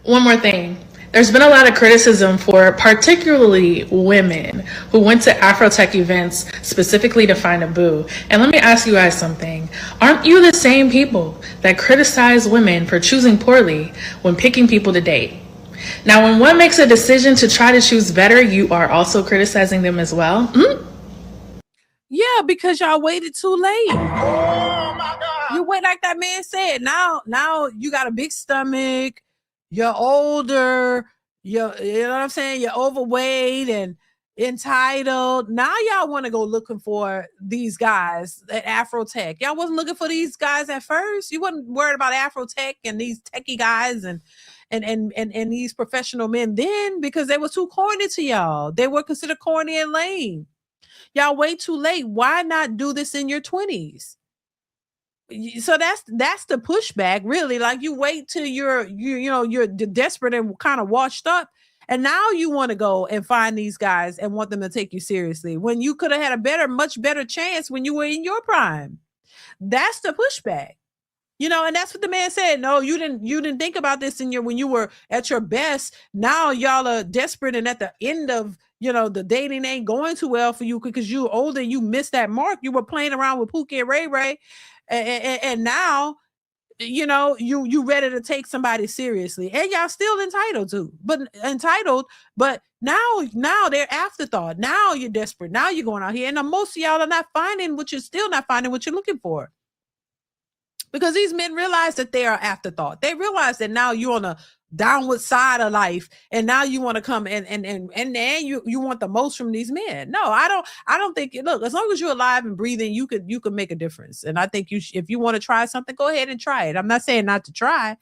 One more thing. There's been a lot of criticism for particularly women who went to AfroTech events specifically to find a boo. And let me ask you guys something. Aren't you the same people that criticize women for choosing poorly when picking people to date? Now, when one makes a decision to try to choose better, you are also criticizing them as well? Yeah, because y'all waited too late. Oh my God. You wait, like that man said. Now you got a big stomach. You're older, you know what I'm saying? You're overweight and entitled. Now y'all want to go looking for these guys at AfroTech. Y'all wasn't looking for these guys at first. You wasn't worried about AfroTech and these techie guys and these professional men then because they were too corny to y'all. They were considered corny and lame. Y'all wait too late. Why not do this in your 20s? So that's the pushback, really. Like you wait till you're desperate and kind of washed up, and now you want to go and find these guys and want them to take you seriously when you could have had a much better chance when you were in your prime. That's the pushback, and that's what the man said. No, you didn't think about this when you were at your best. Now y'all are desperate and at the end of the dating ain't going too well for you because you're older. You missed that mark. You were playing around with Pookie and Ray Ray. And now, you ready to take somebody seriously, and y'all still entitled, but now they're afterthought. Now you're desperate. Now you're going out here, and most of y'all are not finding what you're looking for. Because these men realize that they are afterthought. They realize that now you're on a downward side of life, and now you want to come and you want the most from these men. No, I don't think. Look, as long as you're alive and breathing, you could make a difference. And I think if you want to try something, go ahead and try it. I'm not saying not to try,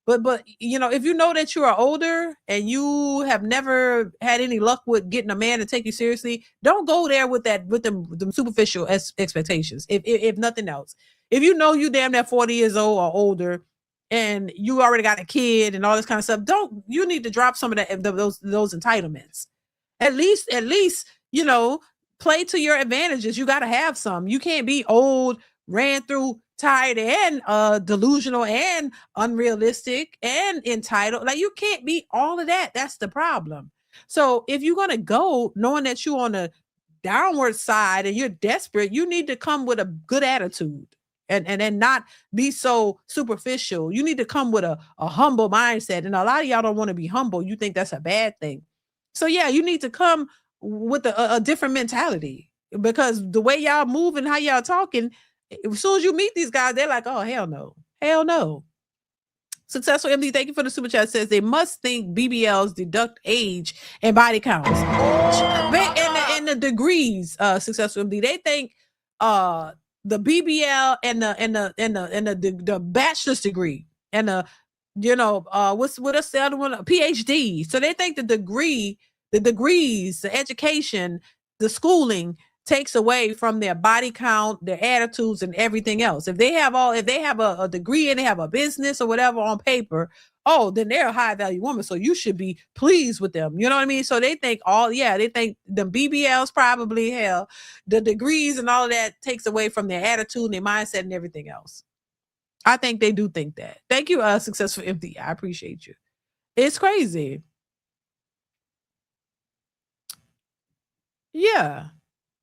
but if you know that you are older and you have never had any luck with getting a man to take you seriously, don't go there with them superficial expectations. If nothing else, if you know you damn near 40 years old or older, and you already got a kid and all this kind of stuff, you need to drop some of those entitlements. At least, play to your advantages. You got to have some. You can't be old, ran through, tired, and delusional and unrealistic and entitled. Like you can't be all of that. That's the problem. So if you're going to go knowing that you're on the downward side and you're desperate, you need to come with a good attitude. And not be so superficial. You need to come with a humble mindset. And a lot of y'all don't want to be humble. You think that's a bad thing. So yeah, you need to come with a different mentality, because the way y'all move and how y'all talking, as soon as you meet these guys, they're like, oh, hell no. Hell no. Successful MD, thank you for the super chat. Says they must think BBLs deduct age and body counts. And the degrees, Successful MD, they think the BBL and the bachelor's degree and what else the other one, PhD. So they think the degrees, the education, the schooling takes away from their body count, their attitudes, and everything else. If they have a degree and they have a business or whatever on paper, then they're a high value woman. So you should be pleased with them. You know what I mean? So they think they think the BBLs probably the degrees and all of that takes away from their attitude and their mindset and everything else. I think they do think that. Thank you, Successful MD. I appreciate you. It's crazy. Yeah.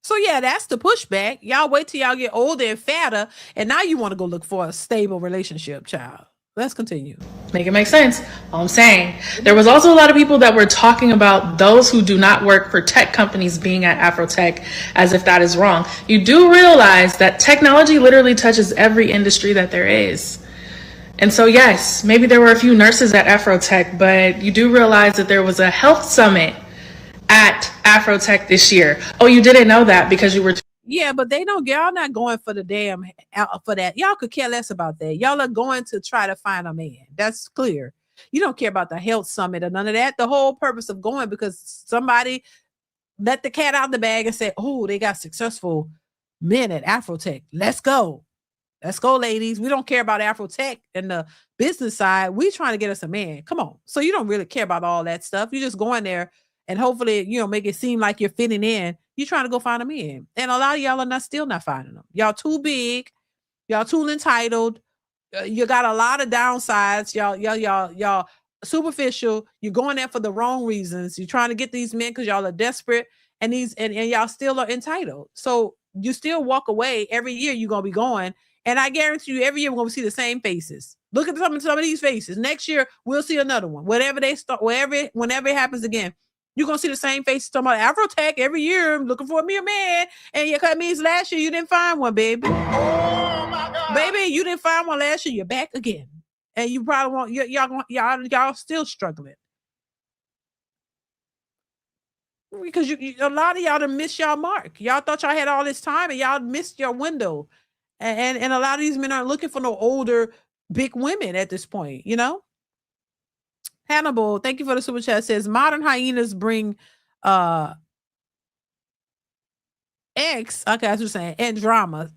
So yeah, that's the pushback. Y'all wait till y'all get older and fatter, and now you want to go look for a stable relationship, child. Let's continue. Make it make sense. All I'm saying, there was also a lot of people that were talking about those who do not work for tech companies being at AfroTech as if that is wrong. You do realize that technology literally touches every industry that there is. And so yes, maybe there were a few nurses at AfroTech, but you do realize that there was a health summit at AfroTech this year. Oh, you didn't know that because you were... Yeah, but y'all not going for the damn for that. Y'all could care less about that. Y'all are going to try to find a man. That's clear. You don't care about the health summit or none of that. The whole purpose of going because somebody let the cat out of the bag and said, oh, they got successful men at AfroTech. Let's go. Let's go, ladies. We don't care about AfroTech and the business side. We trying to get us a man. Come on. So you don't really care about all that stuff. You just go in there and hopefully, make it seem like you're fitting in. You're trying to go find a man. And a lot of y'all are still not finding them. Y'all too big. Y'all too entitled. You got a lot of downsides. Y'all superficial. You're going there for the wrong reasons. You're trying to get these men because y'all are desperate and y'all still are entitled. So you still walk away every year. You're going to be going. And I guarantee you every year we're going to see the same faces. Look at some of these faces. Next year, we'll see another one. Whenever it happens again, you're going to see the same faces talking about AfroTech every year. I'm looking for me a man. And that means last year you didn't find one, baby. Oh my God. Baby, you didn't find one last year. You're back again. And you probably won't, y'all still struggling. Because a lot of y'all done missed y'all mark. Y'all thought y'all had all this time and y'all missed your window. And a lot of these men aren't looking for no older, big women at this point, Hannibal, thank you for the super chat. Says modern hyenas bring X, okay, I was just saying, and drama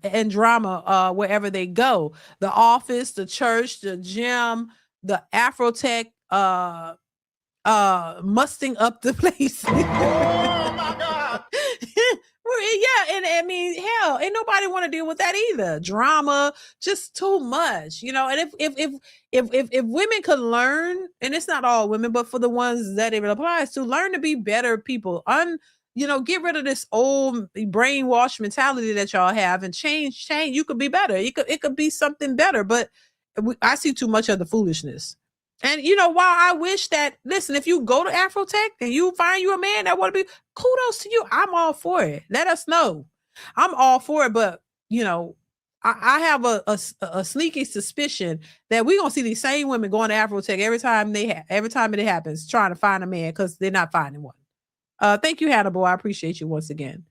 wherever they go. The office, the church, the gym, the Afrotech musting up the place. Oh my God. Yeah, and I mean, hell, ain't nobody want to deal with that either. Drama, just too much, And if women could learn, and it's not all women, but for the ones that it applies to, learn to be better people. Get rid of this old brainwash mentality that y'all have and change. You could be better. It could be something better, but I see too much of the foolishness. And while I wish that, listen, if you go to AfroTech and you find you a man that want to be, kudos to you. I'm all for it. Let us know. I'm all for it. But, I have a sneaky suspicion that we're going to see these same women going to AfroTech every time it happens, trying to find a man because they're not finding one. Thank you, Hannibal. I appreciate you once again.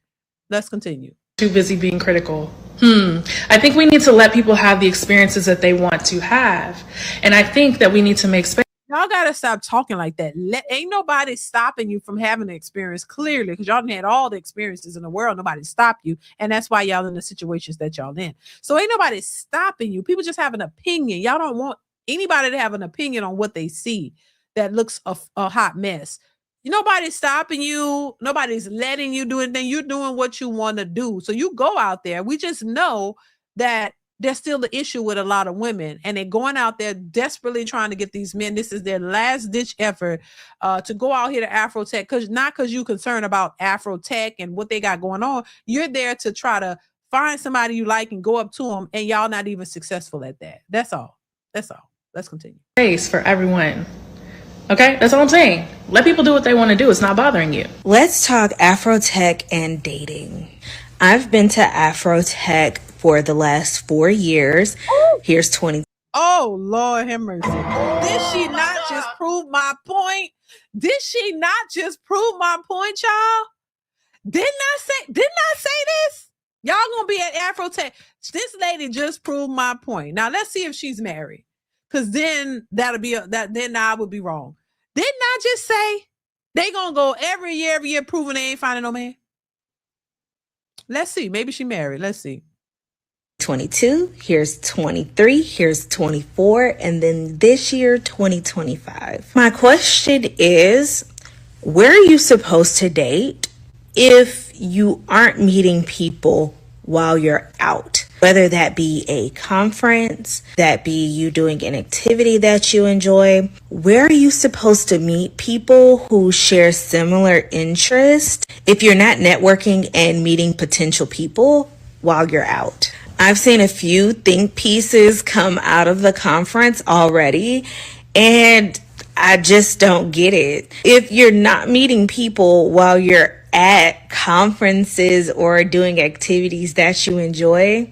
Let's continue. Too busy being critical. I think we need to let people have the experiences that they want to have. And I think that we need to make space. Y'all got to stop talking like that. Ain't nobody stopping you from having the experience, clearly, because y'all had all the experiences in the world. Nobody stopped you. And that's why y'all in the situations that y'all in. So ain't nobody stopping you. People just have an opinion. Y'all don't want anybody to have an opinion on what they see that looks a hot mess. Nobody's stopping you. Nobody's letting you do anything. You're doing what you want to do. So you go out there. We just know that there's still the issue with a lot of women, and they're going out there desperately trying to get these men. This is their last ditch effort to go out here to AfroTech, because you're concerned about AfroTech and what they got going on. You're there to try to find somebody you like and go up to them, and y'all not even successful at that. That's all. Let's continue. Space for everyone. Okay, that's all I'm saying. Let people do what they want to do. It's not bothering you. Let's talk AfroTech and dating. I've been to AfroTech for the last 4 years. Ooh. Here's 20. Oh, Lord have mercy. Did she not just prove my point? Y'all? Didn't I say this? Y'all gonna be at AfroTech. This lady just proved my point. Now let's see if she's married. Because then then I would be wrong. Didn't I just say they gonna go every year proving they ain't finding no man? Let's see. Maybe she married. Let's see. 22, here's 23, here's 24, and then this year, 2025. My question is, where are you supposed to date if you aren't meeting people while you're out? Whether that be a conference, that be you doing an activity that you enjoy, where are you supposed to meet people who share similar interests if you're not networking and meeting potential people while you're out? I've seen a few think pieces come out of the conference already, and I just don't get it. If you're not meeting people while you're at conferences or doing activities that you enjoy,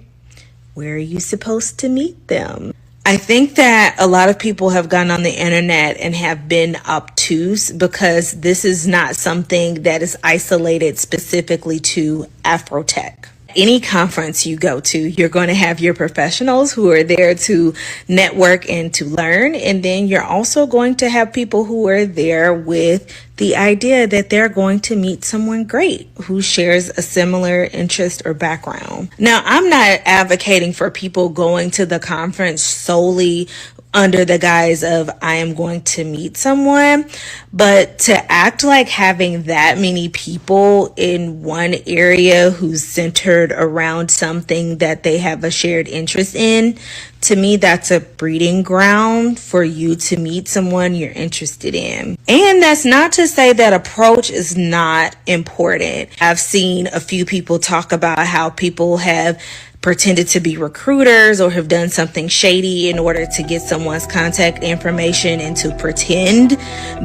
where are you supposed to meet them? I think that a lot of people have gone on the internet and have been obtuse because this is not something that is isolated specifically to AfroTech. any conference you go to, you're going to have your professionals who are there to network and to learn. And then you're also going to have people who are there with the idea that they're going to meet someone great who shares a similar interest or background. Now, I'm not advocating for people going to the conference solely under the guise of I am going to meet someone, but to act like having that many people in one area who's centered around something that they have a shared interest in, to me, that's a breeding ground for you to meet someone you're interested in. And that's not to say that approach is not important. I've seen a few people talk about how people have pretended to be recruiters or have done something shady in order to get someone's contact information and to pretend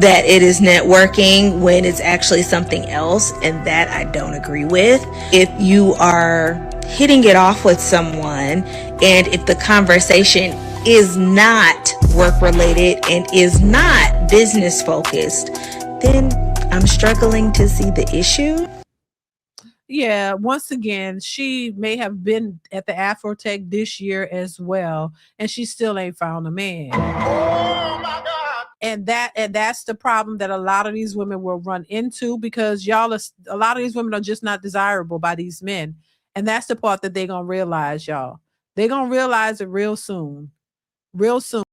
that it is networking when it's actually something else, and that I don't agree with. If you are hitting it off with someone and if the conversation is not work related and is not business focused, then I'm struggling to see the issue. Yeah, once again, she may have been at the AfroTech this year as well, and she still ain't found a man. Oh my God. And that's the problem that a lot of these women will run into, because a lot of these women are just not desirable by these men. And that's the part that they're gonna realize, y'all. They're gonna realize it real soon. Real soon.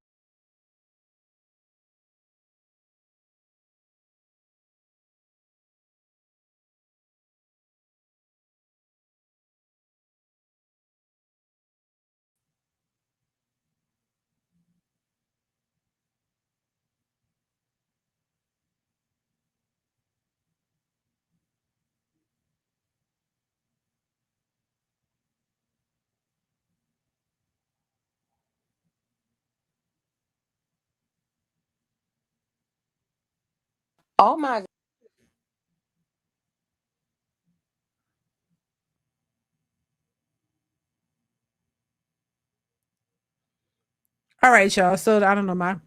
Oh my. All right, y'all. So I don't know, my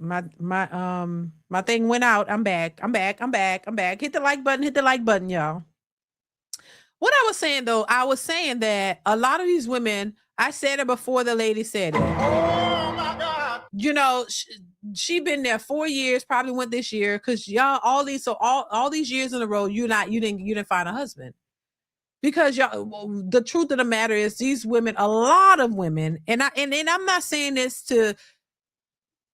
thing went out. I'm back. Hit the like button, y'all. What I was saying though, I was saying that a lot of these women, I said it before the lady said it. Oh my God. You know, she been there 4 years, probably went this year, because y'all all these years in a row, you didn't find a husband. Because y'all, the truth of the matter is, these women, a lot of women, and I'm not saying this to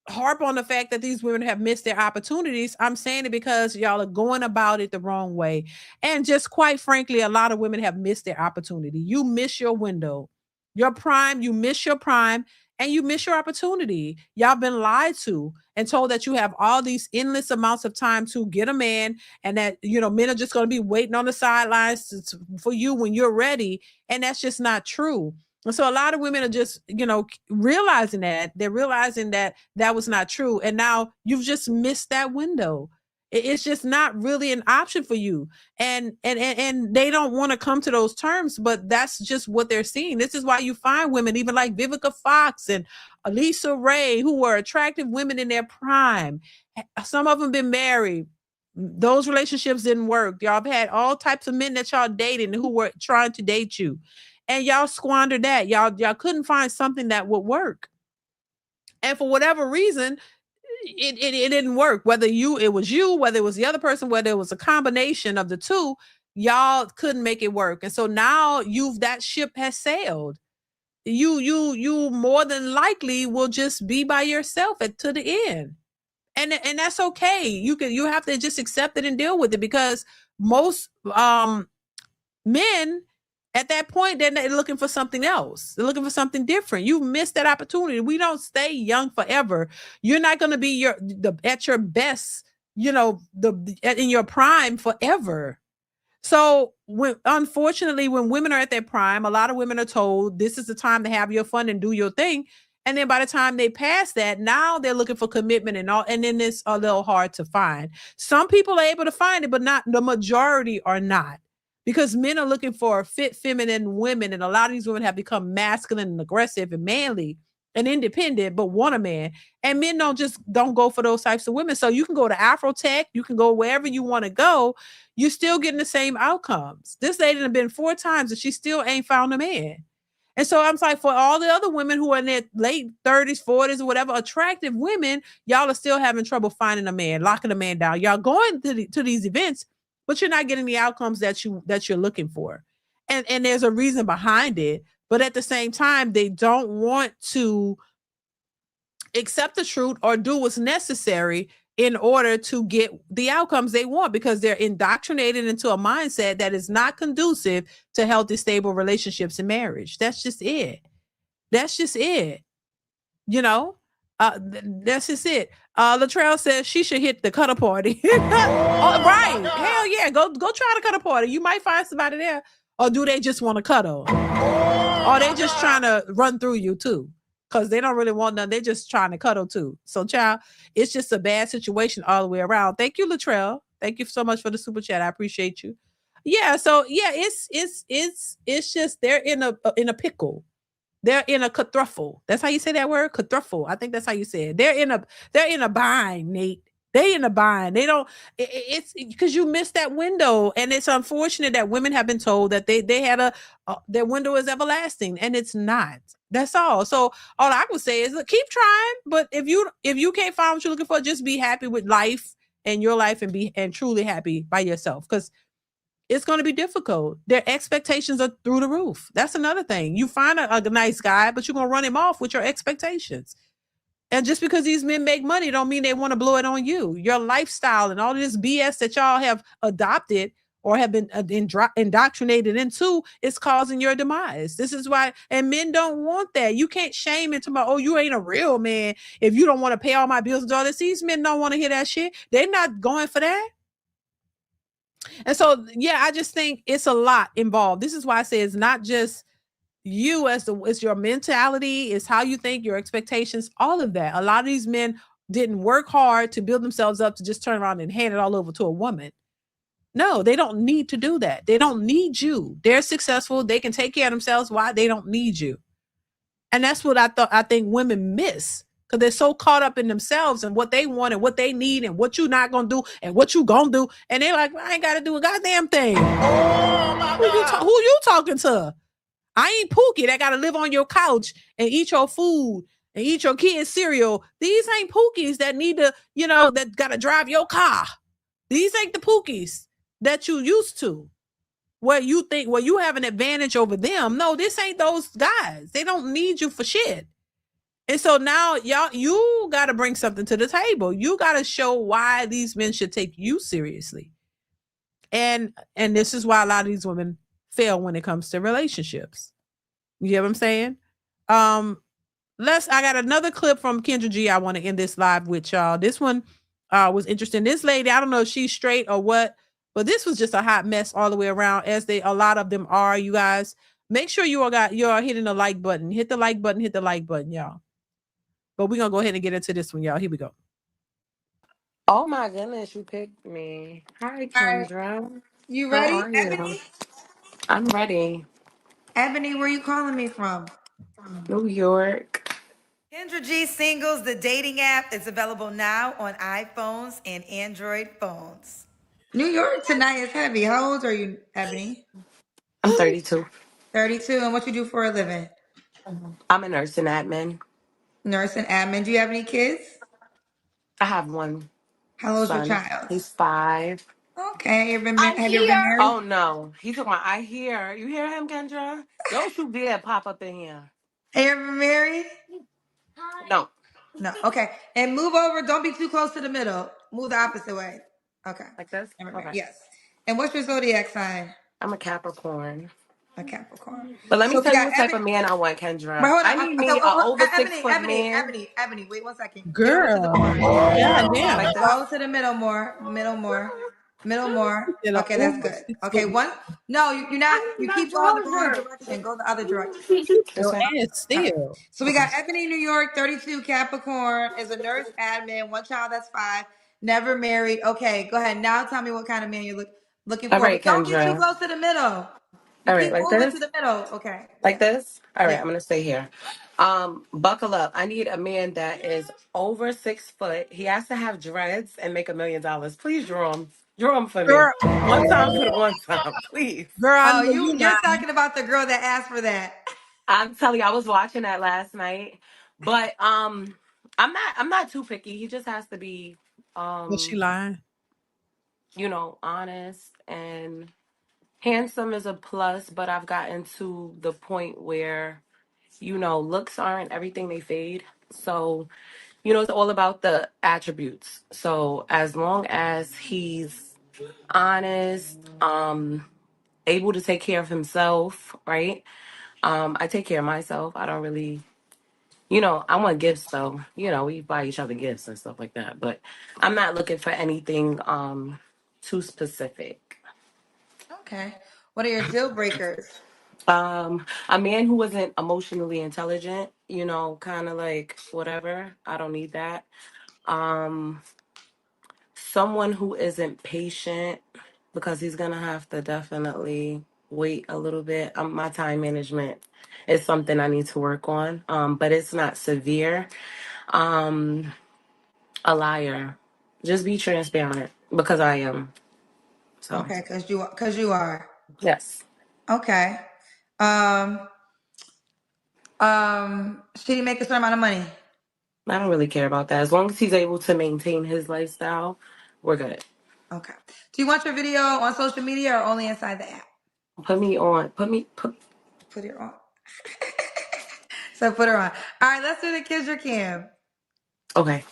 harp on the fact that these women have missed their opportunities. I'm saying it because y'all are going about it the wrong way. And just quite frankly, a lot of women have missed their opportunity. You miss your window, your prime, you miss your prime, and you miss your opportunity. Y'all been lied to and told that you have all these endless amounts of time to get a man, and that, men are just going to be waiting on the sidelines for you when you're ready. And that's just not true. And so a lot of women are just, realizing that. They're realizing that that was not true. And now you've just missed that window. It's just not really an option for you. And they don't want to come to those terms, but that's just what they're seeing. This is why you find women, even like Vivica Fox and Lisa Ray, who were attractive women in their prime. Some of them been married. Those relationships didn't work. Y'all have had all types of men that y'all dated who were trying to date you. And y'all squandered that. Y'all couldn't find something that would work. And for whatever reason, it didn't work. Whether it was you, whether it was the other person, whether it was a combination of the two, y'all couldn't make it work. And so now that ship has sailed. You more than likely will just be by yourself to the end. And that's okay. You have to just accept it and deal with it, because most men at that point, they're looking for something else. They're looking for something different. You missed that opportunity. We don't stay young forever. You're not going to be at your best, in your prime forever. So unfortunately, when women are at their prime, a lot of women are told this is the time to have your fun and do your thing. And then by the time they pass that, now they're looking for commitment and all, and then it's a little hard to find. Some people are able to find it, but not the majority are not. Because men are looking for fit, feminine women, and a lot of these women have become masculine and aggressive and manly. and independent, but want a man. And men don't go for those types of women. So you can go to AfroTech, you can go wherever you want to go. You're still getting the same outcomes. This lady has been 4 times and she still ain't found a man. And so I'm like, for all the other women who are in their late 30s, 40s, or whatever, attractive women, y'all are still having trouble finding a man, locking a man down. Y'all going to these events, but you're not getting the outcomes that you're looking for. And there's a reason behind it. But at the same time, they don't want to accept the truth or do what's necessary in order to get the outcomes they want, because they're indoctrinated into a mindset that is not conducive to healthy, stable relationships and marriage. That's just it. That's just it. You know, that's just it. Latrell says she should hit the cutter party. Oh, right. Hell yeah. Go try to cutter party. You might find somebody there. Or do they just want to cuddle? Or they just trying to run through you too? Because they don't really want none. They're just trying to cuddle too. So, child, it's just a bad situation all the way around. Thank you, Latrell. Thank you so much for the super chat. I appreciate you. Yeah. So yeah, it's just they're in a pickle. They're in a kerfuffle. That's how you say that word, kerfuffle. I think that's how you say it. They're in a bind, Nate. They in a bind. They don't. It's because you missed that window, and it's unfortunate that women have been told that they had their window is everlasting, and it's not. That's all. So all I would say is look, keep trying, but if you can't find what you're looking for, just be happy with life and your life, and truly happy by yourself, because it's going to be difficult. Their expectations are through the roof. That's another thing. You find a nice guy, but you're going to run him off with your expectations. And just because these men make money don't mean they want to blow it on you. Your lifestyle and all this BS that y'all have adopted or have been indoctrinated into is causing your demise. This is why, and men don't want that. You can't shame into my, oh, you ain't a real man if you don't want to pay all my bills and all this. These men don't want to hear that shit. They're not going for that. And so, yeah, I just think it's a lot involved. This is why I say it's not just you it's your mentality, it's how you think, your expectations, all of that. A lot of these men didn't work hard to build themselves up to just turn around and hand it all over to a woman. No, they don't need to do that. They don't need you. They're successful. They can take care of themselves. Why? They don't need you. And that's what I think women miss, because they're so caught up in themselves and what they want and what they need and what you're not going to do and what you going to do. And they're like, I ain't got to do a goddamn thing. Oh, who you talking to? I ain't Pookie that got to live on your couch and eat your food and eat your kids' cereal. These ain't Pookies that need to, that got to drive your car. These ain't the Pookies that you used to, where you think, well, you have an advantage over them. No, this ain't those guys. They don't need you for shit. And so now you got to bring something to the table. You got to show why these men should take you seriously. And this is why a lot of these women fail when it comes to relationships. You get what I'm saying? I got another clip from Kendra G. I want to end this live with y'all. This one was interesting. This lady, I don't know if she's straight or what, but this was just a hot mess all the way around, as a lot of them are, you guys. Make sure you are hitting the like button. Hit the like button, y'all. But we're going to go ahead and get into this one, y'all. Here we go. Oh my goodness, you picked me. Hi, Kendra. You How ready, are you? Ebony? I'm ready. Ebony, where you calling me from? New York. Kendra G Singles, the dating app, is available now on iPhones and Android phones. New York tonight is heavy. How old are you, Ebony? I'm 32. 32. And what you do for a living? I'm a nurse and admin. Nurse and admin. Do you have any kids? I have one How old's your son. child? He's 5. Okay. Have you ever been married? Oh no. He took my I hear. You hear him, Kendra? Don't you dare pop up in here. Have you ever been married? No. No. Okay. And move over. Don't be too close to the middle. Move the opposite way. Okay. Like this? Never mind. Okay. Yes. And what's your zodiac sign? I'm a Capricorn. A Capricorn. But let me So we tell you got what type of man I want, But Kendra. hold I on. need Okay, me a over Ebony, 6-foot man. Ebony, wait 1 second. Get over to the Girl. corner. God damn. Like this? Go to the middle more. Middle more. Middle more. Did a Okay, that's over good. 6 Okay, foot. one. No, you're not. You keep going the wrong direction. Go the other direction. This Your way? ass All right. still. So we got Ebony, New York, 32, Capricorn, is a nurse admin, one child that's 5, never married. Okay, go ahead. Now tell me what kind of man you're looking All for. right, But don't get too Kendra. close to the middle. You All right, keep like moving to this? the middle. Okay. Like Yes. this? All right, Yes. I'm gonna stay here. Buckle up. I need a man that is over 6 foot. He has to have dreads and make $1 million. Please draw him. Draw him for me. Girl, One time for the one time, please. Girl, I oh, know you you're lying. talking about the girl that asked for that. I'm telling you, I was watching that last night. But I'm not too picky. He just has to be Was she lying? honest, and handsome is a plus, but I've gotten to the point where, looks aren't everything, they fade. So, it's all about the attributes. So as long as he's honest, able to take care of himself, right? I take care of myself. I don't really, I want gifts though. We buy each other gifts and stuff like that. But I'm not looking for anything too specific. Okay. What are your deal breakers? A man who isn't emotionally intelligent, kind of like whatever. I don't need that. Um, Someone who isn't patient, because he's gonna have to definitely wait a little bit. My time management is something I need to work on, but it's not severe. Um, a liar. Just be transparent, because I am. So Okay, cause you are. yes, Okay. Um, should he make a certain amount of money? I don't really care about that. As long as he's able to maintain his lifestyle, we're good. Okay. Do you want your video on social media or only inside the app? Put me on. Put it on. So put her on. All right, let's do the Kendra Cam. Okay.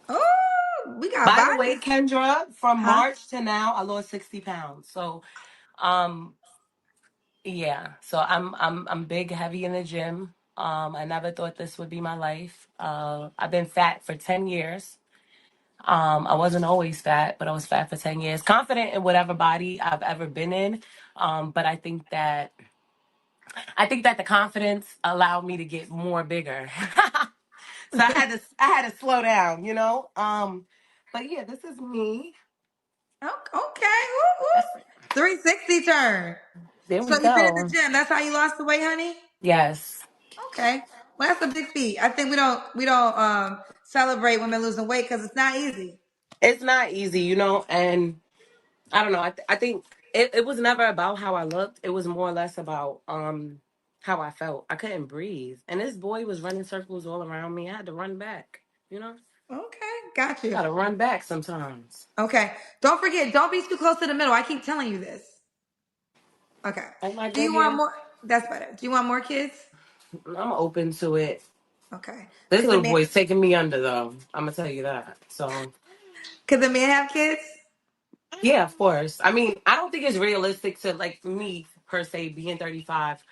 Oh, we got By the way, bodies. Kendra, from Huh? March to now, I lost 60 pounds. So, um, yeah. So I'm big, heavy in the gym. I never thought this would be my life. I've been fat for 10 years. I wasn't always fat, but I was fat for 10 years. Confident in whatever body I've ever been in. But I think that the confidence allowed me to get more bigger. So I had to slow down. But yeah, this is me. Okay. Woo, woo. 360 turn. There we So you've been in the go. gym. That's how you lost the weight, honey? Yes. Okay. Well, that's a big feat. I think we don't celebrate women losing weight because it's not easy. It's not easy, and I don't know. I think it was never about how I looked. It was more or less about how I felt. I couldn't breathe. And this boy was running circles all around me. I had to run back. Okay, got you. Gotta run back sometimes. Okay. Don't forget, don't be too close to the middle. I keep telling you this. Okay. Am I Do good you want here? more? That's better. Do you want more kids? I'm open to it. Okay. This Could the little man boy's taking me under though. I'm gonna tell you that. So could the man have kids? yeah, of course. I mean, I don't think it's realistic to like me per se being 35.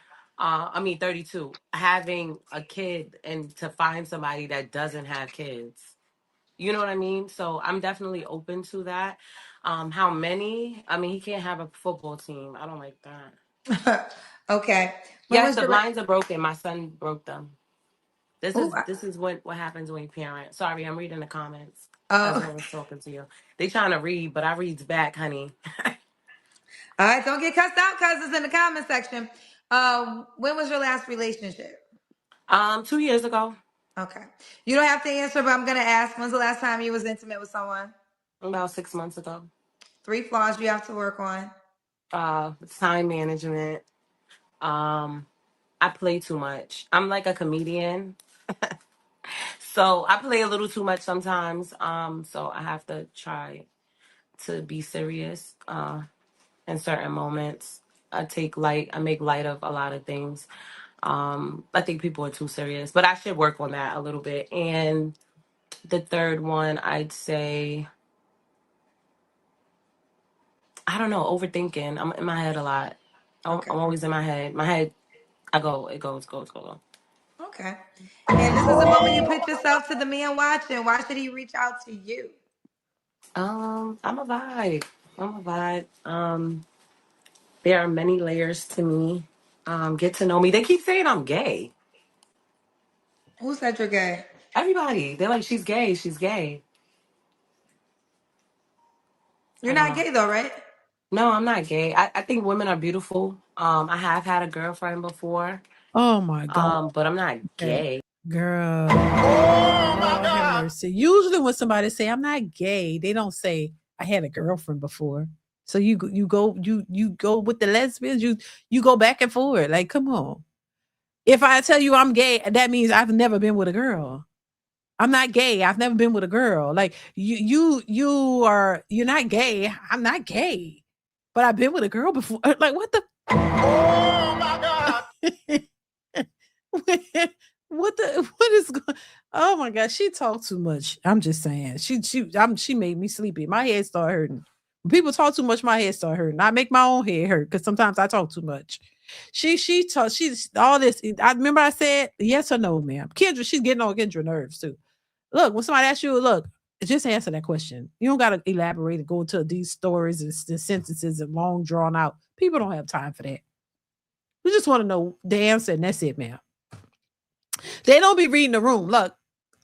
32, having a kid and to find somebody that doesn't have kids. You know what I mean? So I'm definitely open to that. How many? I mean, he can't have a football team. I don't like that. Okay. When Yes, was the your blinds are broken. My son broke them. This Oh, is this is what happens when you parent. Sorry, I'm reading the comments as oh. I was talking to you. They trying to read, but I reads back, honey. All right, don't get cussed out because it's in the comment section. When was your last relationship? 2 years ago. Okay. You don't have to answer, but I'm gonna ask. When's the last time you was intimate with someone? About 6 months ago. 3 flaws you have to work on. Time management. Um, I play too much. I'm like a comedian. So I play a little too much sometimes. So I have to try to be serious in certain moments. I make light of a lot of things. I think people are too serious, but I should work on that a little bit. And the third one, I'd say, I don't know, overthinking. I'm in my head a lot. Okay. I'm always in my head. My head, it goes. Okay. And this is a moment you put yourself to the man watching. Why should he reach out to you? I'm a vibe. There are many layers to me. Get to know me. They keep saying I'm gay. Who said you're gay? Everybody, they're like, she's gay. She's gay. You're I don't not know. gay though, right? No, I'm not gay. I think women are beautiful. I have had a girlfriend before. Oh my God. But I'm not gay. Girl. Lord have mercy. Usually when somebody say I'm not gay, they don't say I had a girlfriend before. So you go with the lesbians, you go back and forth. Like, come on. If I tell you I'm gay, that means I've never been with a girl. I'm not gay. I've never been with a girl. Like you're not gay. I'm not gay. But I've been with a girl before. Like what the Oh my God. what is going? Oh my God, she talked too much. I'm just saying. She made me sleepy. My head start hurting. When people talk too much, my head start hurting. I make my own head hurt because sometimes I talk too much. She's all this. I remember I said yes or no, ma'am. Kendra, she's getting on Kendra nerves too. Look, when somebody asks you, look, just answer that question. You don't got to elaborate and go into these stories and sentences and long drawn out. People don't have time for that. We just want to know the answer, and that's it, ma'am. They don't be reading the room. Look,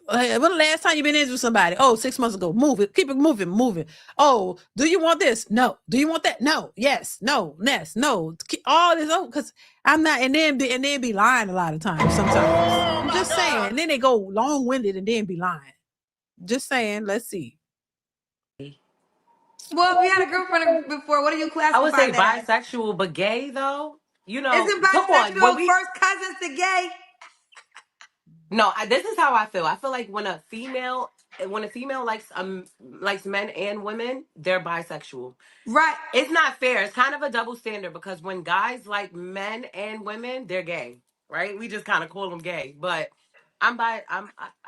when the last time you been in with somebody? Oh, 6 months ago. Move it. Keep it moving. Oh, do you want this? No. Do you want that? No. Yes. No. Yes. No. All this. Oh, because I'm not. And then be lying a lot of times. Sometimes. I'm just saying. And then they go long winded and then be lying. Just saying. Let's see. Well, if you had a girlfriend before, what do you classify I would say that as? bisexual, but gay though. You know, Isn't come on. When bisexual we first cousins to gay? No, this is how I feel. I feel like when a female likes men and women, they're bisexual. Right. It's not fair. It's kind of a double standard because when guys like men and women, they're gay, right? We just kind of call them gay. But I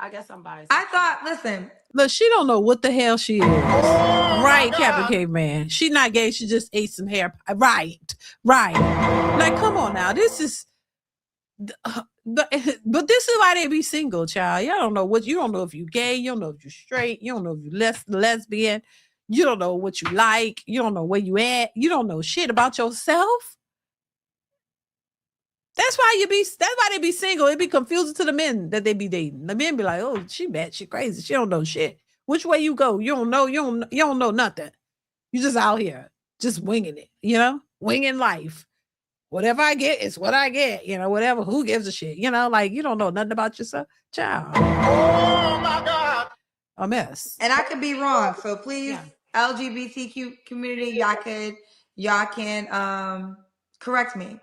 guess I'm bisexual. I thought, listen. Look, she don't know what the hell she is. Right, Captain Caveman. She not gay. She just ate some hair. Right. Like, come on now. This is but this is why they be single, child. Y'all don't know what you don't know if you gay, you don't know if you're straight, you don't know if you lesbian, you don't know what you like, you don't know where you at, you don't know shit about yourself. That's why they be single. It be confusing to the men that they be dating. The men be like, oh, she bad, she crazy, she don't know shit. Which way you go, you don't know nothing. You just out here, just winging it, winging life. Whatever I get is what I get, whatever, who gives a shit, like you don't know nothing about yourself, child. Oh my God. A mess. And I could be wrong. So please, LGBTQ community, y'all can correct me.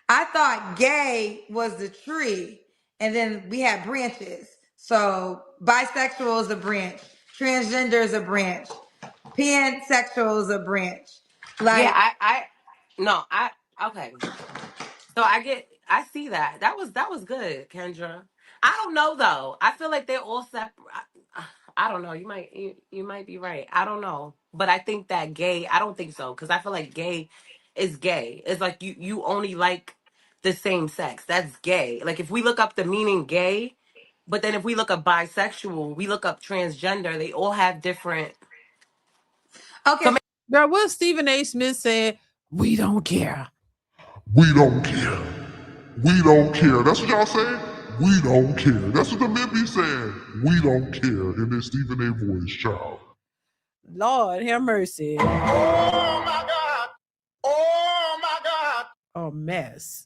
I thought gay was the tree, and then we had branches. So bisexual is a branch, transgender is a branch, pansexual is a branch. Like, yeah, okay. So I see that. That was good, Kendra. I don't know though. I feel like they're all separate. I don't know. You might be right. I don't know. But I think that gay, I don't think so because I feel like gay is gay. It's like you only like the same sex. That's gay. Like if we look up the meaning gay, but then if we look up bisexual, we look up transgender, they all have different. Okay. Girl, what Stephen A. Smith said, we don't care. We don't care. We don't care. That's what y'all say? We don't care. That's what the men be saying. We don't care in this Stephen A. voice, child. Lord have mercy. Oh my God. Oh my God. A mess.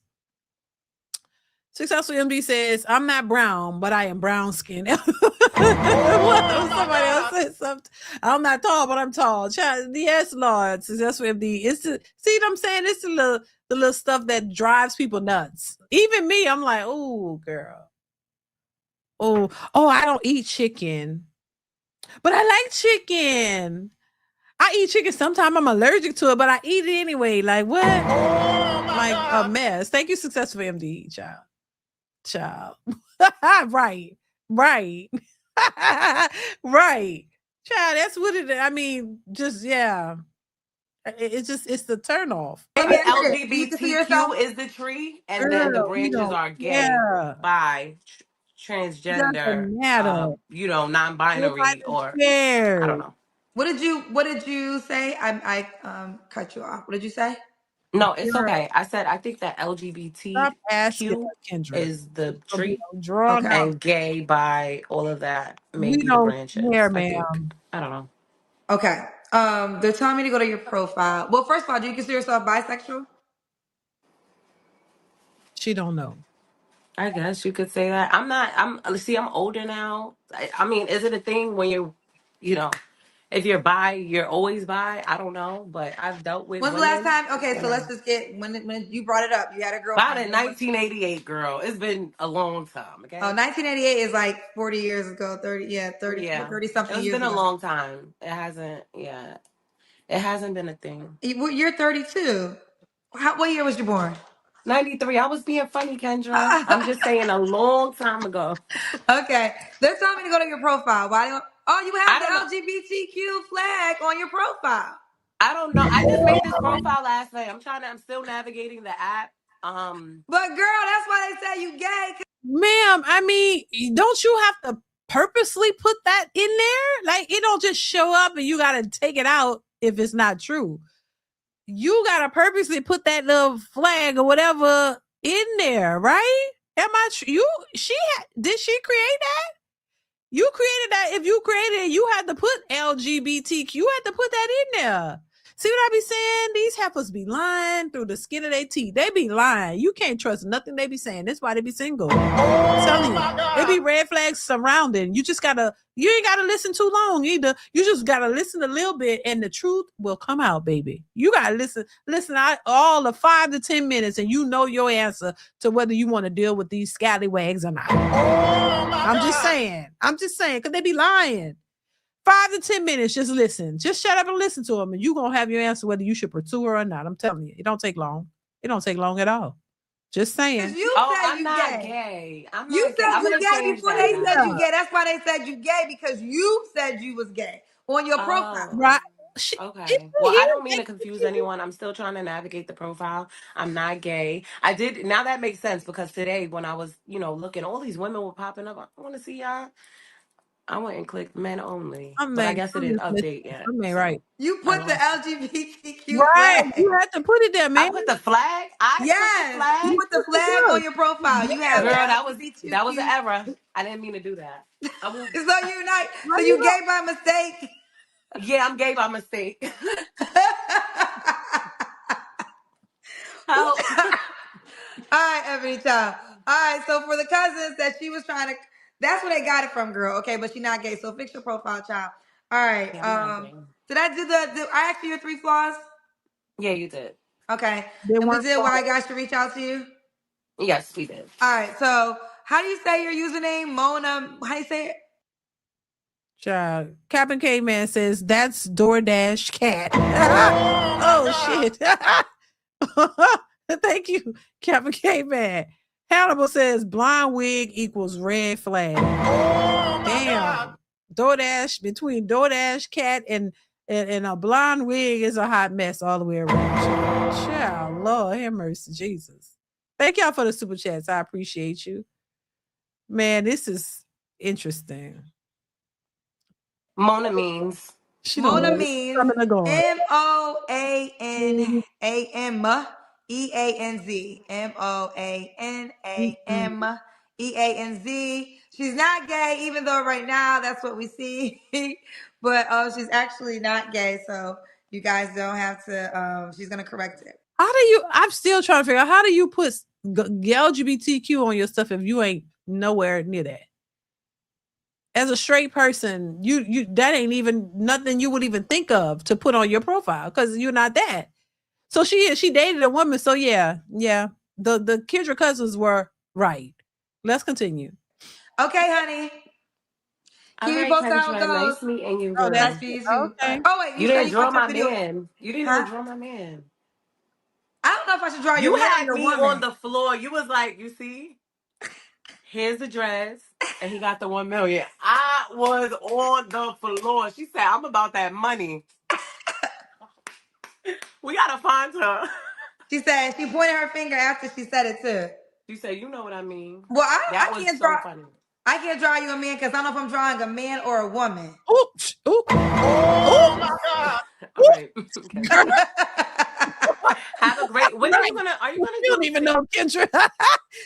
Successful MD says, I'm not brown, but I am brown skinned. Somebody else said something. I'm not tall, but I'm tall. Yes, Lord. Successful MD. See what I'm saying? It's the little stuff that drives people nuts. Even me, I'm like, oh, girl. Oh, I don't eat chicken. But I like chicken. I eat chicken. Sometimes I'm allergic to it, but I eat it anyway. Like, what? Like a mess. Thank you, Successful MD, child. Right. Right. Child, that's what it is. I mean, just, yeah. It's the turnoff. LGBTQ is the tree, and then the branches are gay, bi, transgender, non-binary, or I don't know. What did you say? I cut you off. What did you say? No, it's okay. I said I think that LGBTQ is the tree, and gay, bi, all of that, maybe the branches. Care, ma'am. I don't know. Okay. They're telling me to go to your profile. Well, first of all, do you consider yourself bisexual? She don't know. I guess you could say that. I'm not. I'm older now. I mean, is it a thing when you know, if you're bi, you're always bi? I don't know, but I've dealt with When's the last women. time? Okay, so let's just get when you brought it up. You had a About girlfriend. in 1988, girl. It's been a long time. Okay. Oh, 1988 is like 40 years ago. 30, yeah, 30, Yeah, 30 something it's years been a ago. long time. It hasn't. Yeah, it hasn't been a thing. You're 32. What year was you born? 93. I was being funny, Kendra. I'm just saying a long time ago. Okay, they're telling me to go to your profile. Why don't? Oh, you I have don't know. the LGBTQ flag on your profile. I don't know. I just made this profile last night. I'm still navigating the app. But girl, that's why they say you gay. Ma'am, I mean, don't you have to purposely put that in there? Like, it don't just show up and you got to take it out if it's not true. You got to purposely put that little flag or whatever in there, right? Am I did she create that? You created that. If you created it, you had to put LGBTQ. You had to put that in there. See what I be saying? These heifers be lying through the skin of their teeth. They be lying. You can't trust nothing they be saying. That's why they be single. I'm telling you. They be red flags surrounding. You ain't gotta listen too long either. You just gotta listen a little bit and the truth will come out, baby. You gotta listen all the 5 to 10 minutes and you know your answer to whether you want to deal with these scallywags or not. I'm just saying, because they be lying. 5 to 10 minutes, just listen. Just shut up and listen to them, and you're going to have your answer whether you should pursue her or not. I'm telling you, it don't take long. It don't take long at all. Just saying. I'm not gay. I'm You not gay. said I'm you gonna gay change before that they now. said you gay. That's why they said you gay, because you said you was gay on your profile. Right. Okay. Well, I don't mean to confuse anyone. I'm still trying to navigate the profile. I'm not gay. I did. Now that makes sense because today when I was, looking, all these women were popping up. I want to see y'all. I went and clicked men only, but I guess it didn't update yet. Right. You put the LGBTQ Right. flag. You have to put it there, man. I put the flag. I put the Yes, flag. you put the flag on your profile. You have Girl, the that was an LGBTQ. error. I didn't mean to do that. So you gay by mistake. Yeah, I'm gay by mistake. Help. All right, Ebony Child. All right, so for the cousins that she was trying to, that's where they got it from, girl. Okay, but she's not gay. So fix your profile, child. All right. Yeah, I'm not gay. Did I do I asked you your 3 flaws? Yeah, you did. Okay. And we did why guys should reach out to you? Yes, we did. All right. So how do you say your username? Mona, how do you say it? Child. Captain Caveman says that's DoorDash cat. Shit. Thank you, Captain Caveman. Hannibal says blind wig equals red flag. Damn. DoorDash, between DoorDash cat and a blonde wig is a hot mess all the way around. Child, Lord have mercy, Jesus. Thank y'all for the super chats. I appreciate you. Man, this is interesting. Mona means. Mona means MOANAMEANZ. MOANAMEANZ. She's not gay, even though right now that's what we see. But she's actually not gay, so you guys don't have to. She's gonna correct it. I'm still trying to figure out how do you put LGBTQ on your stuff if you ain't nowhere near that? As a straight person, you that ain't even nothing you would even think of to put on your profile because you're not that. So she dated a woman. So yeah. The Kendra cousins were right. Let's continue. Okay, honey. All right, Kendra, nice meeting you. Oh, Girl. that's for you too. Okay. Oh wait, You said didn't you draw watched that my video. man. You didn't even draw my man. I don't know if I should draw You your man or had your me woman. on the floor. You was like, you see, here's the dress, and he got the 1 million. I was on the floor. She said, I'm about that money. We gotta find her. She said she pointed her finger after she said it too. She said, you know what I mean. Well, That I was can't so draw. funny. I can't draw you a man because I don't know if I'm drawing a man or a woman. Oops. Oop. Oh my God. All right. Okay. Have a great When right. are you gonna She do don't the even sing? know, Kendra.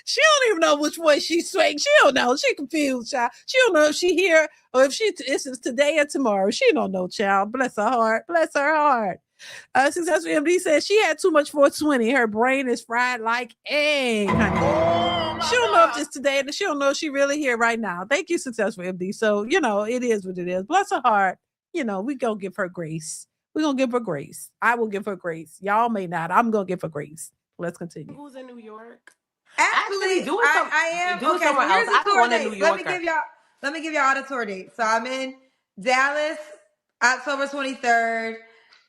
She don't even know which way she swing. She don't know. She confused, child. She don't know if she here or if this is today or tomorrow. She don't know, child. Bless her heart. Bless her heart. Successful MD says she had too much 420. Her brain is fried like egg, honey. She don't know if it's today, and she don't know if she really here right now. Thank you, Successful MD. So, it is what it is. Bless her heart. We gonna give her grace. We're gonna give her grace. I will give her grace. Y'all may not. I'm gonna give her grace. Let's continue. Who's in New York? Actually, do it I am. do it Okay, so somewhere else. here's the I don't tour want a New dates. Let me Yorker. give y'all all the tour dates. So I'm in Dallas, October 23rd,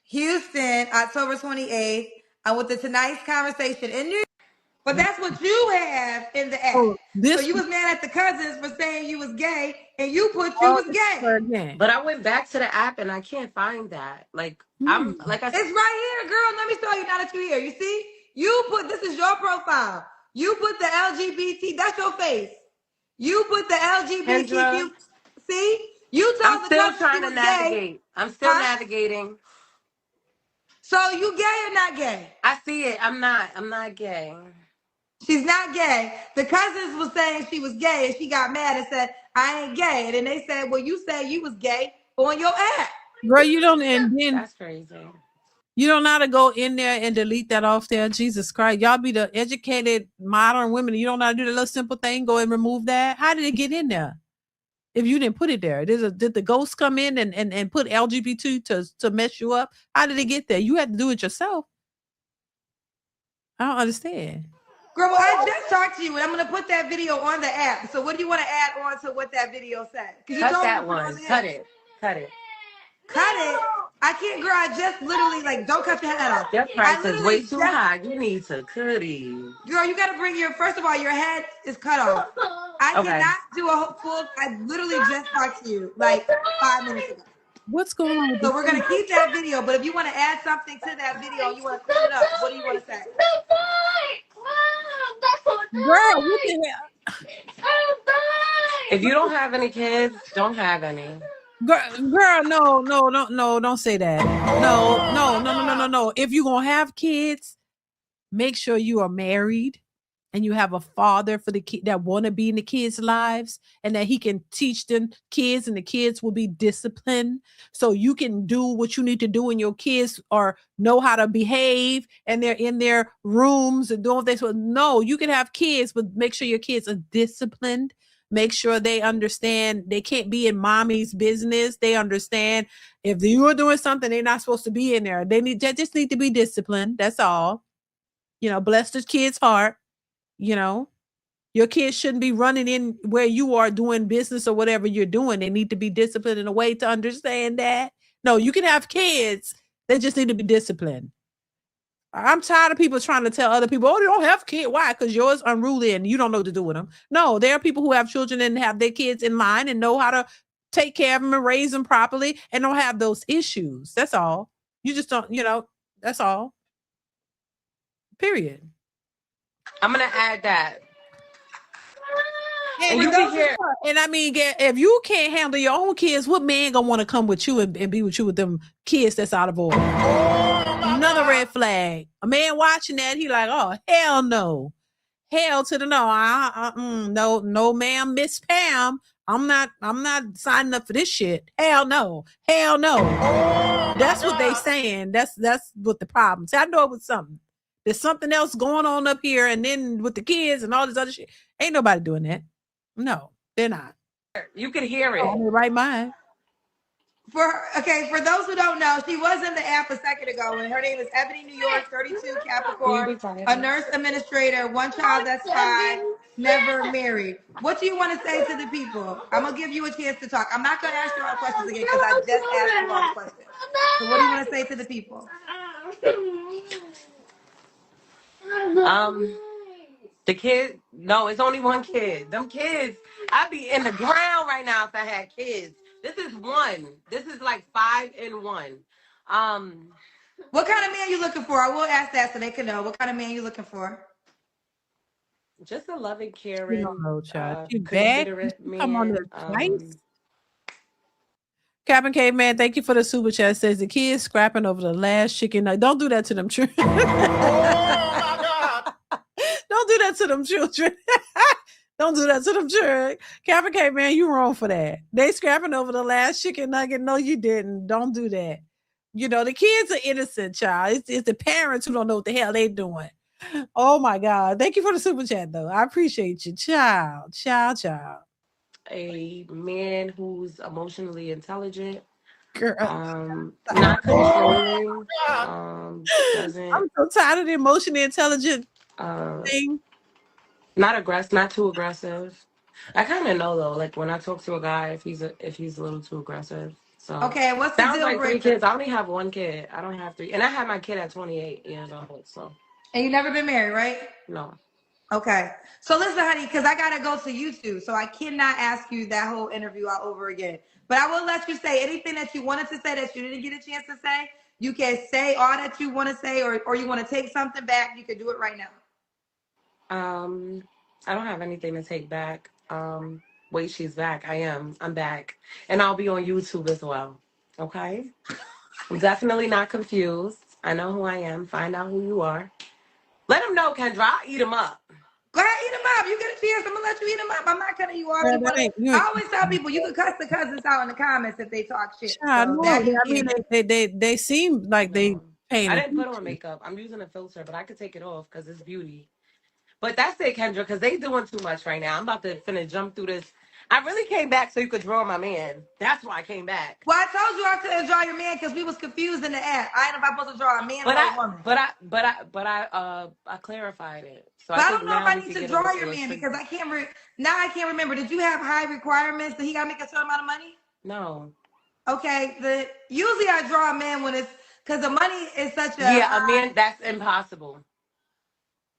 Houston, October 28th. I'm with the Tonight's Conversation in New York. But that's what you have in the app. So you was mad at the cousins for saying you was gay, and you put you was gay. But I went back to the app and I can't find that. Like I'm like I said, It's right here, girl. Let me show you now that you're here. You see? You put this is your profile. You put the LGBT, that's your face. You put the LGBTQ. Kendra, See? You I'm told the still cousins she trying to was gay. navigate. I'm still navigating. So you gay or not gay? I see it. I'm not gay. She's not gay. The cousins was saying she was gay, and she got mad and said, I ain't gay. And then they said, well, you said you was gay on your app. Girl, you don't, and then That's crazy. you don't know how to go in there and delete that off there. Jesus Christ. Y'all be the educated modern women. You don't know how to do the little simple thing, go and remove that. How did it get in there? If you didn't put it there, did the ghost come in and put LGBT to mess you up? How did it get there? You had to do it yourself. I don't understand. Girl, well, I just talked to you, and I'm going to put that video on the app. So what do you want to add on to what that video said? Cut that one. Cut it. Cut it. Cut it? I can't, girl. I just literally, don't cut your head off. Your price is way too high. You need to cut it. Girl, you got to bring first of all, your head is cut off. I cannot do a full, I literally just talked to you 5 minutes ago. What's going on with So we're going to keep that video, but if you want to add something to that video, you want to clean it up, what do you want to say? Girl, what the hell? If you don't have any kids, don't have any. Girl, no, don't say that. No. If you're going to have kids, make sure you are married and you have a father for the kid that want to be in the kids' lives and that he can teach them kids and the kids will be disciplined so you can do what you need to do and your kids or know how to behave and they're in their rooms and doing this. No, you can have kids, but make sure your kids are disciplined. Make sure they understand they can't be in mommy's business. They understand if you are doing something, they're not supposed to be in there. They just need to be disciplined. That's all. Bless the kid's heart. Your kids shouldn't be running in where you are doing business or whatever you're doing. They need to be disciplined in a way to understand that. No, you can have kids. They just need to be disciplined. I'm tired of people trying to tell other people, oh, they don't have kids. Why? Because yours unruly and you don't know what to do with them. No, there are people who have children and have their kids in line and know how to take care of them and raise them properly and don't have those issues. That's all. You just don't, that's all. Period. I'm going to add that. And you can hear. And I mean, if you can't handle your own kids, what man gonna want to come with you and be with you with them kids that's out of order? Another red flag. A man watching that, he like, oh hell no, hell to the no, no, ma'am, Miss Pam. I'm not signing up for this shit. Hell no. That's what they saying. That's what the problem. See, I know it was something. There's something else going on up here, and then with the kids and all this other shit. Ain't nobody doing that. No, they're not. You can hear it. On the right mind. For those who don't know, she was in the app a second ago, and her name is Ebony New York, 32, Capricorn, a nurse administrator, one child that's 5, never married. What do you want to say to the people? I'm going to give you a chance to talk. I'm not going to ask you all the questions again because I just asked you all the questions. So what do you want to say to the people? The kid, no, it's only one kid. Them kids, I'd be in the ground right now if I had kids. This is one. This is like 5 in 1. What kind of man you looking for? I will ask that so they can know. What kind of man you looking for? Just a loving, caring, You don't know, child. You bad. considerate You come on man. there twice. Captain Caveman, thank you for the super chat. Says the kids scrapping over the last chicken nugget. Don't do that to them children. Don't do that to them children. Don't do that to them children. Captain Caveman, you wrong for that. They scrapping over the last chicken nugget. No, you didn't. Don't do that. You know, the kids are innocent, child. It's the parents who don't know what the hell they doing. Oh my God. Thank you for the super chat, though. I appreciate you. Child. A man who's emotionally intelligent, Girl. not controlling, doesn't I'm so tired of the emotionally intelligent thing. not too aggressive. I kind of know though, like when I talk to a guy, if he's a little too aggressive. So Okay, what's the sounds deal like 3 breaker? kids. I only have 1 kid. I don't have 3, and I had my kid at 28 years old. So. And you never been married, right? No. Okay. So listen, honey, because I gotta go to YouTube, so I cannot ask you that whole interview all over again. But I will let you say anything that you wanted to say that you didn't get a chance to say. You can say all that you want to say, or you want to take something back. You can do it right now. I don't have anything to take back. Wait, she's back. I'm back, and I'll be on YouTube as well. Okay. I'm definitely not confused. I know who I am. Find out who you are. Let them know, Kendra. I'll eat them up. Go ahead, eat them up. You get a chance. I'm gonna let you eat them up. I'm not cutting you off. Yeah, You wanna, I always tell people you can cuss the cousins out in the comments if they talk shit. Child, So no, that you I mean, they seem like they paying I didn't put on attention. makeup. I'm using a filter, but I could take it off because it's beauty. But that's it, Kendra, because they doing too much right now. I'm about to finna jump through this. I really came back so you could draw my man. That's why I came back. Well, I told you I couldn't draw your man because we was confused in the app. I ain't know if I'm supposed to draw a man or a woman. I clarified it. So But I think don't know if now I we need can to get draw on your man illustration. because I can't remember. Did you have high requirements? Did he gotta make a certain amount of money? No. Okay. Usually I draw a man when it's because the money is such a a man, that's impossible.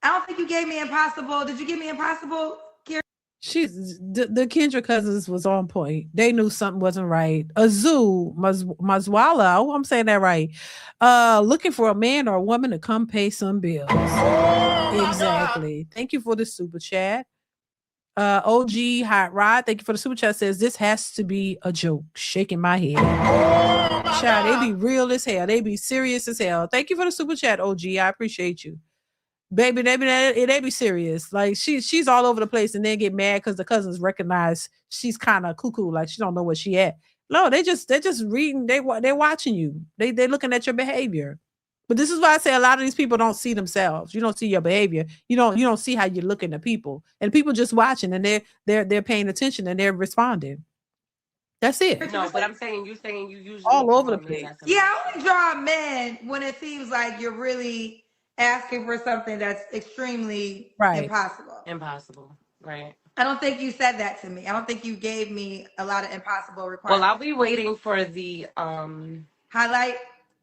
I don't think you gave me impossible. Did you give me impossible, Kira? She's the Kendra cousins was on point. They knew something wasn't right. Mazwala, I hope I'm saying that right. Looking for a man or a woman to come pay some bills. Exactly. Thank you for the super chat. OG Hot Rod, thank you for the super chat. Says this has to be a joke. Shaking my head. Child, they be real as hell. They be serious as hell. Thank you for the super chat, OG. I appreciate you. Baby, they be serious. Like she's all over the place and then get mad because the cousins recognize she's kind of cuckoo, like she don't know where she at. No, they're just reading. They're watching you. They're looking at your behavior. But this is why I say a lot of these people don't see themselves. You don't see your behavior. You don't see how you're looking at people, and people just watching and they're paying attention and they're responding. That's it. No, but I'm saying you usually all over the draw men place. that's Yeah, I only draw men when it seems like you're really asking for something that's extremely impossible. Impossible, right? I don't think you said that to me. I don't think you gave me a lot of impossible Well, requirements. I'll be waiting for the highlight.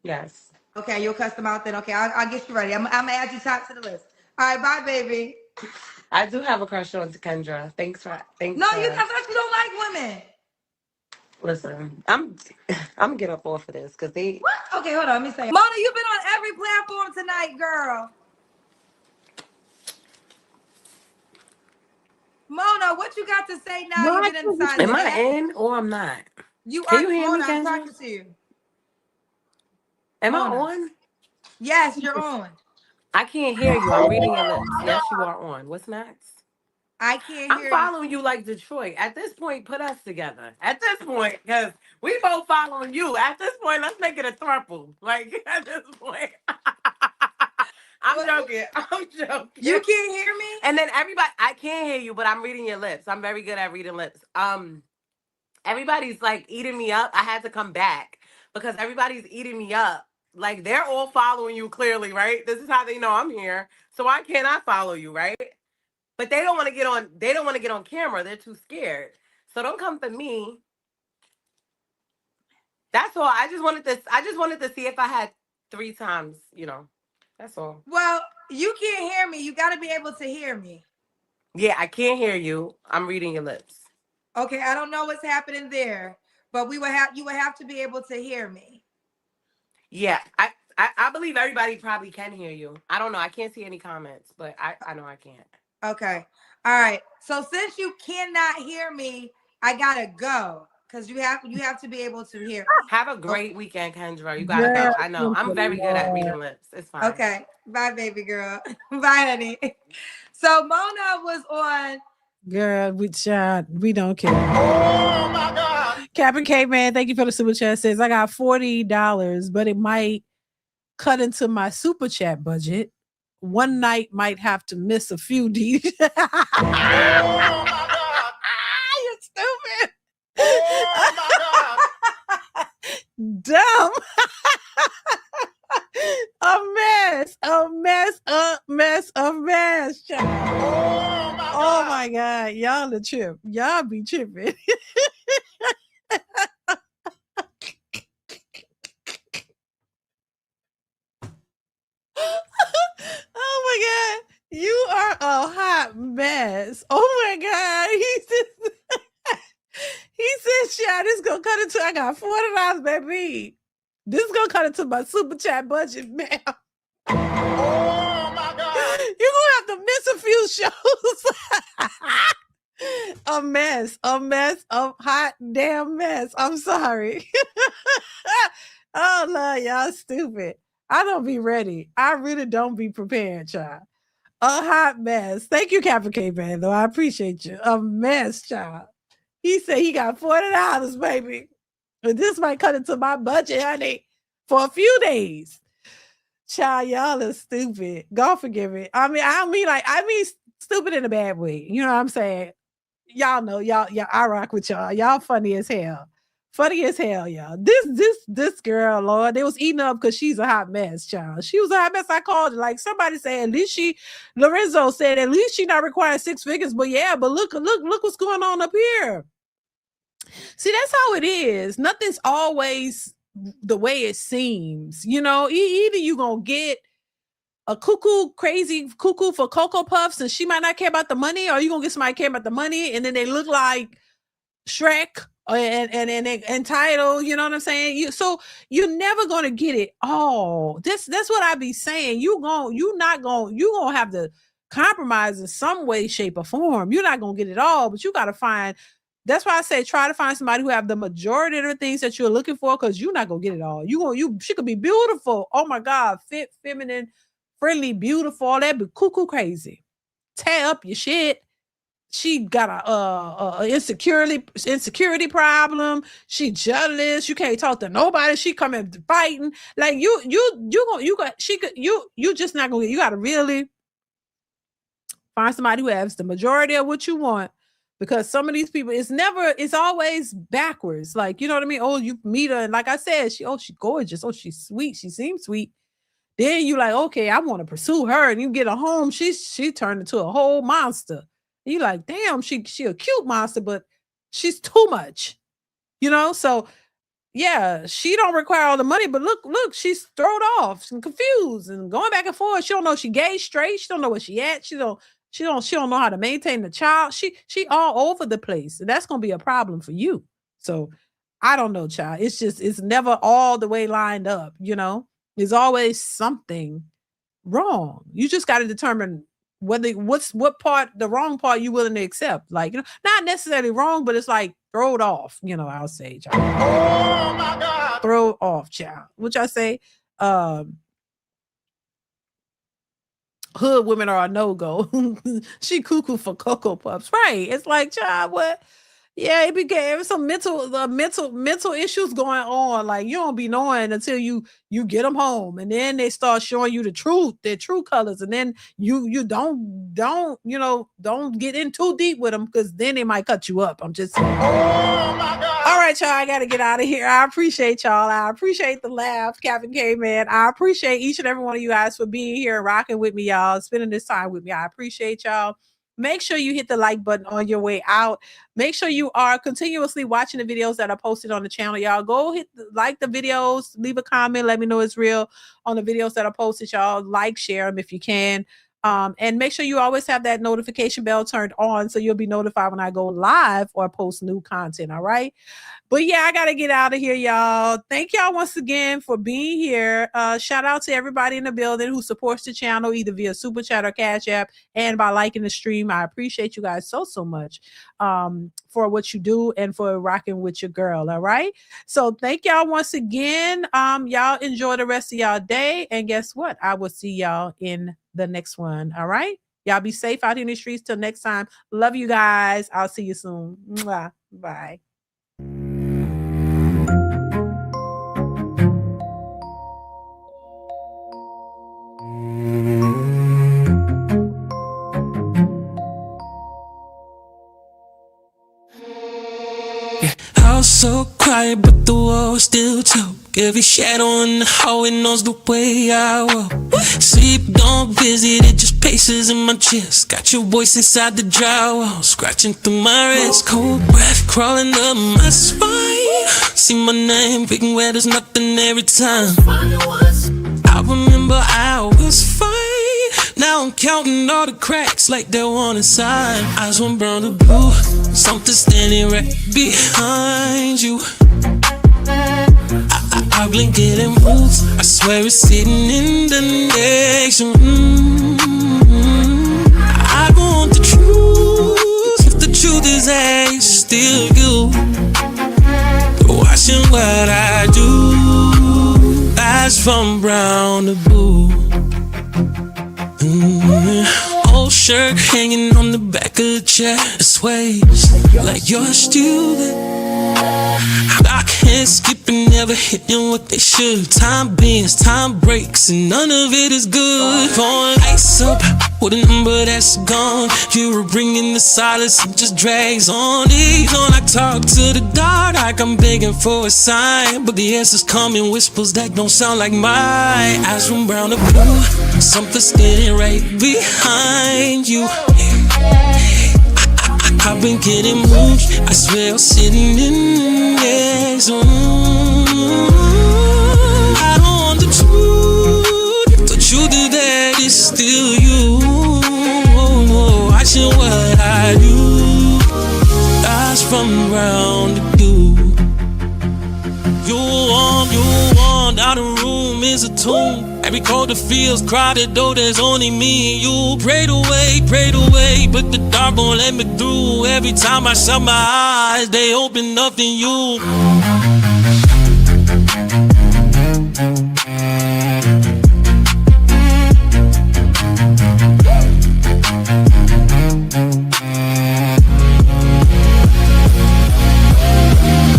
Yes. Okay, you'll custom out then. Okay, I'll get you ready. I'm gonna add you top to the list. All right, bye, baby. I do have a crush on Kendra. Thanks. No, you thought you don't like women. Listen, I'm gonna get up off of this because they. What? Okay, hold on. Let me say. Mona, you've been on every platform tonight, girl. Mona, what you got to say now? You've been inside. Am I in or I'm not? You Can are. you hear Mona, me, I'm Kendra? talking to you. Am Mona. I on? Yes, you're on. I can't hear you. I'm reading your lips. Yes, you are on. What's next? I can't hear I'm following you like Detroit. At this point, put us together. At this point, because we both following you. At this point, let's make it a throuple. Like, at this point. I'm joking. You can't hear me? And then everybody, I can't hear you, but I'm reading your lips. I'm very good at reading lips. Everybody's like eating me up. I had to come back because everybody's eating me up. Like they're all following you clearly, right? This is how they know I'm here. So why can't I follow you, right? But they don't want to get on. They don't want to get on camera. They're too scared. So don't come for me. That's all. I just wanted to see if I had 3 times. That's all. Well, you can't hear me. You got to be able to hear me. Yeah, I can't hear you. I'm reading your lips. Okay, I don't know what's happening there, but you would have to be able to hear me. Yeah, I believe everybody probably can hear you. I don't know. I can't see any comments, but I know I can't. Okay. All right. So since you cannot hear me, I gotta go. because you have to be able to hear. Have a great weekend, Kendra. You gotta go. I know. I'm very good at reading lips. It's fine. Okay. Bye, baby girl. Bye, honey. So Mona was on. Girl, we don't care. Oh my God. Captain K Man, thank you for the super chat. Says I got $40, but it might cut into my super chat budget. One night might have to miss a few D's. Oh my God. You're stupid. Oh my God. Dumb. A mess. Oh my God. Y'all a trip. Y'all be tripping. Oh my God. You are a hot mess. Oh my God. He said, "Shit, this gonna cut into. I got $40, baby. This is gonna cut into my super chat budget, man. Oh my God. You're gonna have to miss a few shows." A mess, a hot damn mess. I'm sorry. Oh Lord, y'all stupid. I don't be ready. I really don't be prepared, child. A hot mess. Thank you, Captain K Man, though. I appreciate you. A mess, child. He said he got $40, baby. But this might cut into my budget, honey, for a few days. Child, y'all are stupid. God forgive me. I mean stupid in a bad way. You know what I'm saying? Y'all know, y'all, I rock with y'all. Y'all funny as hell. Funny as hell, y'all. This girl, Lord, they was eating up because she's a hot mess, child. She was a hot mess. I called her. Like somebody said, at least Lorenzo said, at least she not requiring 6 figures. But yeah, but look what's going on up here. See, that's how it is. Nothing's always the way it seems. You know, either you gonna get a crazy cuckoo for Cocoa Puffs and she might not care about the money, or you gonna get somebody care about the money and then they look like Shrek and entitled, you know what I'm saying? So you're never gonna get it all. That's what I be saying. You gonna have to compromise in some way, shape, or form. You're not gonna get it all, but you gotta find. That's why I say try to find somebody who have the majority of the things that you're looking for, because you're not gonna get it all. She could be beautiful. Oh my God, fit, feminine, friendly, beautiful, all that, but cuckoo crazy. Tear up your shit. She got a insecurity problem. She jealous. You can't talk to nobody. She coming fighting. Like you just not gonna get. You gotta really find somebody who has the majority of what you want. Because some of these people, it's always backwards. Like, you know what I mean? Oh, you meet her, and like I said, she's gorgeous. Oh, she's sweet. She seems sweet. Then you like, okay, I want to pursue her, and you get her home. She turned into a whole monster. And you like, damn, she a cute monster, but she's too much, you know. So yeah, she don't require all the money, but look, she's thrown off and confused and going back and forth. She don't know if she gay, straight. She don't know where she at. She don't know how to maintain the child. She all over the place, and that's gonna be a problem for you. So I don't know, child. It's never all the way lined up, you know. There's always something wrong. You just got to determine what part, the wrong part, you willing to accept. Like, you know, not necessarily wrong, but it's like throw it off. You know, I'll say, child. Oh my God, throw it off, child. Which I say, hood women are a no-go. She cuckoo for Cocoa Puffs, right? It's like, child, what? Yeah, it became some mental issues going on. Like, you don't be knowing until you get them home, and then they start showing you their true colors, and then you don't get in too deep with them, because then they might cut you up. I'm just saying. Oh my God. All right, y'all, I gotta get out of here. I appreciate y'all. I appreciate the laugh, Captain K Man. I appreciate each and every one of you guys for being here and rocking with me, y'all, spending this time with me. I appreciate y'all. Make sure you hit the like button on your way out. Make sure you are continuously watching the videos that are posted on the channel. Y'all go like the videos, leave a comment, let me know it's real on the videos that are posted. Y'all like, share them if you can. And make sure you always have that notification bell turned on so you'll be notified when I go live or post new content. All right. But yeah, I got to get out of here, y'all. Thank y'all once again for being here. Shout out to everybody in the building who supports the channel, either via Super Chat or Cash App, and by liking the stream. I appreciate you guys so much for what you do and for rocking with your girl. All right. So thank y'all once again. Y'all enjoy the rest of y'all day. And guess what? I will see y'all in the next one. All right. Y'all be safe out here in the streets. Till next time. Love you guys. I'll see you soon. Mwah. Bye. House so quiet, but the walls still talk. Every shadow in the hallway knows the way I walk. Sleep, don't visit, it just paces in my chest. Got your voice inside the drywall, scratching through my wrist. Cold breath crawling up my spine. See my name written where there's nothing every time. I remember I was fine. Now I'm counting all the cracks like they're one inside. Eyes one brown to blue, something standing right behind you. I blink it and moves. I swear it's sitting in the next room. I want the truth. If the truth is that it's still you, watching what I do. Eyes from brown to blue. Old shirt hanging on the back of the chair. It sways like you're a student. I can't skip and never hitting what they should. Time bends, time breaks, and none of it is good. Pouring ice up with a number that's gone. You were bringing the silence, it just drags on. I talk to the dark like I'm begging for a sign, but the answers come in whispers that don't sound like mine. Eyes from brown to blue, something standing right behind you. I've been getting moved. I swear I'm sitting in this room. I don't want the truth. The truth is that it's still you. Watching what I do. Eyes from round to you. You want, now the room is a tomb. Every corner feels crowded, though there's only me and you. Prayed away, but the dark won't let me through. Every time I shut my eyes, they open up in you.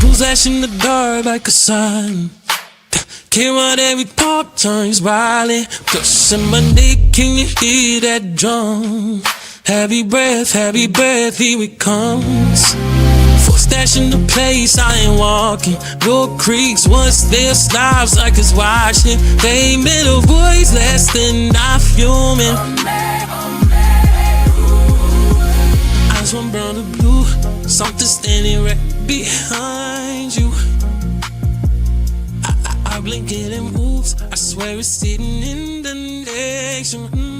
Possession in the dark like a sign. Came out every pop turns violent. Cushion my neck, can you hear that drum? Heavy breath, here it comes. Full stash in the place, I ain't walking. No creeks, once there stops like it's watching. They made a voice less than not human. Eyes one brown to blue, something standing right behind you. I blink it and moves. I swear it's sitting in the next room.